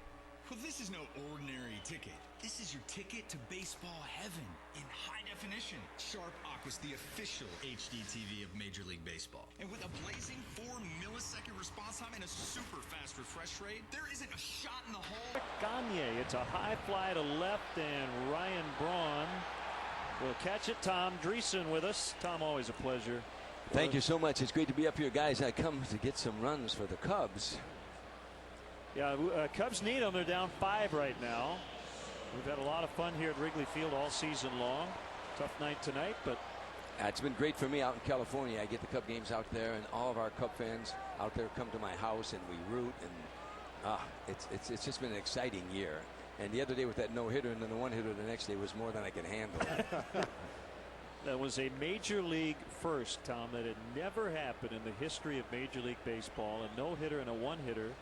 Well, this is no ordinary ticket. This is your ticket to baseball heaven in high definition. Sharp Aqua's the official HD TV of Major League Baseball. And with a blazing 4-millisecond response time and a super fast refresh rate, there isn't a shot in the hole. Gagne, it's a high fly to left, and Ryan Braun will catch it. Tom Dreesen with us. Tom, always a pleasure. Thank you so much. It's great to be up here, guys. I come to get some runs for the Cubs. Yeah, Cubs need them. They're down 5 right now. We've had a lot of fun here at Wrigley Field all season long. Tough night tonight, but it's been great for me out in California. I get the Cub games out there, and all of our Cub fans out there come to my house, and we root. And it's just been an exciting year. And the other day with that no-hitter and then the one-hitter the next day was more than I could handle. That was a Major League first, Tom. That had never happened in the history of Major League Baseball. A no-hitter and a one-hitter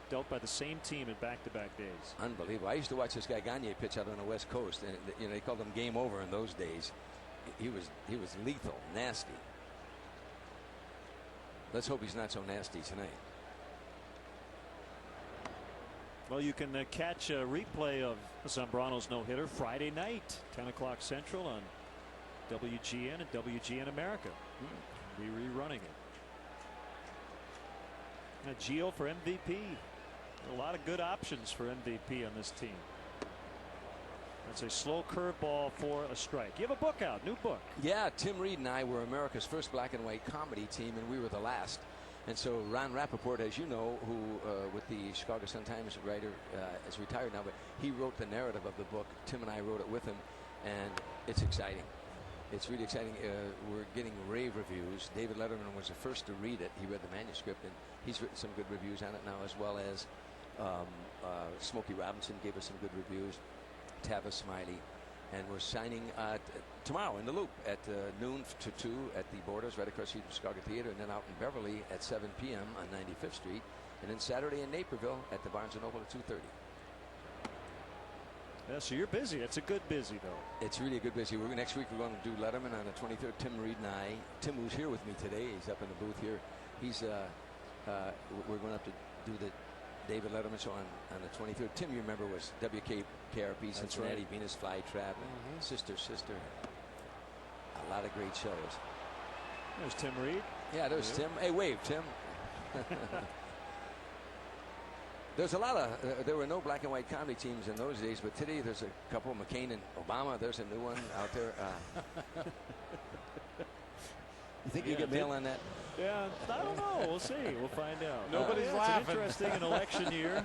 dealt by the same team in back-to-back days. Unbelievable. I used to watch this guy Gagne pitch out on the West Coast, and they called him game over in those days. He was lethal, nasty. Let's hope he's not so nasty tonight. Well, you can catch a replay of Zambrano's no-hitter Friday night, 10 o'clock Central on WGN and WGN America. Be rerunning it. Gio for MVP. A lot of good options for MVP on this team. That's a slow curveball for a strike. You have a book out, new book. Yeah, Tim Reed and I were America's first black and white comedy team, and we were the last. And so Ron Rappaport, as you know, who with the Chicago Sun-Times writer, is retired now, but he wrote the narrative of the book. Tim and I wrote it with him, and it's exciting. It's really exciting. We're getting rave reviews. David Letterman was the first to read it. He read the manuscript, and he's written some good reviews on it now, as well as Smokey Robinson gave us some good reviews. Tavis Smiley. And we're signing tomorrow in the Loop at noon to 2 at the Borders, right across the street from Chicago Theater, and then out in Beverly at 7 p.m. on 95th Street, and then Saturday in Naperville at the Barnes & Noble at 2:30. Yeah, so you're busy. It's a good busy, though. It's really a good busy. Next week we're going to do Letterman on the 23rd. Tim Reed and I. Tim, who's here with me today, he's up in the booth here. He's we're going up to do the David Letterman show on the 23rd. Tim, you remember, was WKRP Cincinnati, right. Venus Flytrap, Sister. A lot of great shows. There's Tim Reed. Yeah, there's Tim. Hey, wave, Tim. There's a lot of there were no black and white comedy teams in those days, but today there's a couple. McCain and Obama. There's a new one out there. You think you get mail on that? Yeah, I don't know. We'll see. We'll find out. Nobody's laughing. It's an interesting election year.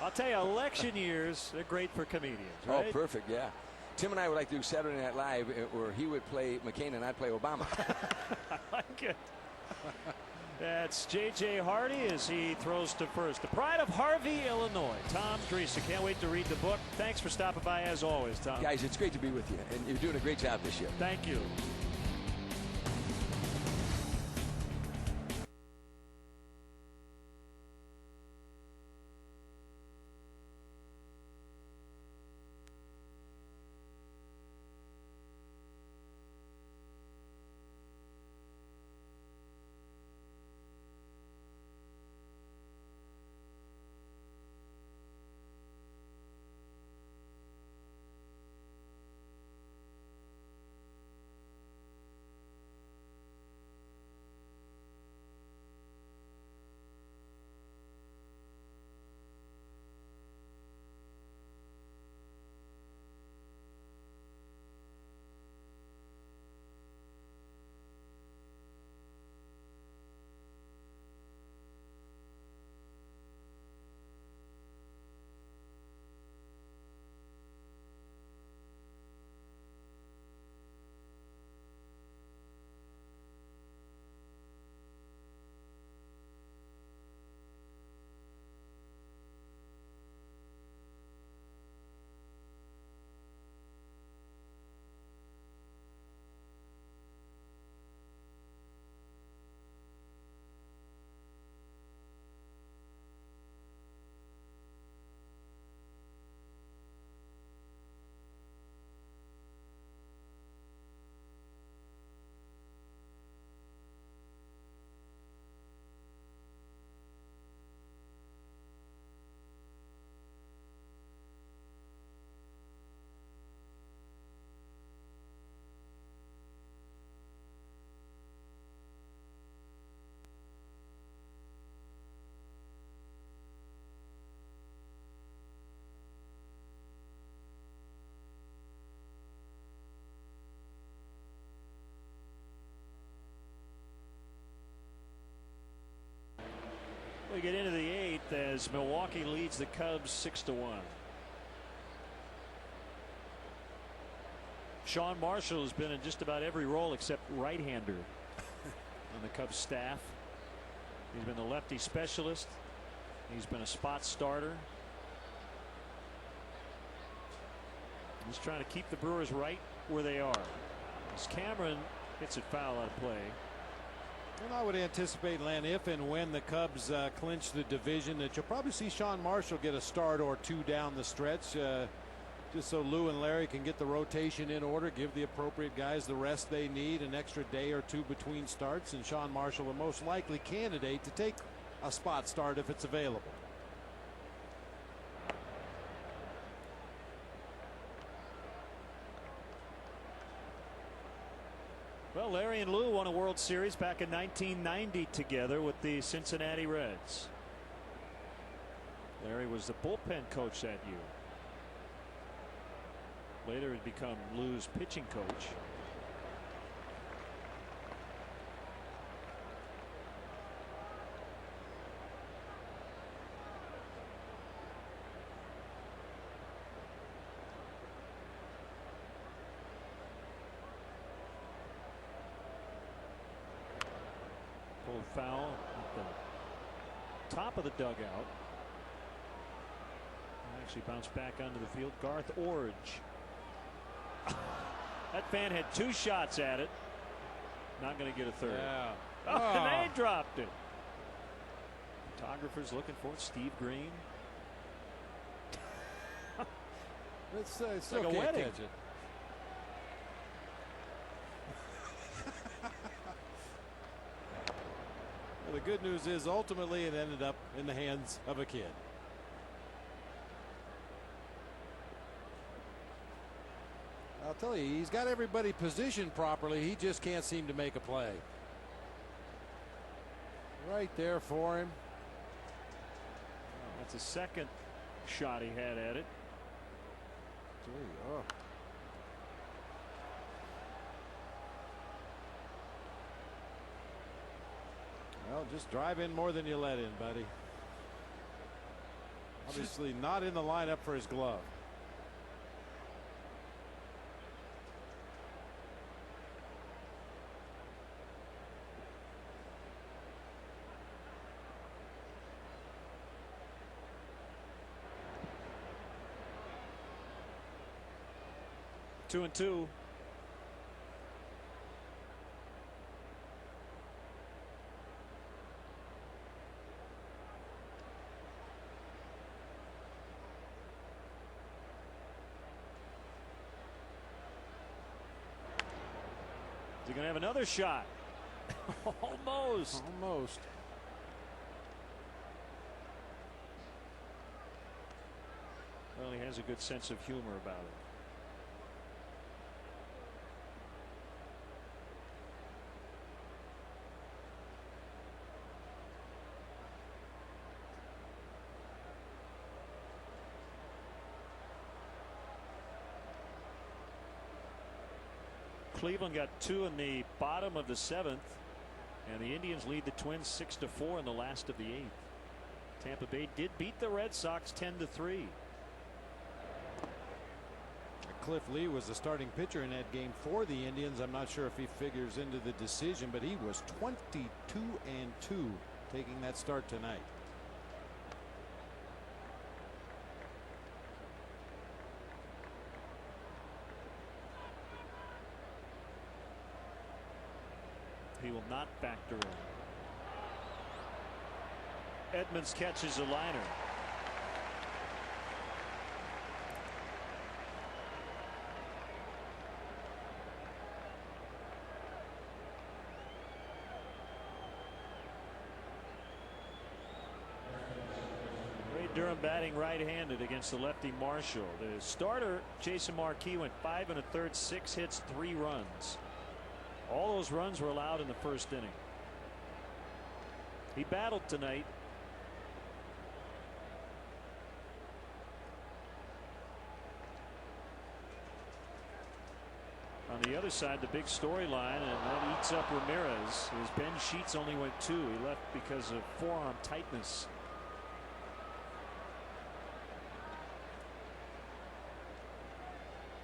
I'll tell you, election years, they're great for comedians, right? Oh, perfect, yeah. Tim and I would like to do Saturday Night Live where he would play McCain and I'd play Obama. I like it. That's J.J. Hardy as he throws to first. The pride of Harvey, Illinois. Tom Dreesen. Can't wait to read the book. Thanks for stopping by as always, Tom. Guys, it's great to be with you, and you're doing a great job this year. Thank you. We get into the 8th as Milwaukee leads the Cubs 6-1. Sean Marshall has been in just about every role except right-hander on the Cubs staff. He's been the lefty specialist. He's been a spot starter. He's trying to keep the Brewers right where they are. As Cameron hits it foul out of play. And I would anticipate, Len, if and when the Cubs clinch the division, that you'll probably see Sean Marshall get a start or two down the stretch, just so Lou and Larry can get the rotation in order, give the appropriate guys the rest they need, an extra day or two between starts, and Sean Marshall, the most likely candidate to take a spot start if it's available. Well, Larry and Lou won a World Series back in 1990 together with the Cincinnati Reds. Larry was the bullpen coach that year. Later had become Lou's pitching coach. Pulled foul at the top of the dugout. Actually bounced back onto the field. Garth Orge. That fan had 2 shots at it. Not going to get a third. Yeah. Oh, and they dropped it. Photographers looking for it. Steve Green. It's like a wedding. Catch it. Well, the good news is ultimately it ended up in the hands of a kid. I'll tell you, he's got everybody positioned properly. He just can't seem to make a play. Right there for him. That's the second shot he had at it. Oh. Well, just drive in more than you let in, buddy. Obviously not in the lineup for his glove. Two and two. Is he going to have another shot? Almost. Almost. Well, he has a good sense of humor about it. Cleveland got 2 in the bottom of the 7th, and the Indians lead the Twins 6-4 in the last of the 8th. Tampa Bay did beat the Red Sox 10-3. Cliff Lee was the starting pitcher in that game for the Indians. I'm not sure if he figures into the decision, but he was 22-2 taking that start tonight. He will not factor in. Edmonds catches a liner. Ray Durham batting right-handed against the lefty Marshall. The starter Jason Marquis went 5 1/3, 6 hits, 3 runs. All those runs were allowed in the first inning. He battled tonight. On the other side, the big storyline, and that eats up Ramirez, is Ben Sheets only went 2. He left because of forearm tightness.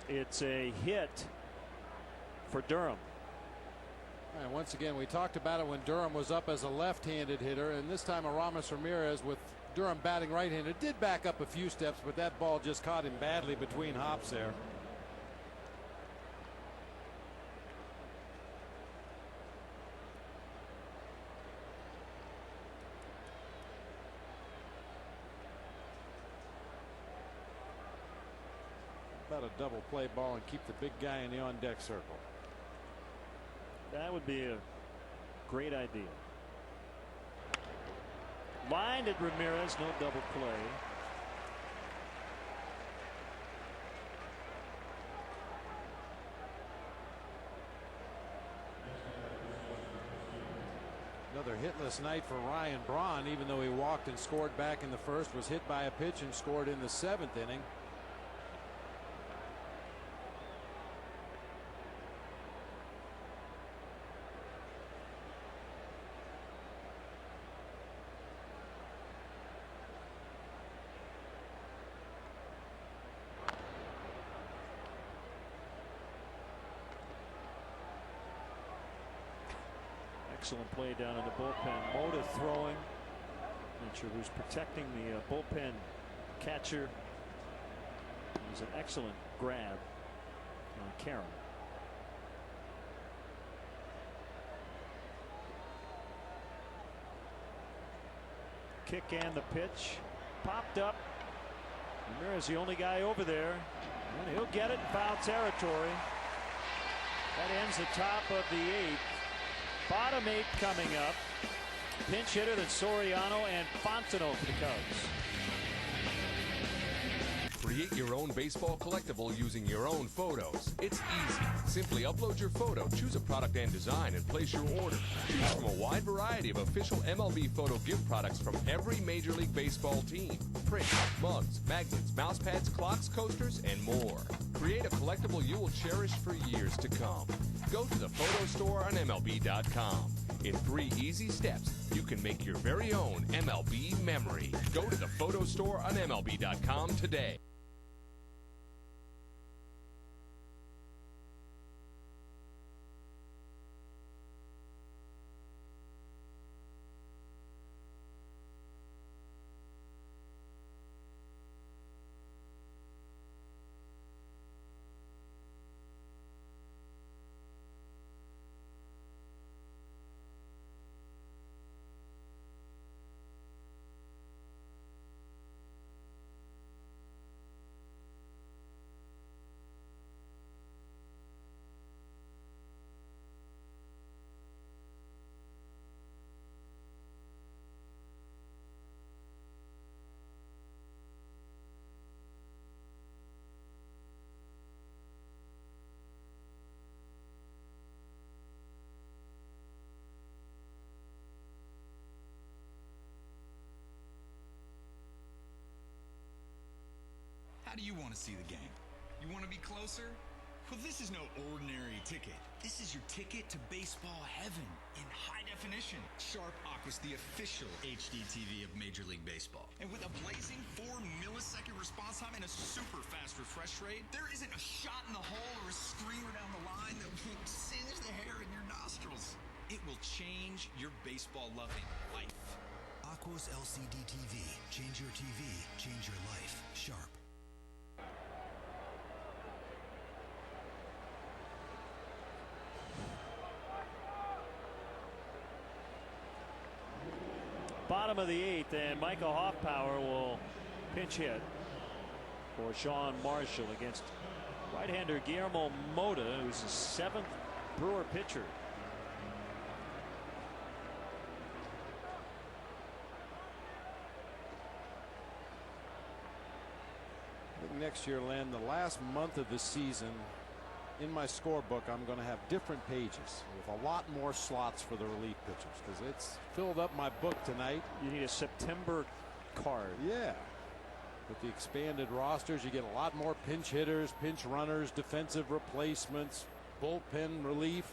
It's a hit for Durham. And once again, we talked about it when Durham was up as a left-handed hitter, and this time Aramis Ramirez, with Durham batting right-handed, did back up a few steps, but that ball just caught him badly between hops there. About a double play ball and keep the big guy in the on-deck circle. That would be a great idea. Lined at Ramirez, no double play. Another hitless night for Ryan Braun, even though he walked and scored back in the first, was hit by a pitch and scored in the 7th inning. Excellent play down in the bullpen. Mota throwing. Not sure who's protecting the bullpen catcher. It was an excellent grab on Karen. Kick and the pitch. Popped up. Ramirez the only guy over there. And he'll get it in foul territory. That ends the top of the 8th. Bottom 8 coming up. Pinch hitter than Soriano and Fontenot for the Cubs. Create your own baseball collectible using your own photos. It's easy. Simply upload your photo, choose a product and design, and place your order. Choose from a wide variety of official MLB photo gift products from every Major League Baseball team. Prints, mugs, magnets, mouse pads, clocks, coasters, and more. Create a collectible you will cherish for years to come. Go to the photo store on MLB.com. In 3 easy steps, you can make your very own MLB memory. Go to the photo store on MLB.com today. How do you want to see the game? You want to be closer? Well, this is no ordinary ticket. This is your ticket to baseball heaven in high definition. Sharp Aqua's the official HD TV of Major League Baseball. And with a blazing 4-millisecond response time and a super fast refresh rate, there isn't a shot in the hole or a streamer down the line that will singe the hair in your nostrils. It will change your baseball-loving life. Aqua's LCD TV. Change your TV, change your life. Sharp. Bottom of the 8th, and Michael Hoffpower will pinch hit for Sean Marshall against right-hander Guillermo Mota, who's the 7th Brewer pitcher. I think next year, Len, the last month of the season, in my scorebook, I'm going to have different pages with a lot more slots for the relief pitchers, because it's filled up my book tonight. You need a September card. Yeah. With the expanded rosters, you get a lot more pinch hitters, pinch runners, defensive replacements, bullpen relief.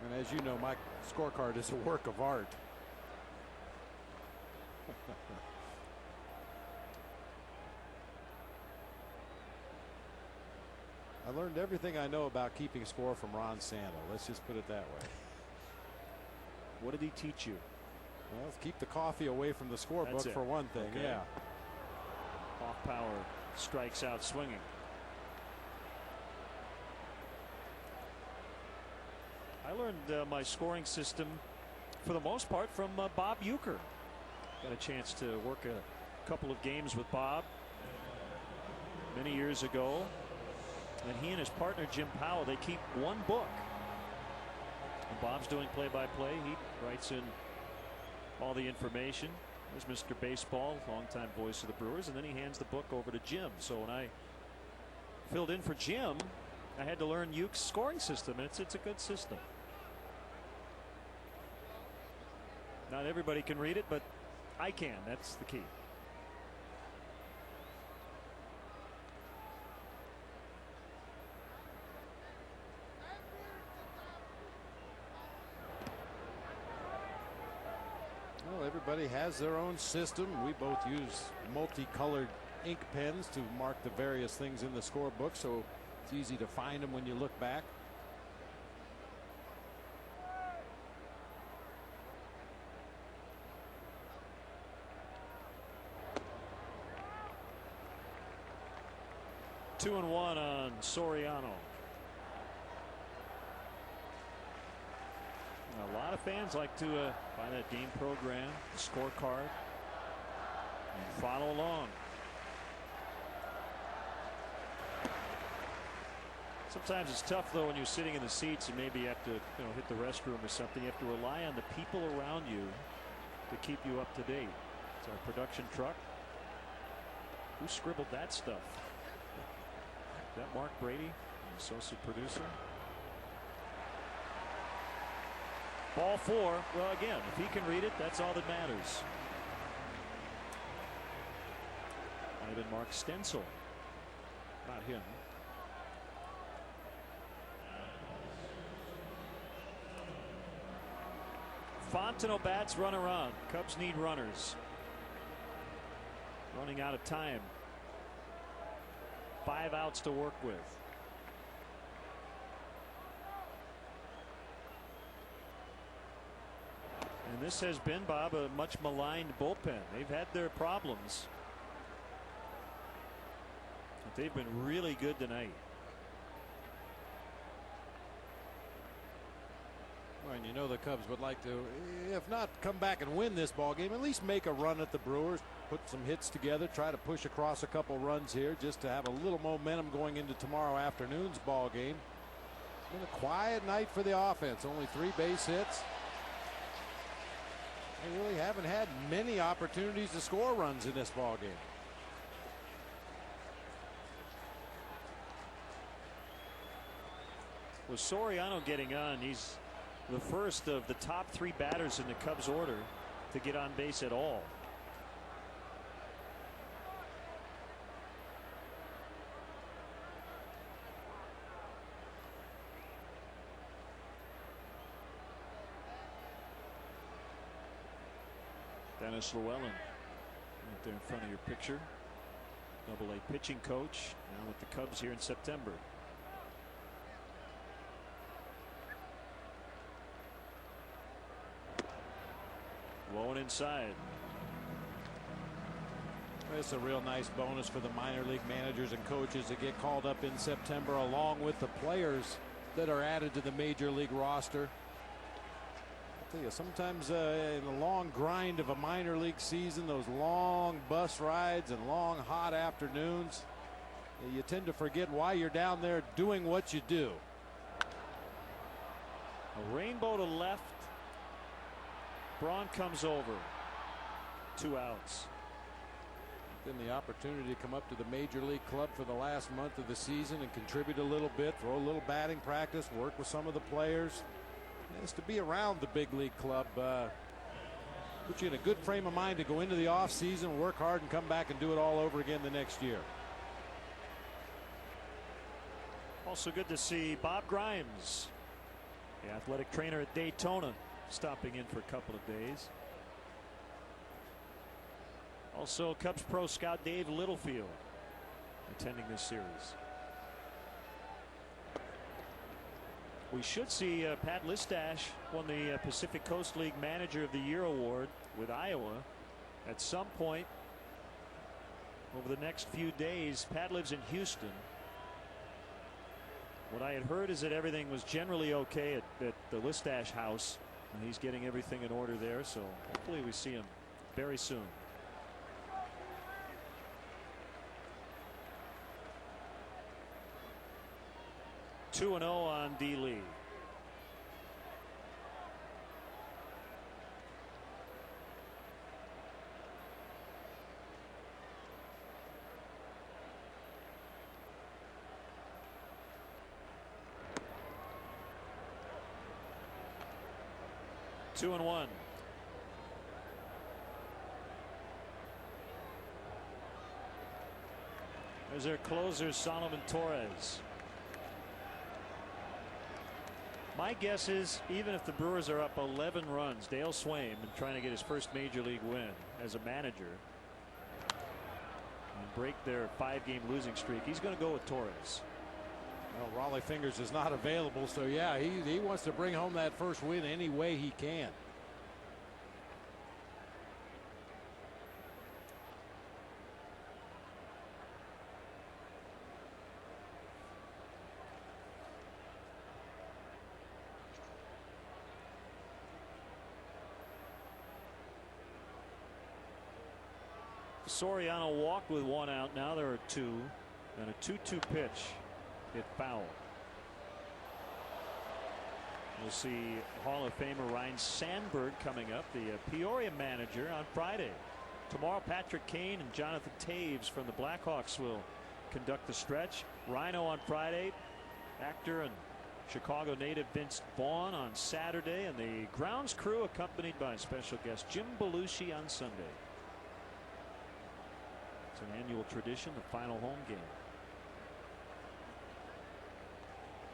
And as you know, my scorecard is a work of art. I learned everything I know about keeping score from Ron Santo. Let's just put it that way. What did he teach you? Well, keep the coffee away from the scorebook for one thing. Okay. Yeah. Off power strikes out swinging. I learned my scoring system for the most part from Bob Uecker. Got a chance to work a couple of games with Bob many years ago. And he and his partner Jim Powell, they keep one book. And Bob's doing play-by-play. He writes in all the information. There's Mr. Baseball, longtime voice of the Brewers, and then he hands the book over to Jim. So when I filled in for Jim, I had to learn Ueck's scoring system, and it's a good system. Not everybody can read it, but I can. That's the key. Well, everybody has their own system. We both use multicolored ink pens to mark the various things in the scorebook, so it's easy to find them when you look back. Two and one on Soriano. A lot of fans like to find that game program, the scorecard, and follow along. Sometimes it's tough though when you're sitting in the seats and maybe you have to hit the restroom or something. You have to rely on the people around you to keep you up to date. It's our production truck. Who scribbled that stuff? Is that Mark Brady, associate producer? Ball four. Well, again, if he can read it, that's all that matters. Might have been Mark Stencil. Not him. Fontenot bats, runner on. Cubs need runners. Running out of time. 5 outs to work with. And this has been, Bob, a much maligned bullpen. They've had their problems, but they've been really good tonight. Well, and you know the Cubs would like to, if not come back and win this ball game, at least make a run at the Brewers, put some hits together, try to push across a couple runs here just to have a little momentum going into tomorrow afternoon's ball game. It's been a quiet night for the offense. Only 3 base hits. They really haven't had many opportunities to score runs in this ball game. With Soriano getting on, he's the first of the top 3 batters in the Cubs order to get on base at all. Dennis Llewellyn right there in front of your picture. Double-A pitching coach, now with the Cubs here in September. Low and inside. It's a real nice bonus for the minor league managers and coaches that get called up in September, along with the players that are added to the major league roster. I'll tell you, sometimes in the long grind of a minor league season, those long bus rides and long hot afternoons, you tend to forget why you're down there doing what you do. A rainbow to left. Braun comes over. 2 outs. Then the opportunity to come up to the major league club for the last month of the season and contribute a little bit, throw a little batting practice, work with some of the players. It's to be around the big league club. Put you in a good frame of mind to go into the off season, work hard, and come back and do it all over again the next year. Also good to see Bob Grimes, the athletic trainer at Daytona, stopping in for a couple of days. Also Cubs pro scout Dave Littlefield attending this series. We should see Pat Listash won the Pacific Coast League Manager of the Year award with Iowa at some point over the next few days. Pat lives in Houston. What I had heard is that everything was generally okay at the Listash house, and he's getting everything in order there, so hopefully we see him very soon. Two and 0 on D. Lee. Two and 1. There's their closer, Solomon Torres. My guess is even if the Brewers are up 11 runs, Dale Swaim, and trying to get his first major league win as a manager and break their 5-game losing streak, he's going to go with Torres. Well, Raleigh Fingers is not available, so yeah, he wants to bring home that first win any way he can. Soriano walked with 1 out. Now there are 2, and a 2-2 pitch hit foul. We'll see Hall of Famer Ryne Sandberg coming up, the Peoria manager, on Friday. Tomorrow Patrick Kane and Jonathan Taves from the Blackhawks will conduct the stretch. Rhino on Friday, actor and Chicago native Vince Vaughn on Saturday, and the grounds crew accompanied by special guest Jim Belushi on Sunday. It's an annual tradition, the final home game.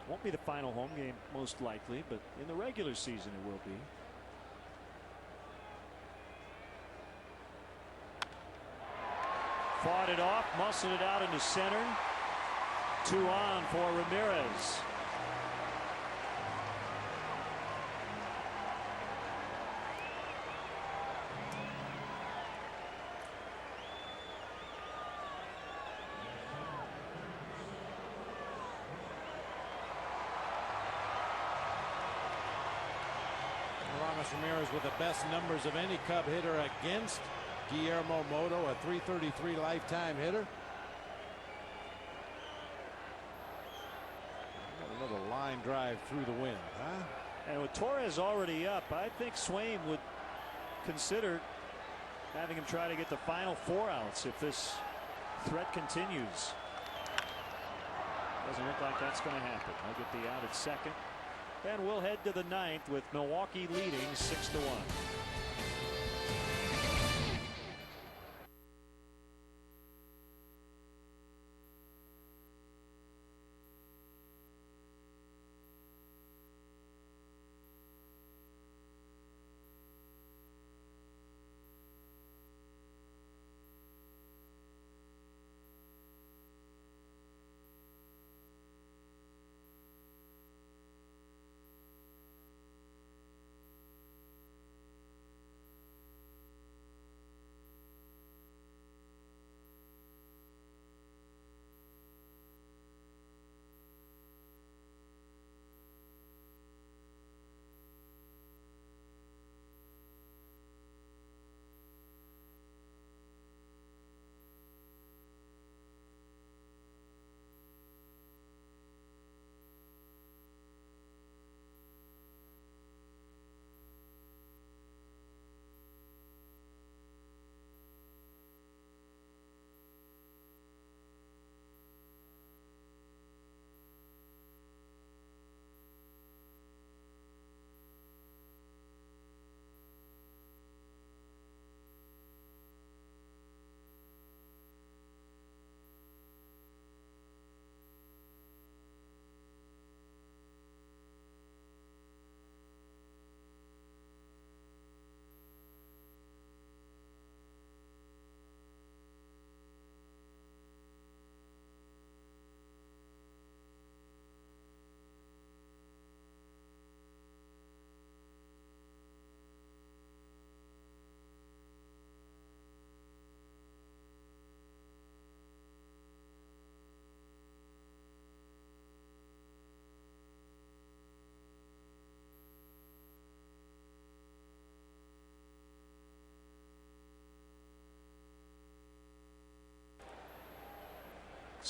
Won't be the final home game most likely, but in the regular season it will be. Fought it off, muscled it out into center. 2 on for Ramirez. Ramirez with the best numbers of any Cub hitter against Guillermo Moto, a .333 lifetime hitter. Another line drive through the wind, huh? And with Torres already up, I think Swaim would consider having him try to get the final 4 outs if this threat continues. Doesn't look like that's going to happen. They'll get the out at second. And we'll head to the 9th with Milwaukee leading 6-1.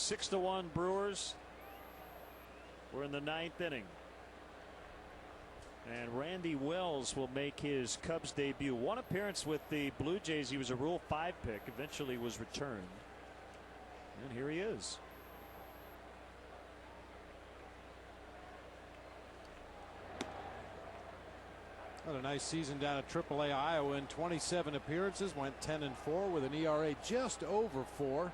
6-1 Brewers. We're in the 9th inning. And Randy Wells will make his Cubs debut. One appearance with the Blue Jays. He was a Rule 5 pick, eventually was returned. And here he is. What a nice season down at AAA Iowa. In 27 appearances, went 10-4 with an ERA just over 4.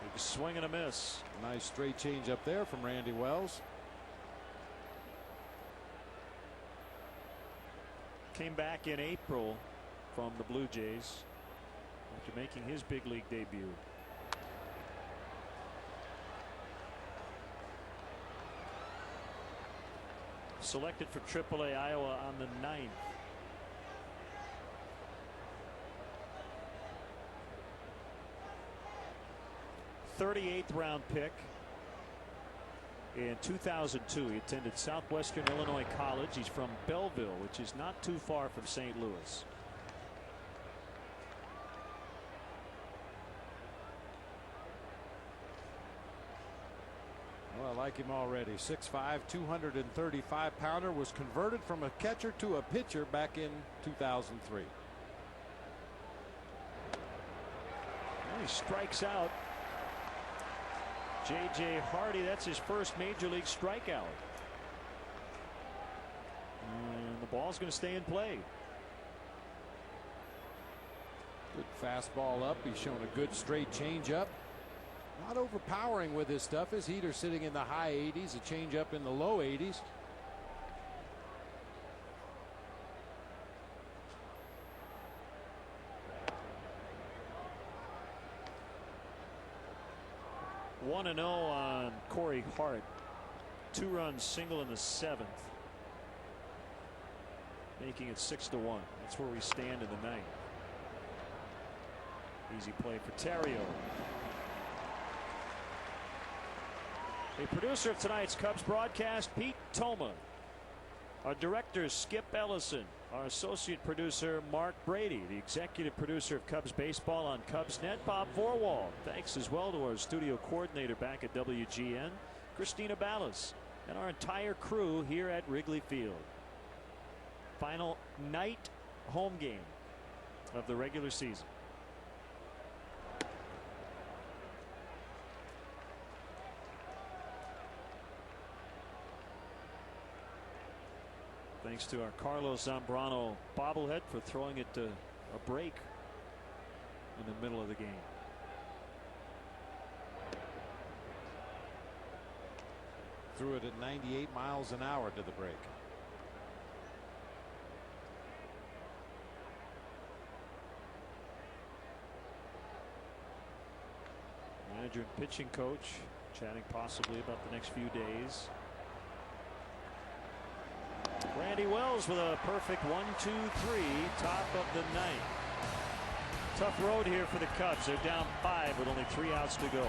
Big swing and a miss. Nice straight change up there from Randy Wells. Came back in April from the Blue Jays after making his big league debut. Selected for AAA Iowa on the 9th. '38th round pick. In 2002, he attended Southwestern Illinois College. He's from Belleville, which is not too far from St. Louis. Well, I like him already. 6'5", 235-pounder, was converted from a catcher to a pitcher back in 2003. Well, he strikes out. J.J. Hardy, that's his first major league strikeout. And the ball's going to stay in play. Good fastball up. He's shown a good straight changeup. Not overpowering with his stuff. His heater sitting in the high 80s, a changeup in the low 80s. One and 0 on Corey Hart. 2-run single in the 7th, making it 6-1. That's where we stand in the 9th. Easy play for Terrio. A producer of tonight's Cubs broadcast, Pete Toma. Our director, Skip Ellison. Our associate producer, Mark Brady. The executive producer of Cubs baseball on Cubsnet, Bob Vorwald. Thanks as well to our studio coordinator back at WGN, Christina Ballas, and our entire crew here at Wrigley Field. Final night home game of the regular season. Thanks to our Carlos Zambrano bobblehead for throwing it to a break in the middle of the game. Threw it at 98 miles an hour to the break. Manager and pitching coach chatting possibly about the next few days. Randy Wells with a perfect 1-2-3, top of the 9th. Tough road here for the Cubs. They're down 5 with only 3 outs to go.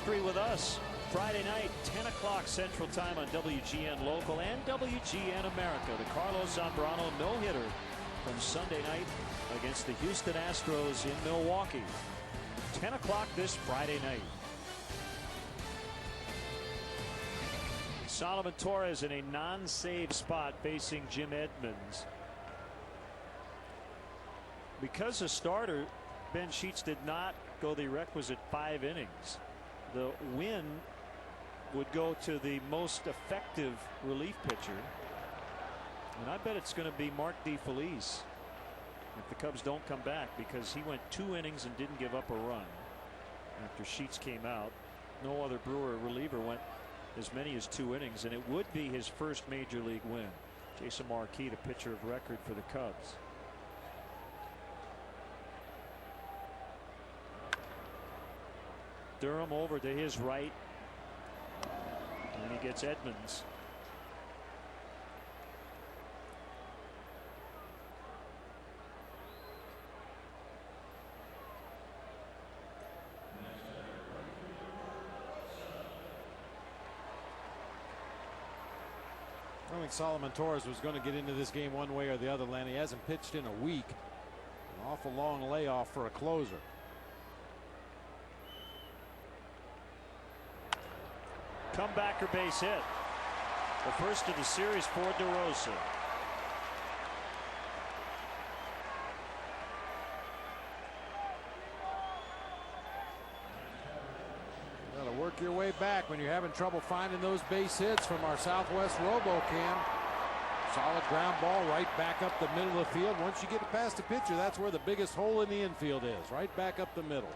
history with us. Friday night, 10 o'clock Central Time on WGN Local and WGN America. The Carlos Zambrano no-hitter from Sunday night against the Houston Astros in Milwaukee. 10 o'clock this Friday night. Solomon Torres in a non-save spot facing Jim Edmonds. Because a starter, Ben Sheets did not go the requisite 5 innings. The win would go to the most effective relief pitcher. And I bet it's going to be Mark DeFelice if the Cubs don't come back, because he went 2 innings and didn't give up a run after Sheets came out. No other Brewer reliever went as many as 2 innings, and it would be his first major league win. Jason Marquis, the pitcher of record for the Cubs. Durham over to his right, and he gets Edmonds. I think Solomon Torres was going to get into this game one way or the other, Len. He hasn't pitched in a week. An awful long layoff for a closer. Comebacker base hit. The first of the series for DeRosa. Got to work your way back when you're having trouble finding those base hits from our Southwest RoboCam. Solid ground ball right back up the middle of the field. Once you get past the pitcher, that's where the biggest hole in the infield is. Right back up the middle.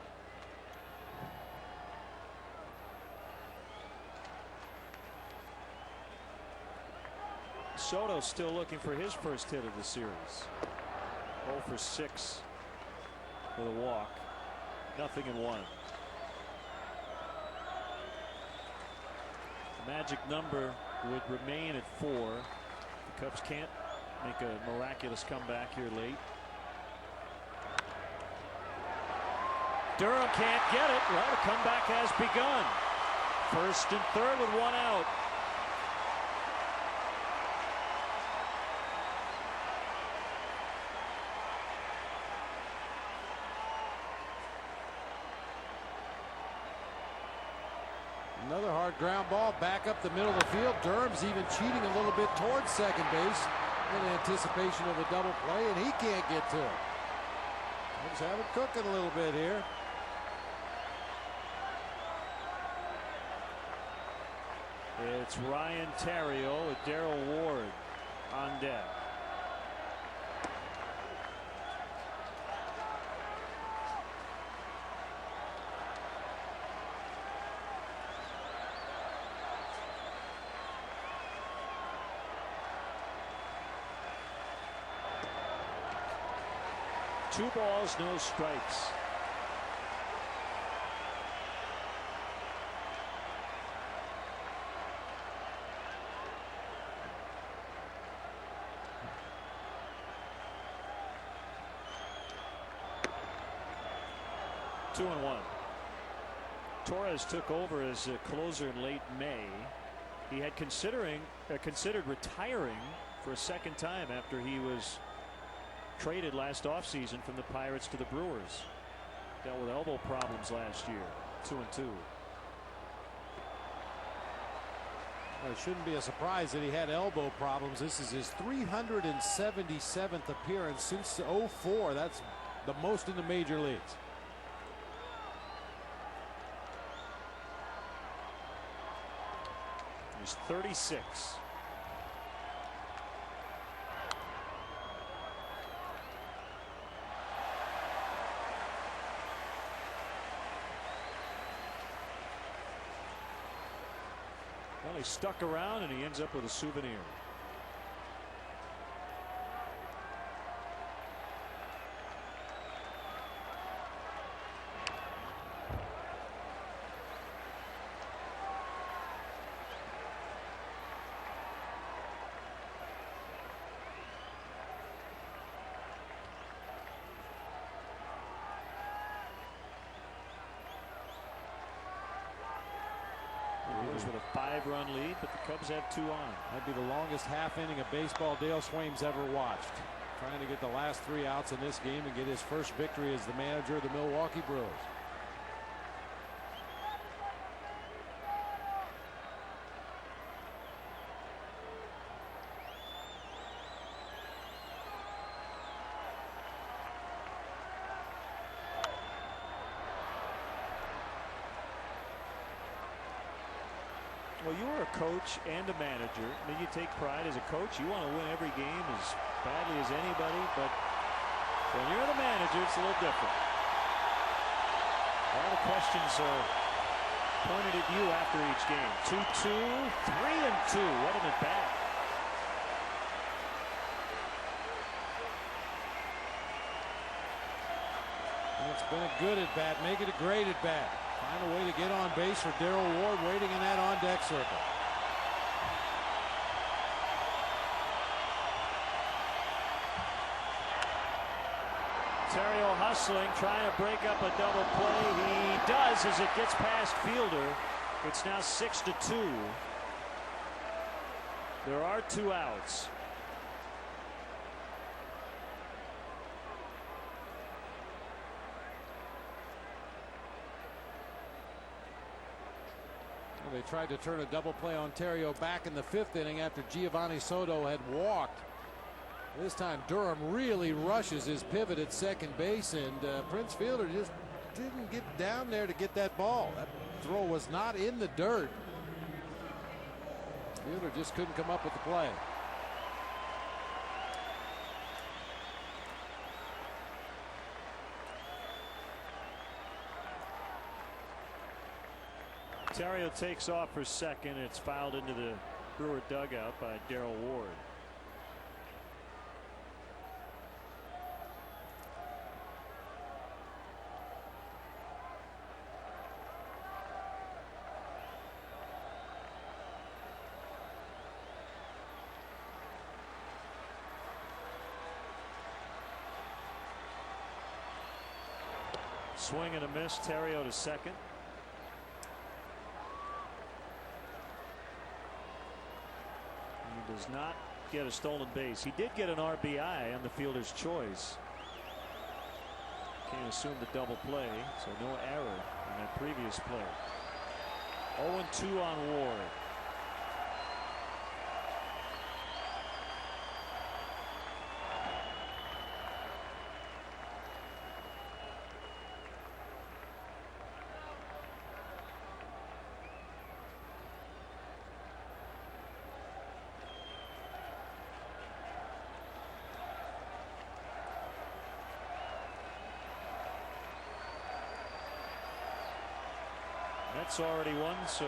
Soto still looking for his first hit of the series. 0 for 6 with a walk. Nothing in 1. The magic number would remain at 4. The Cubs can't make a miraculous comeback here late. Durham can't get it. Well, the comeback has begun. First and third with 1 out. Another hard ground ball back up the middle of the field. Durham's even cheating a little bit towards second base in anticipation of a double play, and he can't get to it. Let's have it cooking a little bit here. It's Ryan Theriot with Darrell Ward on deck. Two balls, no strikes. Two and 1. Torres took over as a closer in late May. He had considered retiring for a second time after he was traded last offseason from the Pirates to the Brewers. Dealt with elbow problems last year. 2 and 2. Well, it shouldn't be a surprise that he had elbow problems. This is his 377th appearance since '04. That's the most in the major leagues. He's 36. Well, he stuck around and he ends up with a souvenir. Brewers with a 5-run lead, but the Cubs have 2 on. That'd be the longest half inning of baseball Dale Swaim's ever watched. Trying to get the last 3 outs in this game and get his first victory as the manager of the Milwaukee Brewers. Well, you are a coach and a manager. I mean, you take pride as a coach. You want to win every game as badly as anybody, but when you're the manager, it's a little different. All the questions are pointed at you after each game. 2-2, 3-2. What an at bat. It's been a good at bat. Make it a great at bat. Find a way to get on base for Darrell Ward waiting in that on deck circle. Terrio hustling, trying to break up a double play. He does as it gets past Fielder. It's now 6-2. There are 2 outs. They tried to turn a double play on Terrio back in the 5th inning after Giovanni Soto had walked. This time Durham really rushes his pivot at second base, and Prince Fielder just didn't get down there to get that ball. That throw was not in the dirt. Fielder just couldn't come up with the play. Terrio takes off for second. It's fouled into the Brewer dugout by Darrell Ward. Swing and a miss. Terrio to second. He does not get a stolen base. He did get an RBI on the fielder's choice. Can't assume the double play, so no error in that previous play. 0-2 on Ward. Mets already won, so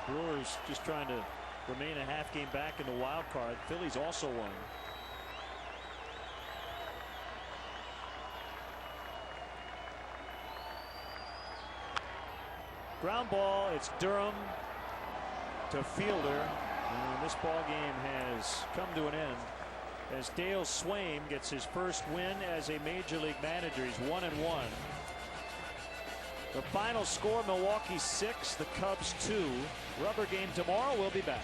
Brewers just trying to remain a half game back in the wild card. Phillies also won. Ground ball. It's Durham to Fielder, and this ball game has come to an end as Dale Swaim gets his first win as a major league manager. He's 1-1. The final score, Milwaukee 6, the Cubs 2. Rubber game tomorrow. We'll be back.